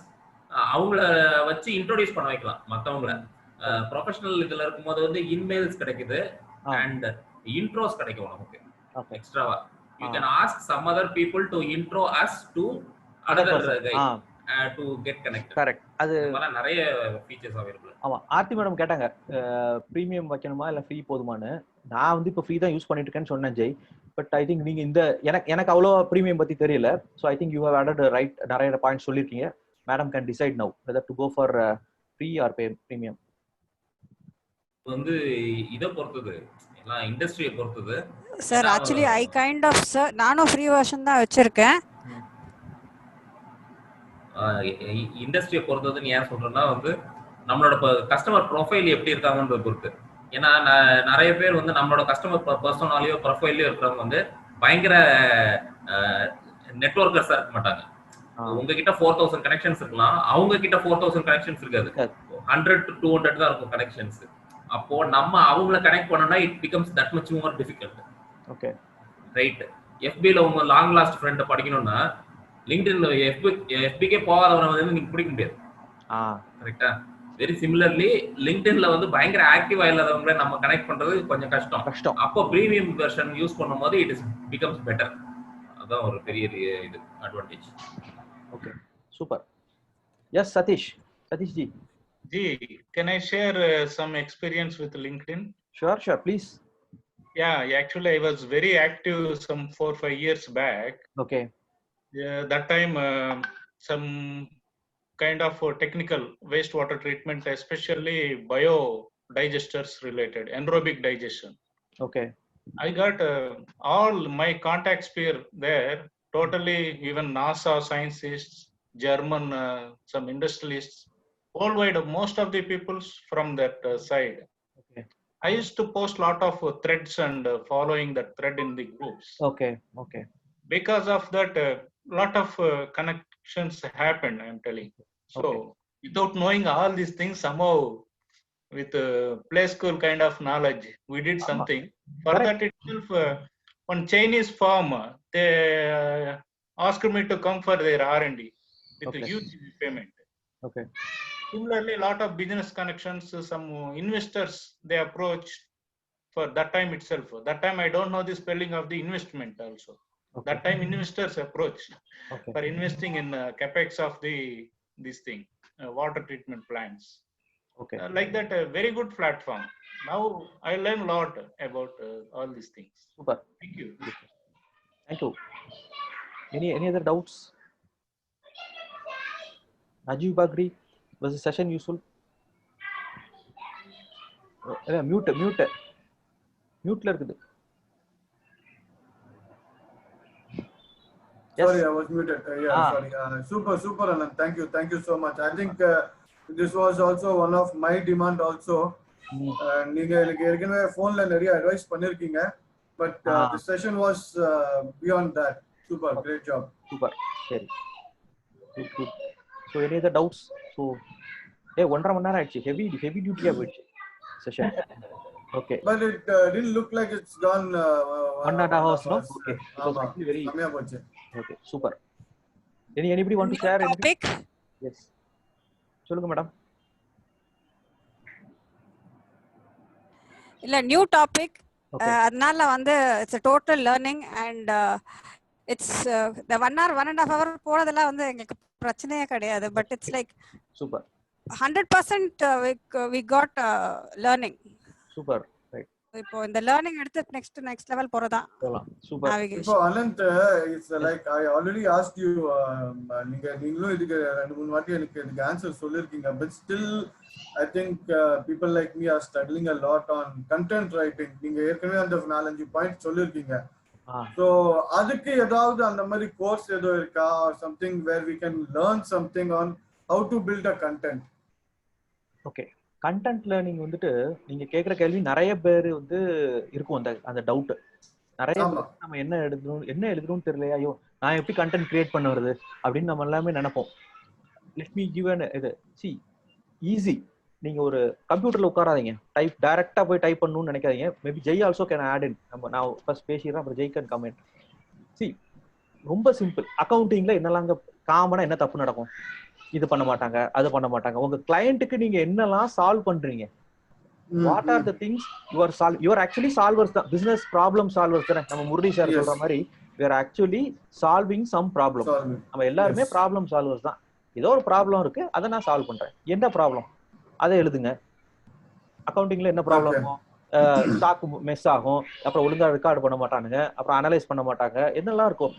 அவங்கள வச்சு introduce பண்ண வைக்கலாம் மத்தவங்கள. ப்ரொஃபஷனல் இதுல இருக்கும்போது வந்து இன்மெயில்ஸ் கிடைக்குது and intros கிடைக்கும் நமக்கு எக்ஸ்ட்ராவா. You can ask some other people to intro us to another guy to get connected. Correct. அது நிறைய ஃபீச்சர்ஸ் அவைலபிள். ஆமா, ஆர்த்தி மேடம் கேட்டாங்க பிரீமியம் வைக்கணுமா இல்ல ஃப்ரீ போதுமான்னு. நான் வந்து இப்போ ஃப்ரீ தான் யூஸ் பண்ணிட்டு இருக்கேன்னு சொன்னேன் ஜெய். பட் ஐ திங்க் நீங்க இந்த எனக்கு அவ்வளோ பிரீமியம் பத்தி தெரியல. So I think you have added right, நிறைய பாயிண்ட்ஸ் சொல்லியிருக்கீங்க. Madam can decide now whether to go for free or premium. வந்து இதை பொறுத்தது, எல்லாம் இண்டஸ்ட்ரியை பொறுத்தது sir. Actually I kind of sir நானும் ஃப்ரீ வெர்ஷன் தான் வச்சிருக்கேன். இண்டஸ்ட்ரியை பொறுத்ததுன்னு ஏன் சொல்றேன்னா வந்து நம்மளோட கஸ்டமர் ப்ரொஃபைல் எப்படி இருக்காங்கன்றத பொறுத்து. ஏன்னா நிறைய பேர் வந்து நம்மளோட கஸ்டமர் பர்சனாலேயோ ப்ரொஃபைல்லையோ இருக்கிறவங்க வந்து பயங்கர நெட்வொர்க்கர்ஸா இருக்க மாட்டாங்க. உங்ககிட்ட 4000 கனெக்ஷன்ஸ் இருக்கலாம், அவங்க கிட்ட 4000 கனெக்ஷன்ஸ் இருக்காது, 100 to 200 தான் இருக்கும் கனெக்ஷன்ஸ். அப்போ நம்ம அவங்கள கனெக்ட் பண்ணோம்னா it becomes that much more difficult. Okay, right. எஃபில உங்க லாங் லாஸ்ட் ஃப்ரெண்டை படிக்கணும்னா லிங்க்டின் எஃபிக்கே போகாதவனை வந்து நீங்க பிடிக்க முடியாது. கரெக்டா? வெரி சிமிலர்லி லிங்க்டின்ல வந்து பயங்கர ஆக்டிவா இல்லாதவங்களை நம்ம கனெக்ட் பண்றது கொஞ்சம் கஷ்டம். அப்போ பிரீமியம் வெர்ஷன் யூஸ் பண்ணும்போது இட் இஸ் பிகம்ஸ் பெட்டர். அதான் ஒரு பெரிய இது advantage. Okay, super. Yes Satish ji. Can I share some experience with LinkedIn? Sure, please. Yeah, actually I was very active some 4-5 years back. Okay. That time some kind of technical wastewater treatment, especially biodigesters related, anaerobic digestion. Okay. I got all my contact sphere there, totally, even NASA scientists, German, some industrialists, worldwide, most of the peoples from that side. Okay. I used to post lot of threads and following that thread in the groups. Okay. Because of that, lot of connections happened, I am telling. So, without knowing all these things, somehow with play school kind of knowledge, we did something. For that itself, one Chinese firm, they asked me to come for their R&D with a huge payment. Okay. Similarly, a lot of business connections, some investors they approached for that time itself. That time I don't know the spelling of the investment also. That time investors approached for investing in capex of this thing, water treatment plants. Okay. Like that, a very good platform. Now I learn a lot about all these things. Super. Thank you. Any other doubts? Rajiv Bagri, was the session useful? Mute la irukudhu. Sorry, I was muted. Sorry. Super, Anand. Thank you so much. I think this was also one of my demand also. நீங்க எனக்கு ஏற்கனவே போன்ல நிறைய advice பண்ணிருக்கீங்க, but the session was beyond that. Super, great job. Super. சரி. Good. So any other doubts? So 1.5 மணி நேரம் ஆயிடுச்சு. heavy duty ஆயிடுச்சு session. Okay. But it didn't look like it's gone 1.5 hours, no? Okay. It was actually very சமயா போச்சு. Okay, super. Anybody want to share anything? Topic? Yes. சொல்லுங்க madam. இல்ல new topic, அதனால வந்து it's a total learning and it's the 1 hour 1.5 hour போறதெல்லாம் வந்து எங்களுக்கு பிரச்சனையே கிடையாது. But it's like super 100% we got learning. Super. Right. இப்போ இந்த லேர்னிங் எடுத்து நெக்ஸ்ட் லெவல் போறதா போலாம். சூப்பர். இப்போ Anand, it's like I already asked you, நீங்களும் இதுக்கு 2-3 வாட்டி எனக்கு இதுக்கு ஆன்சர் சொல்லிருக்கீங்க. But still I think people like me are struggling a lot on content writing. நீங்க ஏற்கனவே அந்த 4-5 பாயிண்ட் சொல்லிருக்கீங்க. So அதுக்கு ஏதாவது அந்த மாதிரி கோர்ஸ் ஏதோ இருக்கா, or something where we can learn something on how to build a content? Okay, content learning வந்துட்டு நீங்க கேக்குற கேள்வி நிறைய பேர் வந்து இருக்கும் அந்த டவுட். நிறைய நம்ம என்ன எழுதணும் தெரியலையா, ஐயோ நான் எப்படி கண்டென்ட் கிரியேட் பண்ண வருது அப்படின்னு நம்ம எல்லாமே நினைப்போம். லெட் மீ கிவ் an இது சி ஈஸி. நீங்க ஒரு கம்ப்யூட்டர்ல உட்காராதீங்க, டைரக்டா போய் டைப் பண்ணணும்னு நினைக்காதீங்க. Maybe Jai also can add in. நான் ஃபர்ஸ்ட் பேசிடுறேன், அப்புறம் ஜெய் கேன் கமெண்ட். சி ரொம்ப சிம்பிள். அக்கௌண்டிங்ல என்னெல்லாம் காமனா என்ன தப்பு நடக்கும், இது பண்ண மாட்டாங்க, அது பண்ண மாட்டாங்க. உங்க கிளையண்ட்டுக்கு நீங்க என்னெல்லாம் சால்வ் பண்றீங்க, what are the things you are actually solvers தான். பிசினஸ் ப்ராப்ளம் சால்வர்ஸ் தானே. நம்ம முரளி சார் சொல்ற மாதிரி we are actually solving some problem. நம்ம எல்லாருமே ப்ராப்ளம் சால்வர்ஸ் தான். ஏதோ ஒரு ப்ராப்ளம் இருக்கு, அதை நான் சால்வ் பண்றேன். என்ன ப்ராப்ளம் அதை எழுதுங்க. அக்கௌண்டிங்ல என்ன ப்ராப்ளம், ஸ்டாக் மிஸ் ஆகும், அப்புறம் ஒழுங்கா ரெக்கார்டு பண்ண மாட்டானுங்க, அப்புறம் அனலைஸ் பண்ண மாட்டாங்க, என்னெல்லாம் இருக்கும்,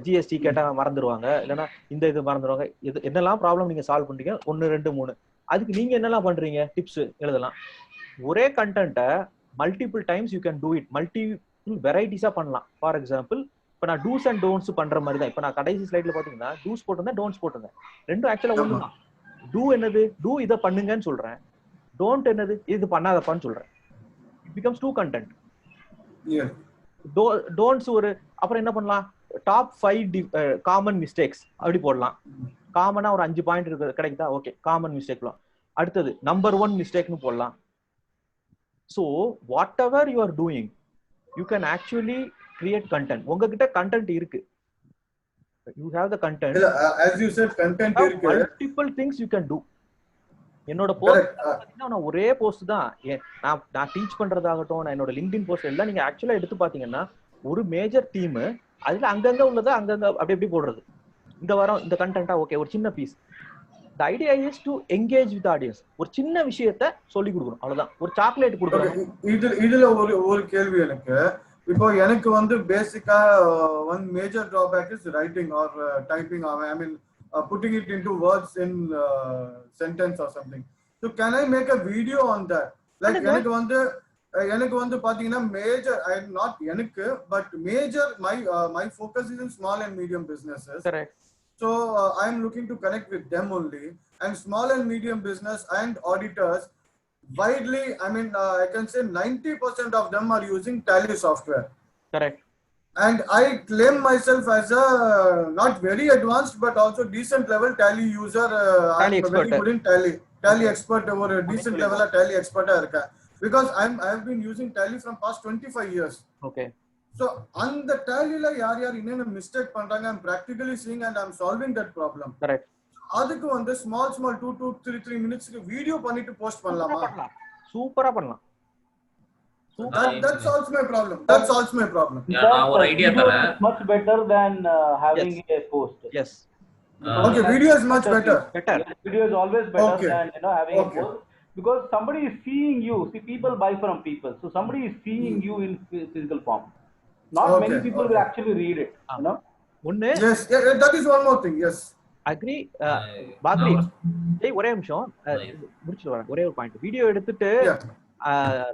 ஜிஎஸ்டி கேட்டா மறந்துடுவாங்க, இல்லைன்னா இந்த இது மறந்துடுவாங்க. இது என்னெல்லாம் ப்ராப்ளம் நீங்க சால்வ் பண்றீங்க, 1 2 3. அதுக்கு நீங்க என்னெல்லாம் பண்றீங்க, டிப்ஸ் எழுதலாம். ஒரே கண்டென்ட்டை multiple times you can do it, multiple வெரைட்டிஸா பண்ணலாம். ஃபார் எக்ஸாம்பிள் இப்போ நான் டூஸ் அண்ட் டோன்ட்ஸ் பண்ற மாதிரி தான். இப்போ நான் கடைசி ஸ்லைட்ல பாத்தீங்கன்னா டூஸ் போட்டிருந்தேன், டோன்ட்ஸ் போட்டிருந்தேன். ரெண்டும் ஆக்சுவலா ஒன்று தான். டூ என்னது, டூ இதை பண்ணுங்கன்னு சொல்றேன். டோன்ட் என்னது, இது பண்ணாதப்பான்னு சொல்றேன். It becomes 2 content. டோன்ட்ஸ் ஒரு அப்புறம் என்ன பண்ணலாம், டாப் 5 காமன் மிஸ்டேக்ஸ் அப்படி போடலாம். காமனா ஒரு 5 பாயிண்ட் இருக்கு கிடைக்குதா, ஓகே காமன் மிஸ்டேக்லாம். அடுத்தது நம்பர் 1 மிஸ்டேக்னு போடலாம். So what ever you are doing you can actually create content. உங்ககிட்ட content இருக்கு, you have the content. As you said, content இருக்கு, multiple things you can do. என்னோட போஸ்ட் நான் ஒரே போஸ்ட் தான், நான் டீச் பண்றதாகட்டும், நான் என்னோட லிங்க்டின் போஸ்ட் எல்லாம் நீங்க ஆக்சுவலா எடுத்து பாத்தீங்கன்னா ஒரு மேஜர் தீம், அதுல அங்கங்க உள்ளதா அங்கங்க அப்படி எப்படி போடுறது. இந்த வாரம் இந்த கண்டென்ட்டா, ஓகே ஒரு சின்ன piece. The idea is to engage with the audience. ஒரு சின்ன விஷயத்தை சொல்லி கொடுக்கணும், அவ்வளவுதான். ஒரு சாக்லேட் கொடுக்கணும். இதுல ஒரு கேள்வி எனக்கு. இப்போ எனக்கு வந்து பேசிக்கா one major drawback is writing or typing, I mean putting it into words in sentence or something. So can I make a video on that? Like எனக்கு வந்து பாத்தீங்கன்னா major, I am not எனக்கு but major my focus is in small and medium businesses. Correct. So I am looking to connect with them only, and small and medium business and auditors widely, I mean I can say 90% of them are using Tally software. Correct. And I claim myself as a not very advanced but also decent level Tally user. Tally I'm expert. very good in Tally expert, or a decent level of Tally expert irka, because I have been using Tally from past 25 years. Okay. So on the Tally la yaar inna mistake பண்றாங்க, I'm practically seeing and I'm solving that problem. Correct. அதுக்கு வந்து small 2-3 minutesக்கு video பண்ணிட்டு post பண்ணலாமா? சூப்பரா பண்ணலாம். That solves my problem. That solves my problem. நான் ஒரு idea தரேன். Much better than having a post. Yes. Okay, video is much better. Video is always better than having a post, because somebody is seeing you. See, people buy from people, so somebody is seeing you in physical form. Not many people will actually read it, you know. Yes, that is one more thing. Yes. Agree. பாக்ரி ஒரே நிமிஷம் முடிச்சுட்டு வரேன். ஒரே ஒரு point. Video எடுத்துட்டு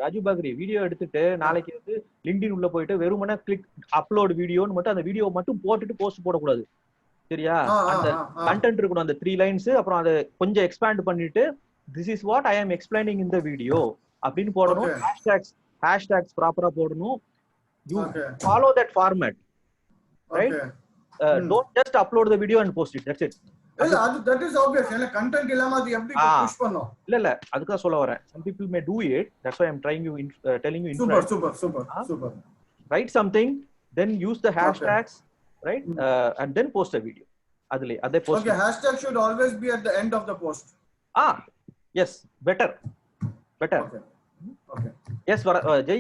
Raju Bagri video எடுத்துட்டு நாளைக்கு வந்து லிங்க்டின் உள்ள போயிட்டு வெறுமனே கிளிக் அப்லோட் வீடியோன்னு மட்டும் அந்த வீடியோ மட்டும் போட்டுட்டு போஸ்ட் போடக்கூடாது, சரியா? அந்த கண்டென்ட் இருக்கணும், அந்த 3 லைன்ஸ், அப்புறம் அதை கொஞ்சம் எக்ஸ்பேண்ட் பண்ணிட்டு திஸ் இஸ் வாட் ஐ ஆம் எக்ஸ்பிளைனிங் இன் த வீடியோ அப்படின்னு போடணும். ஹேஷ்டேக்ஸ் ப்ராப்பரா போடணும். You follow that format, right? Don't just upload the video and post it, that's it. That is obvious. என்ன content இல்லாம அது எப்படி புஷ் பண்ணனும்? இல்ல அதுக்கு சொல்ல வரேன். Some people may do it, that's why I'm telling you super. Write something, then use the hashtags, right? And then post a video. adhe post. Okay, hashtag should always be at the end of the post. Yes, better. Okay. Yes,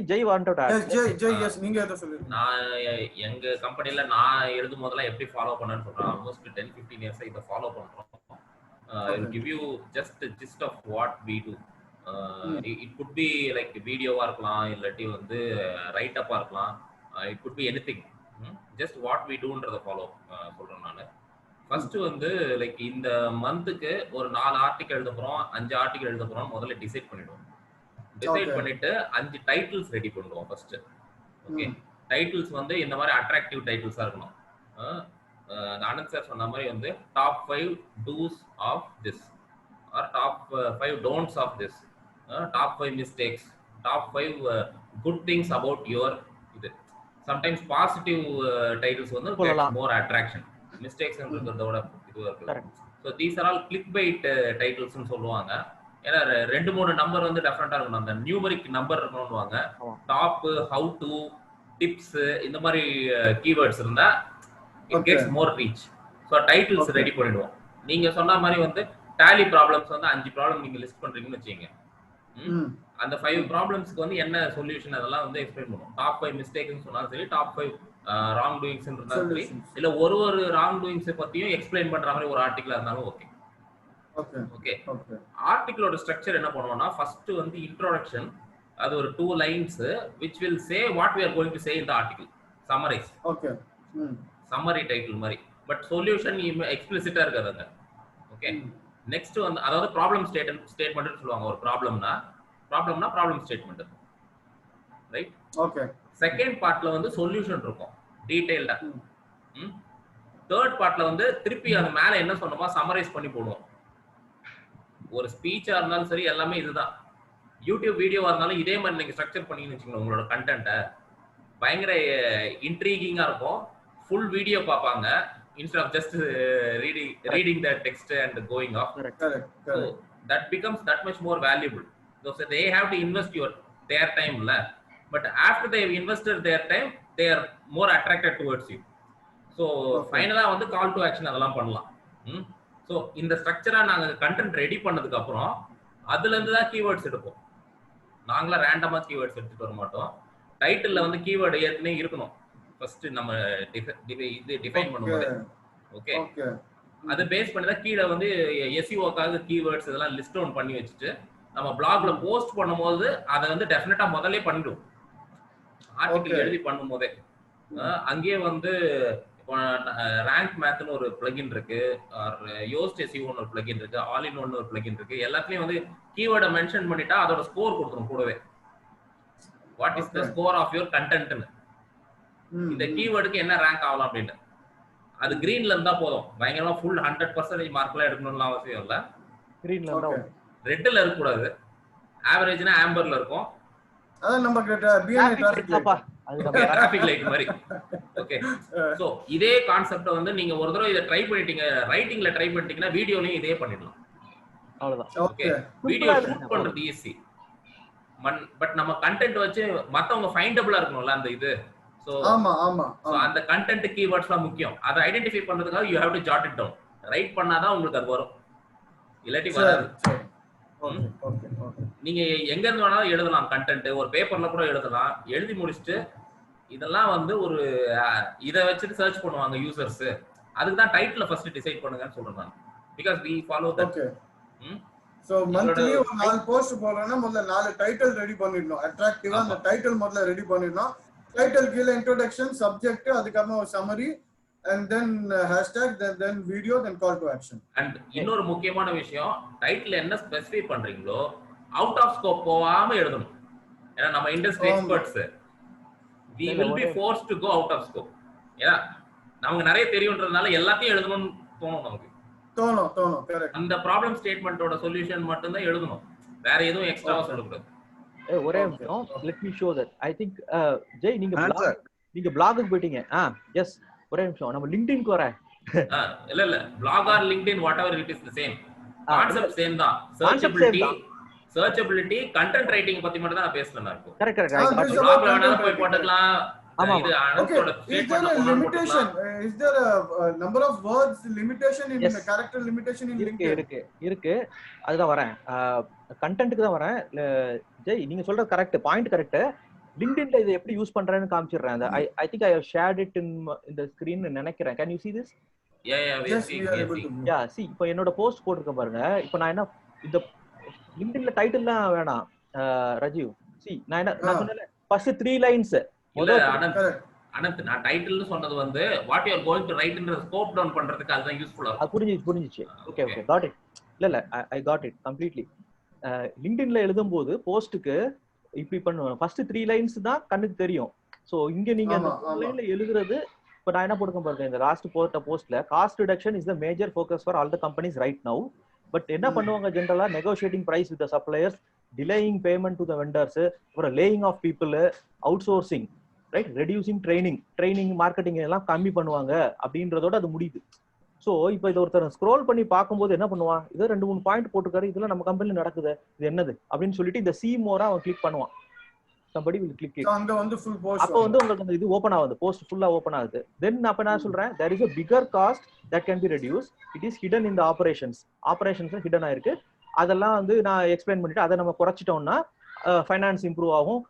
Jay wanted to add. Jay, yes, நீங்க ஏதோ சொல்லுங்க. நான் எங்க கம்பெனில நான் எழுதும் போதெல்லாம் எப்படி ஃபாலோ பண்ணனும்னு சொல்றேன். almost 10-15 years இத ஃபாலோ பண்றோம். I will give you just a gist of what we do. It could be like வீடியோவா இருக்கலாம், இல்லாட்டி வந்து ரைட் அப்பா இருக்கலாம். It could be anything. Just what we doன்றத ஃபாலோ சொல்றேன் நான். ஃபர்ஸ்ட் வந்து லைக் இந்த மந்த்க்கு ஒரு 4 ஆர்டிகல் எழுத போறோம், 5 ஆர்டிகல் எழுத போறோம். முதல்ல டிசைட் பண்ணிடுவோம். டிசைட் பண்ணிட்டு 5 டைட்டில்ஸ் ரெடி பண்ணுவோம் ஃபர்ஸ்ட். ஓகே, டைட்டில்ஸ் வந்து இந்த மாதிரி அட்ராக்டிவ் டைட்டில்ஸா இருக்கணும். ஆனந்த் சார் சொன்ன மாதிரி வந்து top 5 do's of this, or top 5 don'ts of this, top 5 mistakes, top 5 good things about your இது. சம்டைம்ஸ் பாசிட்டிவ் டைட்டில்ஸ் வந்து மோர் அட்ராக்ஷன். மிஸ்டேக்ஸ்ன்றதோட இதுவா இருக்கு. So these are all click bait டைட்டில்ஸ்னு சொல்லுவாங்க. ஏன்னா 2-3 நம்பர் வந்து டெஃபரெண்டா இருக்கணும். அந்த நியூமரிக் நம்பர் இருக்கணும்னுவாங்க. டாப், ஹவு டு, டிப்ஸ் இந்த மாதிரி கீவேர்ட்ஸ் இருந்தா it gets more reach. So titles ready பண்ணிடுவோம். நீங்க சொன்ன மாதிரி வந்து டேலி ப்ராப்ளம்ஸ் வந்து 5 ப்ராப்ளம் நீங்க லிஸ்ட் பண்றீங்கன்னு வச்சுக்கோங்க. அந்த 5 ப்ராப்ளம்ஸ்க்கு வந்து என்ன சொல்யூஷன் அதெல்லாம் வந்து எக்ஸ்பிளைன் பண்ணுவோம். டாப் 5 மிஸ்டேக்னு சொன்னாலும் சரி, டாப் 5 ராங் டூயிங்ஸ் இருந்தாலும் சரி, இல்ல ஒரு ராங் டூயிங்ஸ் பத்தியும் எக்ஸ்பிளைன் பண்ற மாதிரி ஒரு ஆர்டிகலா இருந்தாலும் ஓகே. ஓகே. ஆர்டிகலோட ஸ்ட்ரக்சர் என்ன பண்ணுவோம்னா, ஃபர்ஸ்ட் வந்து இன்ட்ரோடக்ஷன், அது ஒரு 2 lines which will say what we are going to say in the article. Summarize. Okay. Summary title மாதிரி. பட் சொல்யூஷன் எக்ஸ்பிளிசிட்டா இருக்காதுங்க. ஓகே. நெக்ஸ்ட் வந்து அதாவது ப்ராப்ளம் ஸ்டேட்மென்ட்னு சொல்லுவாங்க. ஒரு ப்ராப்ளம்னா problem statement. Right? Okay. Second பார்ட்ல வந்து சொல்யூஷன் இருக்கும் டீடைல்டா. தேர்ட் பார்ட்ல வந்து திருப்பி அது மேல என்ன சொன்னோமோ சம்மரைஸ் பண்ணி போடுவோம். ஒரு ஸ்பீச்சா இருந்தாலும் சரி எல்லாமே இதுதான். யூடியூப் வீடியோவா இருந்தாலும் இதே மாதிரி நீங்க ஸ்ட்ரக்சர் பண்ணீங்கன்னு வச்சுக்கோங்க. உங்களோட கண்டென்ட்டை பயங்கர இன்ட்ரீகிங்கா இருக்கும். ஃபுல் வீடியோ பார்ப்பாங்க instead of just reading the text and going off. Correct. So that becomes that much more valuable. So they have to invest their time la, but after they have invested their time they are more attracted towards you. So finally வந்து call to action அதெல்லாம் பண்ணலாம். So இந்த ஸ்ட்ரக்சரா நாங்க content ready பண்ணதுக்கு அப்புறம் அதுல இருந்து தான் கீவேர்ட்ஸ் எடுப்போம். நாங்களா ரேண்டமா கீவேர்ட்ஸ் எடுத்துட்டு வர மாட்டோம். டைட்டில்ல வந்து கீவேர்ட் ஏற்கனவே இருக்கணும். ஃபர்ஸ்ட் நம்ம இது டிஃபைன் பண்ணுவோம். ஓகே. அது பேஸ் பண்ணி தான் கீழ வந்து SEO-க்காக கீவேர்ட்ஸ் இதெல்லாம் லிஸ்ட் டவுன் பண்ணி வச்சுட்டு நம்ம பிளாக்ல போஸ்ட் பண்ணும்போது அதை வந்து டெஃபினட்டா முதல்ல பண்ணிடுவோம். ஆர்டிகல் எழுதி பண்ணும்போதே அங்கேயே வந்து ரேங்க் மேத்னு ஒரு பிளகின் இருக்கு, யோஸ்ட் SEO-ன்னு ஒரு பிளகின் இருக்கு, ஆல் இன் ஒன் ஒரு பிளகின் இருக்கு. எல்லாத்துலயும் வந்து கீவேர்டை மென்ஷன் பண்ணிட்டா அதோட ஸ்கோர் கொடுத்துரும் கூடவே. What is the score of your கண்டென்ட்னு, இந்த கீவேர்டுக்கு என்ன ரேங்க் ஆகலாம் அப்படின்னு. அது கிரீன்ல இருந்தா போதும். பயங்கரமா ஃபுல் 100% மார்க்லாம் எடுக்கணும்னு அவசியம் இல்ல. கிரீன்ல இருந்தா ரெட்ல இருக்க கூடாது. ஆவரேஜ்னா ஆம்பர்ல இருக்கும். அத நம்ம டிராஃபிக் லைட் மாதிரி. ஓகே. சோ இதே கான்செப்ட் வந்து நீங்க ஒரு தடவை இத ட்ரை பண்ணிட்டீங்க, ரைட்டிங்ல ட்ரை பண்ணிட்டீங்கன்னா வீடியோலயும் இதே பண்ணிடலாம். அவ்வளவுதான். ஓகே. வீடியோ ஷூட் பண்றது ஈஸி. பட் நம்ம கண்டென்ட் வச்சு மத்தவங்க ஃபைண்டபிளா இருக்கணும்ல அந்த இது. So அந்த கண்டென்ட் கீவேர்ட்ஸ்லாம் முக்கியம். அதை ஐடென்டிஃபை பண்றதுக்காக you have to jot it down. Right பண்ணாதான் உங்களுக்கு அது வரும். இல்லாட்டி வராது. நீங்க எங்க இருந்து வேணாலும் எழுதலாம் கண்டென்ட். ஒரு பேப்பர்ல கூட எழுதலாம். எழுதி முடிச்சிட்டு இதெல்லாம் வந்து ஒரு இத வச்சுட்டு சர்ச் பண்ணுவாங்க யூசர்ஸ். அதுக்கு தான் டைட்டில் ஃபர்ஸ்ட் டிசைட் பண்ணுங்கன்னு சொல்றேன் நான். because we follow that. So monthly ஒரு 4 போஸ்ட் போடுறேன்னா முதல்ல 4 டைட்டில் ரெடி பண்ணிடணும். அட்ராக்டிவா அந்த டைட்டில் முதல்ல ரெடி பண்ணிடணும். டைட்டில் கீழ இன்ட்ரோடக்ஷன், சப்ஜெக்ட், அதுக்கப்புறம் ஒரு summary, and then hashtag, then video, then call to action. And இன்னொரு முக்கியமான விஷயம், டைட்டில் என்ன ஸ்பெசிஃபை பண்றீங்களோ அவுட் ஆஃப் ஸ்கோப் போகாம எழுதணும். ஏன்னா நம்ம industry experts we will be forced to go out of scope. ஏன்னா நமக்கு நிறைய தெரியும்ன்றதுனால எல்லாத்தையும் எழுதணும்னு தோணும் நமக்கு. தோணும். கரெக்ட். அந்த ப்ராப்ளம் ஸ்டேட்மென்ட்டோட சொல்யூஷன் மட்டும் தான் எழுதணும். வேற எதுவும் எக்ஸ்ட்ராவா சொல்லக்கூடாது. ஒரே நிமிஷம், let me show that. I think Jai நீங்க பிளாகுக்கு போயிட்டீங்க. எஸ், ஒரே நிமிஷம், நம்ம லிங்க்டின்க்கு வரேன். இல்ல blog or LinkedIn whatever it is the same concept same தான். searchability content writing பத்தி மட்டும் தான் நான் பேசுறேன். நான் கரெக்ட் blogல வேணா போய் போட்டுக்கலாம். இது அனந்தோட ஸ்டேட்மென்ட் போடலாம். limitation is there a number of words limitation in the character limitation in LinkedIn? இருக்கு. அதுதான் வரேன், கண்டென்ட்க்கு தான் வரேன். ஜெய் நீங்க சொல்றது கரெக்ட், பாயிண்ட் கரெக்ட். லிங்க்டின்ல இதை எப்படி யூஸ் பண்றேன்னு காமிச்சிடுறேன். I think I have shared it in the screen நினைக்கிறேன். Can you see this? Yeah, see, இப்போ என்னோட போஸ்ட் போட்டுருக்கேன் பாருங்க. இப்போ நான் என்ன இந்த லிங்க்டின்ல டைட்டில்லாம் வேணாம் ராஜீவ். see நான் சொன்னேன் ஃபர்ஸ்ட் 3 லைன்ஸ். அனந்த் நான் டைட்டில்னு சொன்னது வந்து what you are going to write ன்ற ஸ்கோப் டவுன் பண்றதுக்கு அதுதான் யூஸ்ஃபுல்லா இருக்கும். புரிஞ்சிச்சு. Okay got it. இல்ல I got it completely. லிங்க்டின்ல எழுதும்போது போஸ்ட்டுக்கு இப்படி பண்ணுவேன். ஃபர்ஸ்ட் 3 லைன்ஸ் தான் கண்ணுக்கு தெரியும். சோ இங்க நீங்க அந்த லைன்ல எழுதுறது. இப்போ நான் என்ன போட்டுக்க பாருங்க, இந்த லாஸ்ட் போட்ட போஸ்ட்ல cost reduction is the major focus for all the companies right now. But என்ன பண்ணுவாங்க ஜெனரலா, negotiating price with the suppliers, delaying payment to the vendors, அப்புறம் laying off people, outsourcing, right? Reducing training marketing எல்லாம் கம்மி பண்ணுவாங்க அப்படின்றதோட அது முடியுது. So இப்போ இதை ஒருத்தர் ஸ்க்ரோல் பண்ணி பார்க்கும்போது என்ன பண்ணுவான், இதோ 2-3 பாயிண்ட் போட்டுக்காரு, இதெல்லாம் நம்ம கம்பெனில நடக்குது, இது என்னது அப்படின்னு சொல்லிட்டு இந்த சி மோரா அவன் கிளிக் பண்ணுவான். somebody will click it. அங்க வந்து full post அப்போ வந்து உங்களுக்கு அந்த இது ஓபன் ஆகுது, போஸ்ட் ஃபுல்லா ஓபன் ஆகுது. தென் அப்ப நான் சொல்றேன் there is a bigger cost that can be reduced. It is hidden in the operations hidden ஆயிருக்கு. அதெல்லாம் வந்து நான் எக்ஸ்பிளைன் பண்ணிட்டு அதை நம்ம குறைச்சிட்டோம்னா ஃபைனான்ஸ் இம்ப்ரூவ் ஆகும்,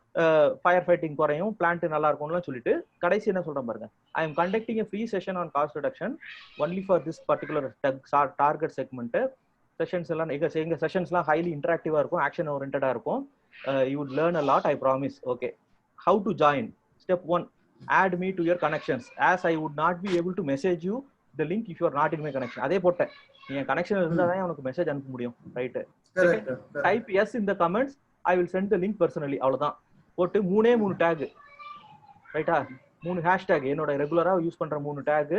ஃபயர் ஃபைட்டிங் குறையும், பிளான்ட் நல்லா இருக்கும்லாம் சொல்லிட்டு கடைசி என்ன சொல்றேன் பாருங்க, I am conducting a free session on cost reduction only for this particular target segment. Sessions எல்லாம் எங்க செஷன்ஸ்லாம் ஹைலி இன்டராக்டிவா இருக்கும், ஆக்ஷன் ஓரியன்டா இருக்கும். You would learn a lot, I promise. Okay, how to join? Step 1, add me to your connections, as I would not be able to message you the link if you are not in my connection. அதே போட்டேன், நீங்க connection இருந்தா தான் உனக்கு message அனுப்ப முடியும். Right? Type yes in the comments, I will send the link personally. அவ்வளவுதான். போட்டு 3 டேக், ரைட்டா, 3 ஹேஷ்டேக், என்னோட ரெகுலரா யூஸ் பண்ற 3 டேக்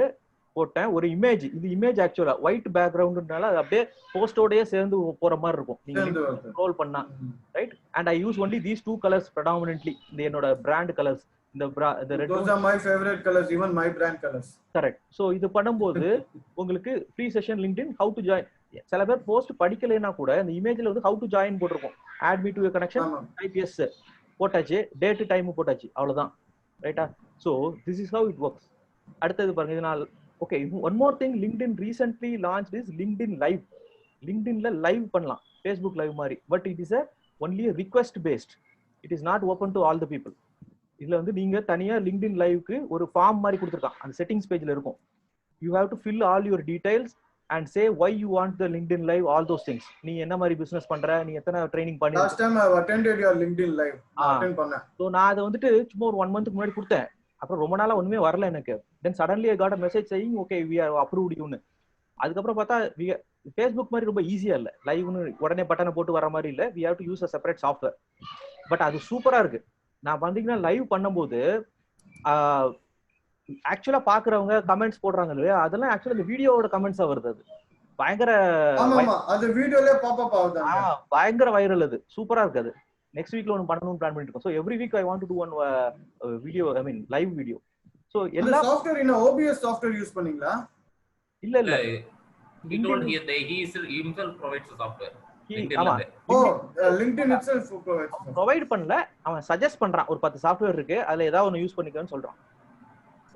போட்டேன். ஒரு இமேஜ், இது இமேஜ் ஆக்சுவலா ஒயிட் பேக்ரவுண்ட்னால அது அப்படியே போஸ்டோடயே சேர்ந்து போற மாதிரி இருக்கும் நீங்க ஸ்க்ரோல் பண்ணா. Right? And I use only these 2 colours predominantly. இந்த என்னோட பிராண்ட் கலர்ஸ், இந்த red, those are my favorite colors, even my brand colors. Correct. So இது பண்ணும்போது உங்களுக்கு free session LinkedIn how to join. சில பேர் போஸ்ட் படிக்கலைன்னா கூட இந்த இமேஜ்ல வந்து how to join போட்டிருக்கும். add me to your connection, type yes போட்டாச்சு, டேட் டைம் போட்டாச்சு, அவ்வளவுதான். ரைட்டா? So this is how it works. அடுத்தது பாருங்க, இது நான் okay, one more thing LinkedIn recently launched is LinkedIn live. LinkedInல லைவ் பண்ணலாம், Facebook live மாதிரி, but it is only a request based. It is not open to all the people. இதுல வந்து நீங்க தனியா LinkedIn liveக்கு ஒரு ஃபார்ம் மாதிரி கொடுத்திருக்கான், அந்த செட்டிங்ஸ் பேஜ்ல இருக்கும். You have to fill all your details and say why you want the LinkedIn live, all those things. நீ என்ன மாதிரி பிசினஸ் பண்ற, நீ எத்தனை ட்ரைனிங் பண்ணி. Last time I attended your LinkedIn live, attend பண்ணேன். சோ நான் அதை வந்துட்டு சும்மா ஒரு 1 மந்த்க்கு முன்னாடி கொடுத்தேன். அப்புறம் ரொம்ப நாளா ஒண்ணுமே வரல எனக்கு. Then suddenly I got a message saying okay we are approved you. அதுக்கப்புறம் பார்த்தா Facebook மாதிரி ரொம்ப ஈஸியா இல்ல, லைவ்னு உடனே பட்டனை போட்டு வர மாதிரி இல்ல. we have to use a separate software. But அது சூப்பரா இருக்கு. நான் பாத்தீங்கன்னா லைவ் பண்ணும்போது ஆக்சுவலா பாக்குறவங்க கமெண்ட்ஸ் போடுறாங்க இல்லையா, அதெல்லாம் ஆக்சுவலா இந்த வீடியோவோட கமெண்ட்ஸா வருது. அது பயங்கர அது வீடியோல பாப் அப் ஆகுது, பயங்கர வைரல். அது சூப்பரா இருக்கு. அது next weekல ஒன்னு பண்ணனும்னு பிளான் பண்ணிட்டு இருக்கோம். so every week I want to do one video, I mean live video. so எல்லா சாஃப்ட்வேர் என்ன OBS சாஃப்ட்வேர் யூஸ் பண்ணீங்களா? இல்ல he told he himself provides the software. LinkedIn itself provide பண்ணல, அவன் சஜஸ்ட் பண்றான். ஒரு 10 சாஃப்ட்வேர் இருக்கு, அதுல ஏதாவது ஒன்னு யூஸ் பண்ணிக்கன்னு சொல்றான்.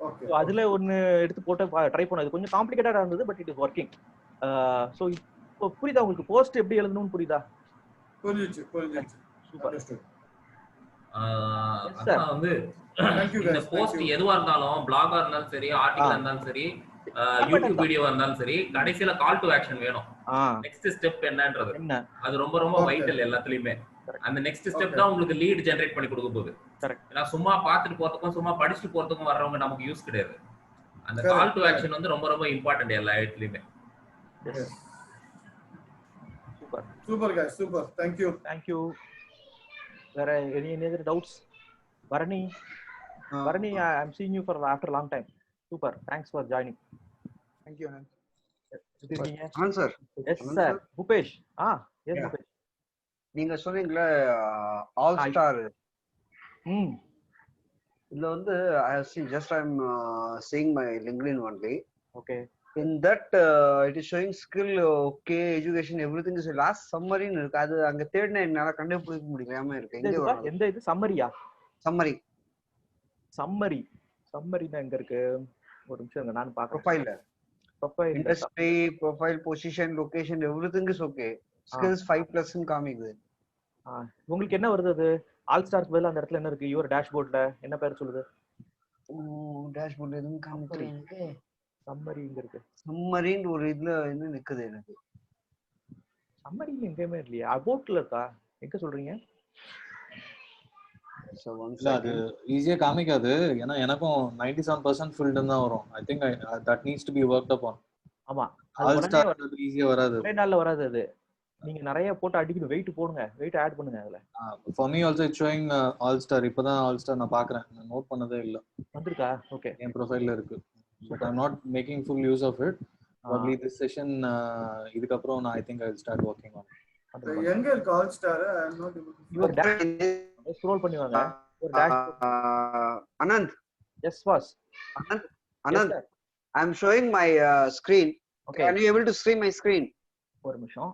ஓகே, சோ அதுல ஒன்னு எடுத்து போட்டு ட்ரை பண்ணது கொஞ்சம் காம்ப்ளிகேட்டடா இருந்தது, but it is working. So இப்போ புரியுதா உங்களுக்கு போஸ்ட் எப்படி எழுதணும்னு? புரியுதா? புரியுது. சூப்பர். அதான் வந்து இந்த போஸ்ட் எதுவா இருந்தாலும், பிளாகா இருந்தாலும் சரி, ஆர்டிகல் இருந்தாலும் சரி, யூடியூப் வீடியோவா இருந்தாலும் சரி, கடைசியில கால் டு ஆக்ஷன் வேணும். நெக்ஸ்ட் ஸ்டெப் என்னன்றது அது ரொம்ப ரொம்ப வைட்டல் எல்லாத்துலயுமே. அந்த நெக்ஸ்ட் ஸ்டெப் தான் உங்களுக்கு லீட் ஜெனரேட் பண்ணி கொடுக்க போகுது. ஏன்னா சும்மா பார்த்துட்டு போறதுக்கும் சும்மா படிச்சுட்டு போறதுக்கும் வர்றவங்க நமக்கு யூஸ் கிடையாது. அந்த கால் டு ஆக்ஷன் வந்து ரொம்ப ரொம்ப இம்பார்ட்டன்ட் எல்லா இடத்துலயுமே. Super guys, super. thank you. வேற any other doubts? Varani, I am seeing you for after long time. Super, thanks for joining. Thank you. Answer. Yes sir. Bhupesh. Yes yeah. Bhupesh. நீங்க சொன்னீங்களே all star. இதுல வந்து I'm seeing my LinkedIn only. Okay. In that it is showing skill, okay, education, everything is last summary னு இருக்கு. அது அங்க தேடினா என்னால கண்டுபிடிக்க முடியாம இருக்கு. எங்க வரும்? எந்த இது சம்மரியா? சம்மரி தான் எங்க இருக்கு? ஒரு நிமிஷம் நான் பார்க்கறேன். Profile industry, profile, position, location, everything is okay. skills 5+ னு காமிக்குது. உங்களுக்கு என்ன வருது? அது ஆல் ஸ்டார்ஸ் பதிலா அந்த இடத்துல என்ன இருக்கு? யுவர் டேஷ்போர்ட்ல என்ன பேர் சொல்லுது? டேஷ்போர்ட்ல எதுவும் காமிக்கல எனக்கு. சம்மரி இங்க இருக்கு. சம்மரின்னு ஒரு இதுல என்ன நிக்குது எனக்கு. சம்மரில எங்கேயுமே இல்லையா? அபவுட்ல இருக்கா? எங்க சொல்றீங்க? அது ஈஸியா காமிக்காது. ஏன்னா எனக்கும் 97% ஃபில்ட் தான் வரும். I think that needs to be worked up on. ஆமா, ஆல் ஸ்டார் வந்து ஈஸியா வராது. ஒரே நாள்ல வராது அது. நீங்க நிறைய போட்டு அடிக்கணும். வெயிட் போடுங்க, வெயிட் ஆட் பண்ணுங்க அதுல. For me also it's showing all star. இப்போதான் all star நான் பார்க்கறேன். நான் நோட் பண்ணதே இல்ல. வந்திருக்கா? ஓகே, என் ப்ரொஃபைல்ல இருக்கு. But I'm not making full use of it. Probably this session இதுக்கு அப்புறம் நான் I think I'll start working on it. எங்க இருக்கு all star? I am not able to. Your scroll பண்ணி வாங்க. Anand. Yes, boss. Anand. Yes, I'm showing my screen. Okay. Can you able to see my screen? ஒரு நிமிஷம்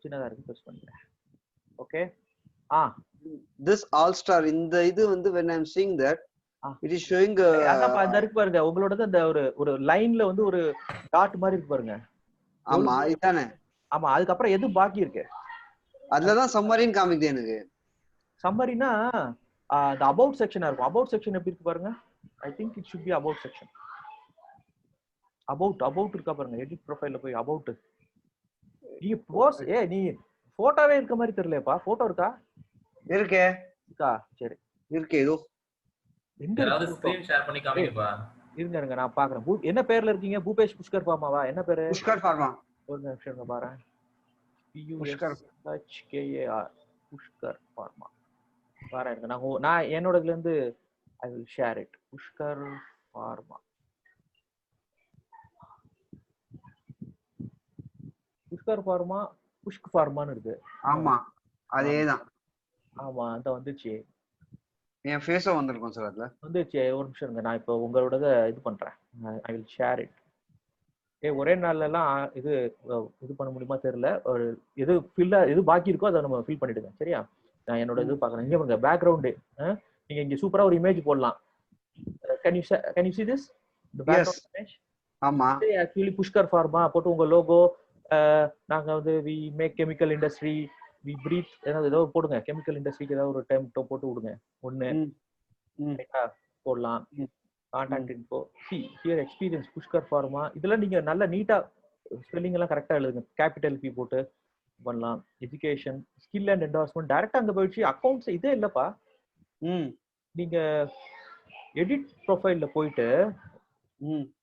சின்னதா இருக்கு press பண்ணிக்கிறேன். Okay. This all star இந்த இது வந்து when I'm seeing that it is showing அதான் அந்த இருக்கு பாருங்க உங்களோடது அந்த ஒரு லைன்ல வந்து ஒரு டாட் மாதிரி இருக்கு பாருங்க. ஆமா இதானே. ஆமா அதுக்கு அப்புறம் எது பாக்கி இருக்கு? அதுல தான் சம்மரின்னு காமிக்குது எனக்கு. சம்மரினா the about section இருக்கும். about section எப்படி இருக்கு பாருங்க. I think it should be about section. about இருக்கா பாருங்க. edit profile ல போய் about. நீ போஸ்ட் நீ போட்டோவே இருக்க மாதிரி தெரியலப்பா. போட்டோ இருக்கா? இருக்கே. இருக்கா? சரி. இருக்கு ஏதோ. எங்க இருக்கு? ஸ்கிரீன் ஷேர் பண்ணி காமிங்கப்பா. இருங்க நான் பாக்குறேன். என்ன பேர்ல இருக்கீங்க? பூபேஷ் புஷ்கர் ஃபார்மாவா? என்ன பேரு? புஷ்கர் ஃபார்மா. ஒரு நிமிஷம் பாறேன். Pushkar HKAR Pushkar pharma. பாருங்க நான் என்னோடதுல இருந்து I will share it. Pushkar pharma. Pushkar pharma புஷ்க் ஃபார்மான்னு இருக்கு. ஆமா அதேதான். ஆமா அந்த வந்துச்சு. என் ஃபேஸோ வந்திருக்கும் சார் அதுல. வந்துச்சு ஒரு நிமிஷம் இருங்க நான் இப்போ உங்களோடத இது பண்றேன். I will share it. ஒரே நாள்ல எல்லாம் இது பண்ண முடியுமா தெரியல. ஒரு எது பாக்கி இருக்கோ அதை நம்ம ஃபில் பண்ணிடுங்க. சரியா? நான் என்னோட இது பாக்குறேன். இங்க பாருங்க பேக்ரவுண்ட். நீங்க இங்க சூப்பரா ஒரு இமேஜ் போடலாம். Can you see this? The background image. ஆமா. Actually புஷ்கர் ஃபார்மா போட்டு உங்க லோகோ நாங்க வந்து we make chemical industry we breathe ஏதோ போடுங்க. கெமிக்கல் இண்டஸ்ட்ரிக்கு ஏதாவது ஒரு டைம் போட்டு விடுங்க. ஒண்ணு போடலாம். Contact info here experience Pushkar pharma இதெல்லாம் நீங்க நல்ல நீட்டா ஸ்பெல்லிங் எல்லாம் கரெக்டா எழுதுங்க. கேபிட்டல் பி போட்டு பண்ணலாம். எஜுகேஷன் ஸ்கில் அண்ட் என்டார்ஸ்மெண்ட் டைரக்டா அங்க போயிடுச்சு. அக்கௌண்ட்ஸ் இதே இல்லப்பா. நீங்க எடிட் ப்ரொஃபைல்ல போயிட்டு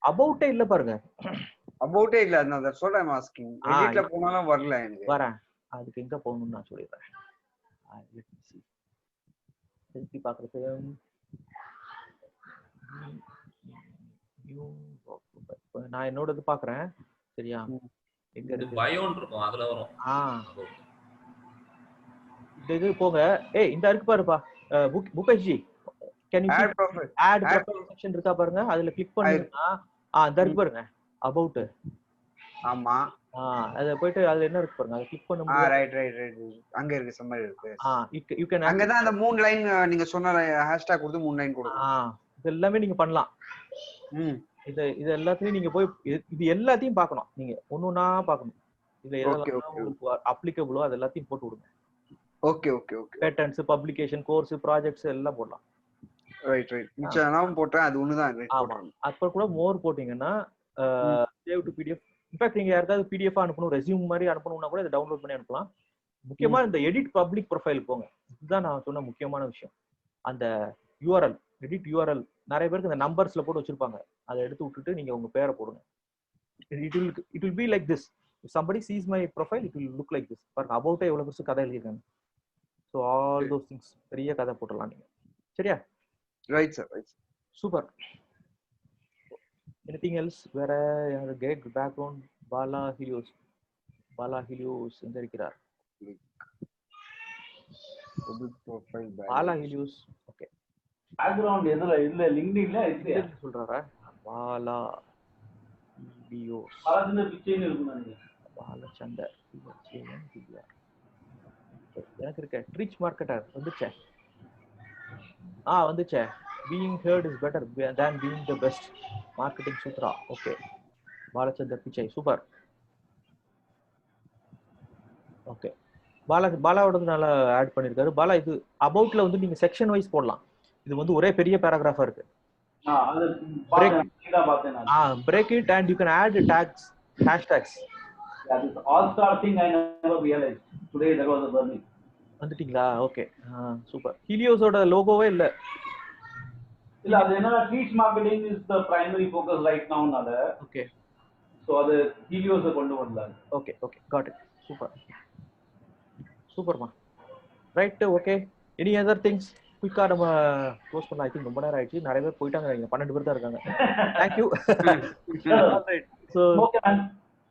அபௌட்டே இல்ல பாருங்க. அபௌட்டே இல்ல. நான் சொல்றேன் மாஸ்கிங் எடிட்ல போனாலும் வரல எனக்கு. வரேன். அதுக்கு எங்க போகணும்னு நான் சொல்லிடுறேன். திருப்பி பாக்குறது நான் என்னோடது பாக்குறேன். சரியா? எங்க இருக்கு? பயோன் இருக்கும் அதுல வரும். இது போங்க. இந்த இருக்கு பாருப்பா பூபேஷ்ஜி. Can you add profile section இருக்கா பாருங்க. அதுல கிளிக் பண்ணீங்கன்னா அந்த இருக்கு பாருங்க about. ஆமா. அத போய்ட்டு அதுல என்ன இருக்கு பாருங்க. அத கிளிக் பண்ணும்போது ரைட் அங்க இருக்கு சம்மரி இருக்கு. you can அங்க தான் அந்த 3 லைன் நீங்க சொன்ன ஹேஷ்டேக் கொடுத்து 3 லைன் கொடுங்க. இது எல்லாமே நீங்க பண்ணலாம். இது எல்லாத்தையும் நீங்க போய் இது எல்லாத்தையும் பார்க்கணும். நீங்க ஒவ்வொண்ணா பார்க்கணும். இதுல எதெல்லாம் அப்ளிகபிளோ அது எல்லாத்தையும் போட்டு விடுங்க. Okay patterns publication course projects எல்லாம் போடலாம். ரைட் மிச்சம் போட்டேன். அது ஒண்ணுதான். ஆமா அப்ப கூட மோர் போட்டீங்கன்னா சேவ் டு பிடிஎஃப். இன்ஃபேக்ட் நீங்க யாருக்காவது பிடிஎஃப் அனுப்பணும் ரெஸ்யூம் மாதிரி அனுப்பணும்னா கூட இதை டவுன்லோட் பண்ணி அனுப்பலாம். முக்கியமா இந்த எடிட் பப்ளிக் ப்ரொஃபைல் போங்க. இதுதான் நான் சொன்ன முக்கியமான விஷயம். அந்த யூஆர்எல் எடிட் யூஆர்எல் நிறைய பேருக்கு இந்த நம்பர்ஸ்ல போட்டு வச்சிருப்பாங்க. அதை எடுத்து விட்டுட்டு நீங்க உங்க பேரை போடுங்க. it will be like this. If somebody sees my profile it will look like this. பாருங்க அபௌட் எவ்வளவு பெருசு கதை எழுதிருக்காங்க. so all those things பெரிய கதை போடலாம் நீங்க. சரியா? Right sir super. anything else? வேற யாரு? கேட் பேக்ரவுண்ட் பாலா ஹிலியோஸ் எங்க இருக்கிறார்? பாலா ஹிலியோஸ். ஓகே பேக்ரவுண்ட் எதுல இல்ல லிங்க்டின்ல இல்லையா சொல்றாரா? பாலா ஹிலியோஸ் பாலச்சந்தர் பிச்சைன்னு இருக்கும் நினைக்கிறேன். பாலச்சந்தர் எனக்கு இருக்க ட்ரீச் marketer வந்துச்சே. வந்துச்சே. being heard is better than being the best. marketing sutra. okay Balachandar Pichai super. Okay பாலாவோட நல்லா ஆட் பண்ணிருக்காரு. பாலா இது அபௌட்ல வந்து நீங்க செக்ஷன் வைஸ் போடலாம். இது வந்து ஒரே பெரிய பேராகிராஃபா இருக்கு. break it and you can add tags hashtags. yeah this all star thing I never realized today. That was a burning. வந்துட்டீங்களா? Okay super. ஹீலியோஸோட லோகோவே இல்ல. அது என்ன ட்ரீச் marketing is the primary focus right நவனால. ஓகே சோ அது Helios கொண்டு வந்தாங்க. Okay got it. சூப்பர்மா. Right okay. Any other things குயிக்கா நம்ம க்ளோஸ் பண்ணலாம். ஐ திங்க் ரொம்ப நேரம் ஆயிடுச்சு. நிறைய பேர் போயிட்டாங்க. 12 பேர் தான் இருக்காங்க. thank you. so okay man.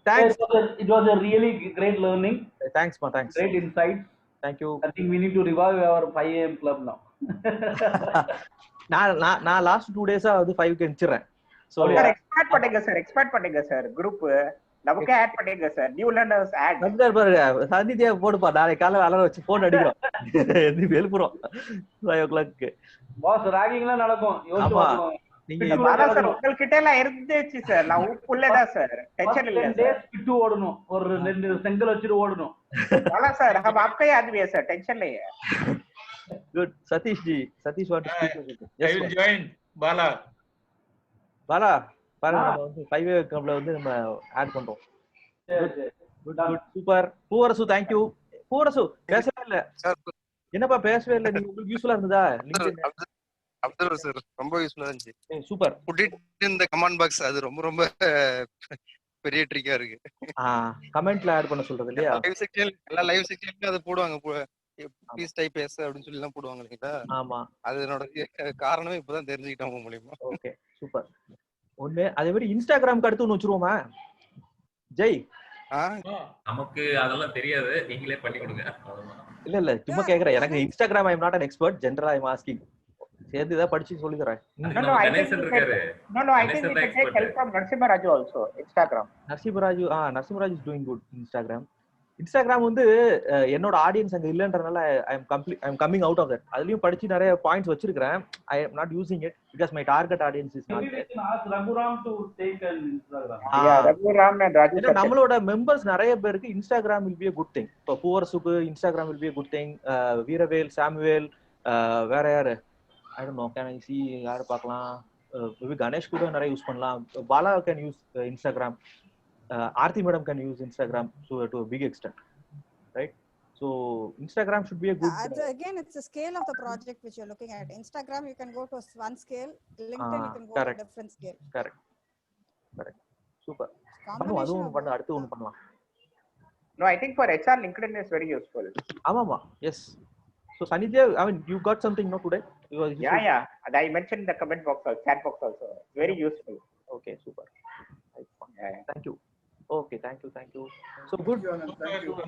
Thanks. It was a really great learning. Thanks ma. Thanks. Great insights. Thank you. I think we need to revive our 5 AM club now. நான் லாஸ்ட் 2 டேஸா வந்து 5K அனுப்பிச்சிடுறேன். சோ சார் எக்ஸ்பேர்ட் பண்ணுங்க sir group நமக்கு add பண்ணுங்க sir. New learners add வந்து பாருங்க சந்தியா போடுப்பா, நாளைக்கு காலையில அலற வச்சு போன் அடிக்கிறோம். எது எழுப்புறோம் 5 o'clock. பாஸ் ராகிங்லாம் நடக்கும். யோசிச்சு பார்க்கணும். நீங்க பாலா சார் உங்ககிட்ட எல்லாம் இருந்துச்சு சார். நான் உப்புள்ளதா சார். டென்ஷன் இல்ல சார். பிட்டு ஓடணும். ஒரு 2 செங்கல் வச்சிட்டு ஓடணும். பாலா சார் हम आपका ही आदमी है सर. टेंशन नहीं है. Good. Satish ji. Satish want to speak with you. I will join Bala. Bala, பாருங்க நம்ம வந்து 5A கிளப்ல வந்து நம்ம ஆட் பண்றோம். Good super. Poovarasu thank you. Poovarasu பேசவே இல்ல. என்னப்பா பேசவே இல்ல, நீங்க உங்களுக்கு யூஸ்ஃபுல்லா இருந்ததா? அப்துல் சார் ரொம்ப யூஸ்ஃபுல்லா இருந்துச்சு. Super. Put it in the comment box, அது ரொம்ப பெரிய ட்ரிக்கா இருக்கு. கமெண்ட்ல ஆட் பண்ண சொல்றது இல்லையா? லைவ் செக்ஷன்ல அது போடுவாங்க. ப்ளீஸ் டைப் எஸ் அப்படினு சொல்லி எல்லாம் போடுவாங்க இல்லையா? ஆமா. அதனோட காரணமே இப்பதான் தெரிஞ்சுக்கிட்டேன் உங்க மூலமா. Okay super. ஒண்ணு அதே மாதிரி இன்ஸ்டாகிராம்க்கு அடுத்து ஒன்னு வச்சிருவோமா ஜெய்? நமக்கு அதெல்லாம் தெரியாது, நீங்களே பண்ணி கொடுங்க. இல்ல சும்மா கேக்குறேன். எனக்கு Instagram I am not an expert, general I am asking. சேர்ந்து இத படிச்சு சொல்லி தரேன். No, I think we can take help from Narasimha Raju also. Instagram. Narasimha Raju is doing good Instagram. Instagram வந்து என்னோட ஆடியன்ஸ் அங்க இல்லன்றனால I am coming out of that. அதுலயும் படிச்சு நிறைய பாயிண்ட்ஸ் வச்சிருக்கேன். I am not using it because my target audience is not there. Raghuram to take an Instagram. Raghuram and Raju. நம்மளோட members நிறைய பேருக்கு Instagram will be a good thing. இப்போ பூவரசுக்கு Instagram will be a good thing. Veeravel, Samuel, வேற யாரு I don't know, can I see யார பார்க்கலாம். கணேஷ் கூட நிறைய யூஸ் பண்ணலாம். Bala can use Instagram. Aarthi madam can use Instagram to a big extent, right? So Instagram should be a good. Again, it's a scale of the project which you're looking at. Instagram you can go to one scale, LinkedIn you can go to a different scale. Correct. Super. அதுவும் பண்ண அடுத்து ஒன்னு பண்ணலாம். No, I think for HR LinkedIn is very useful. ஆமாமா. Yes. So Sanidya, I mean you got something no today? Yeah. And I mentioned in the comment box or chat box also. Very useful. Okay, super. Thank you. Okay, thank you. So good.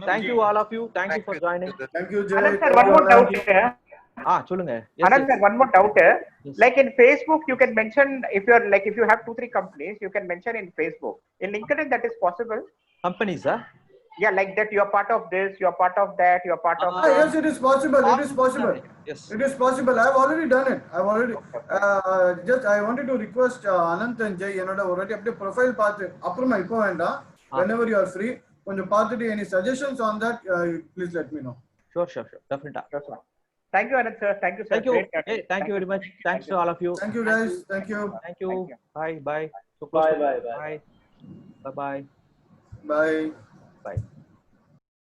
Thank you all of you. Thank you for joining. Thank you, Jay. Sir, one more doubt. சொல்லுங்க. Anand sir, one more doubt. Like in Facebook, you can mention if you have 2-3 companies, you can mention in Facebook. In LinkedIn, that is possible. Companies, Yeah, like that. You are part of this. You are part of that. You are part of. Yes, it is possible. Yes, it is possible. I have already done it. Just I wanted to request Anant and Jay. already update profile path. Apprama ipo venda. Whenever you are free, konjam paathuட்டு any suggestions on that, please let me know. Sure. Definitely. Sure. Thank you, Anand sir. Thank you, sir. Thank you. Hey, thank you very much. Thanks to all of you. Thank you, guys. Thank you. Bye. Bye. Bye. Bye. Bye.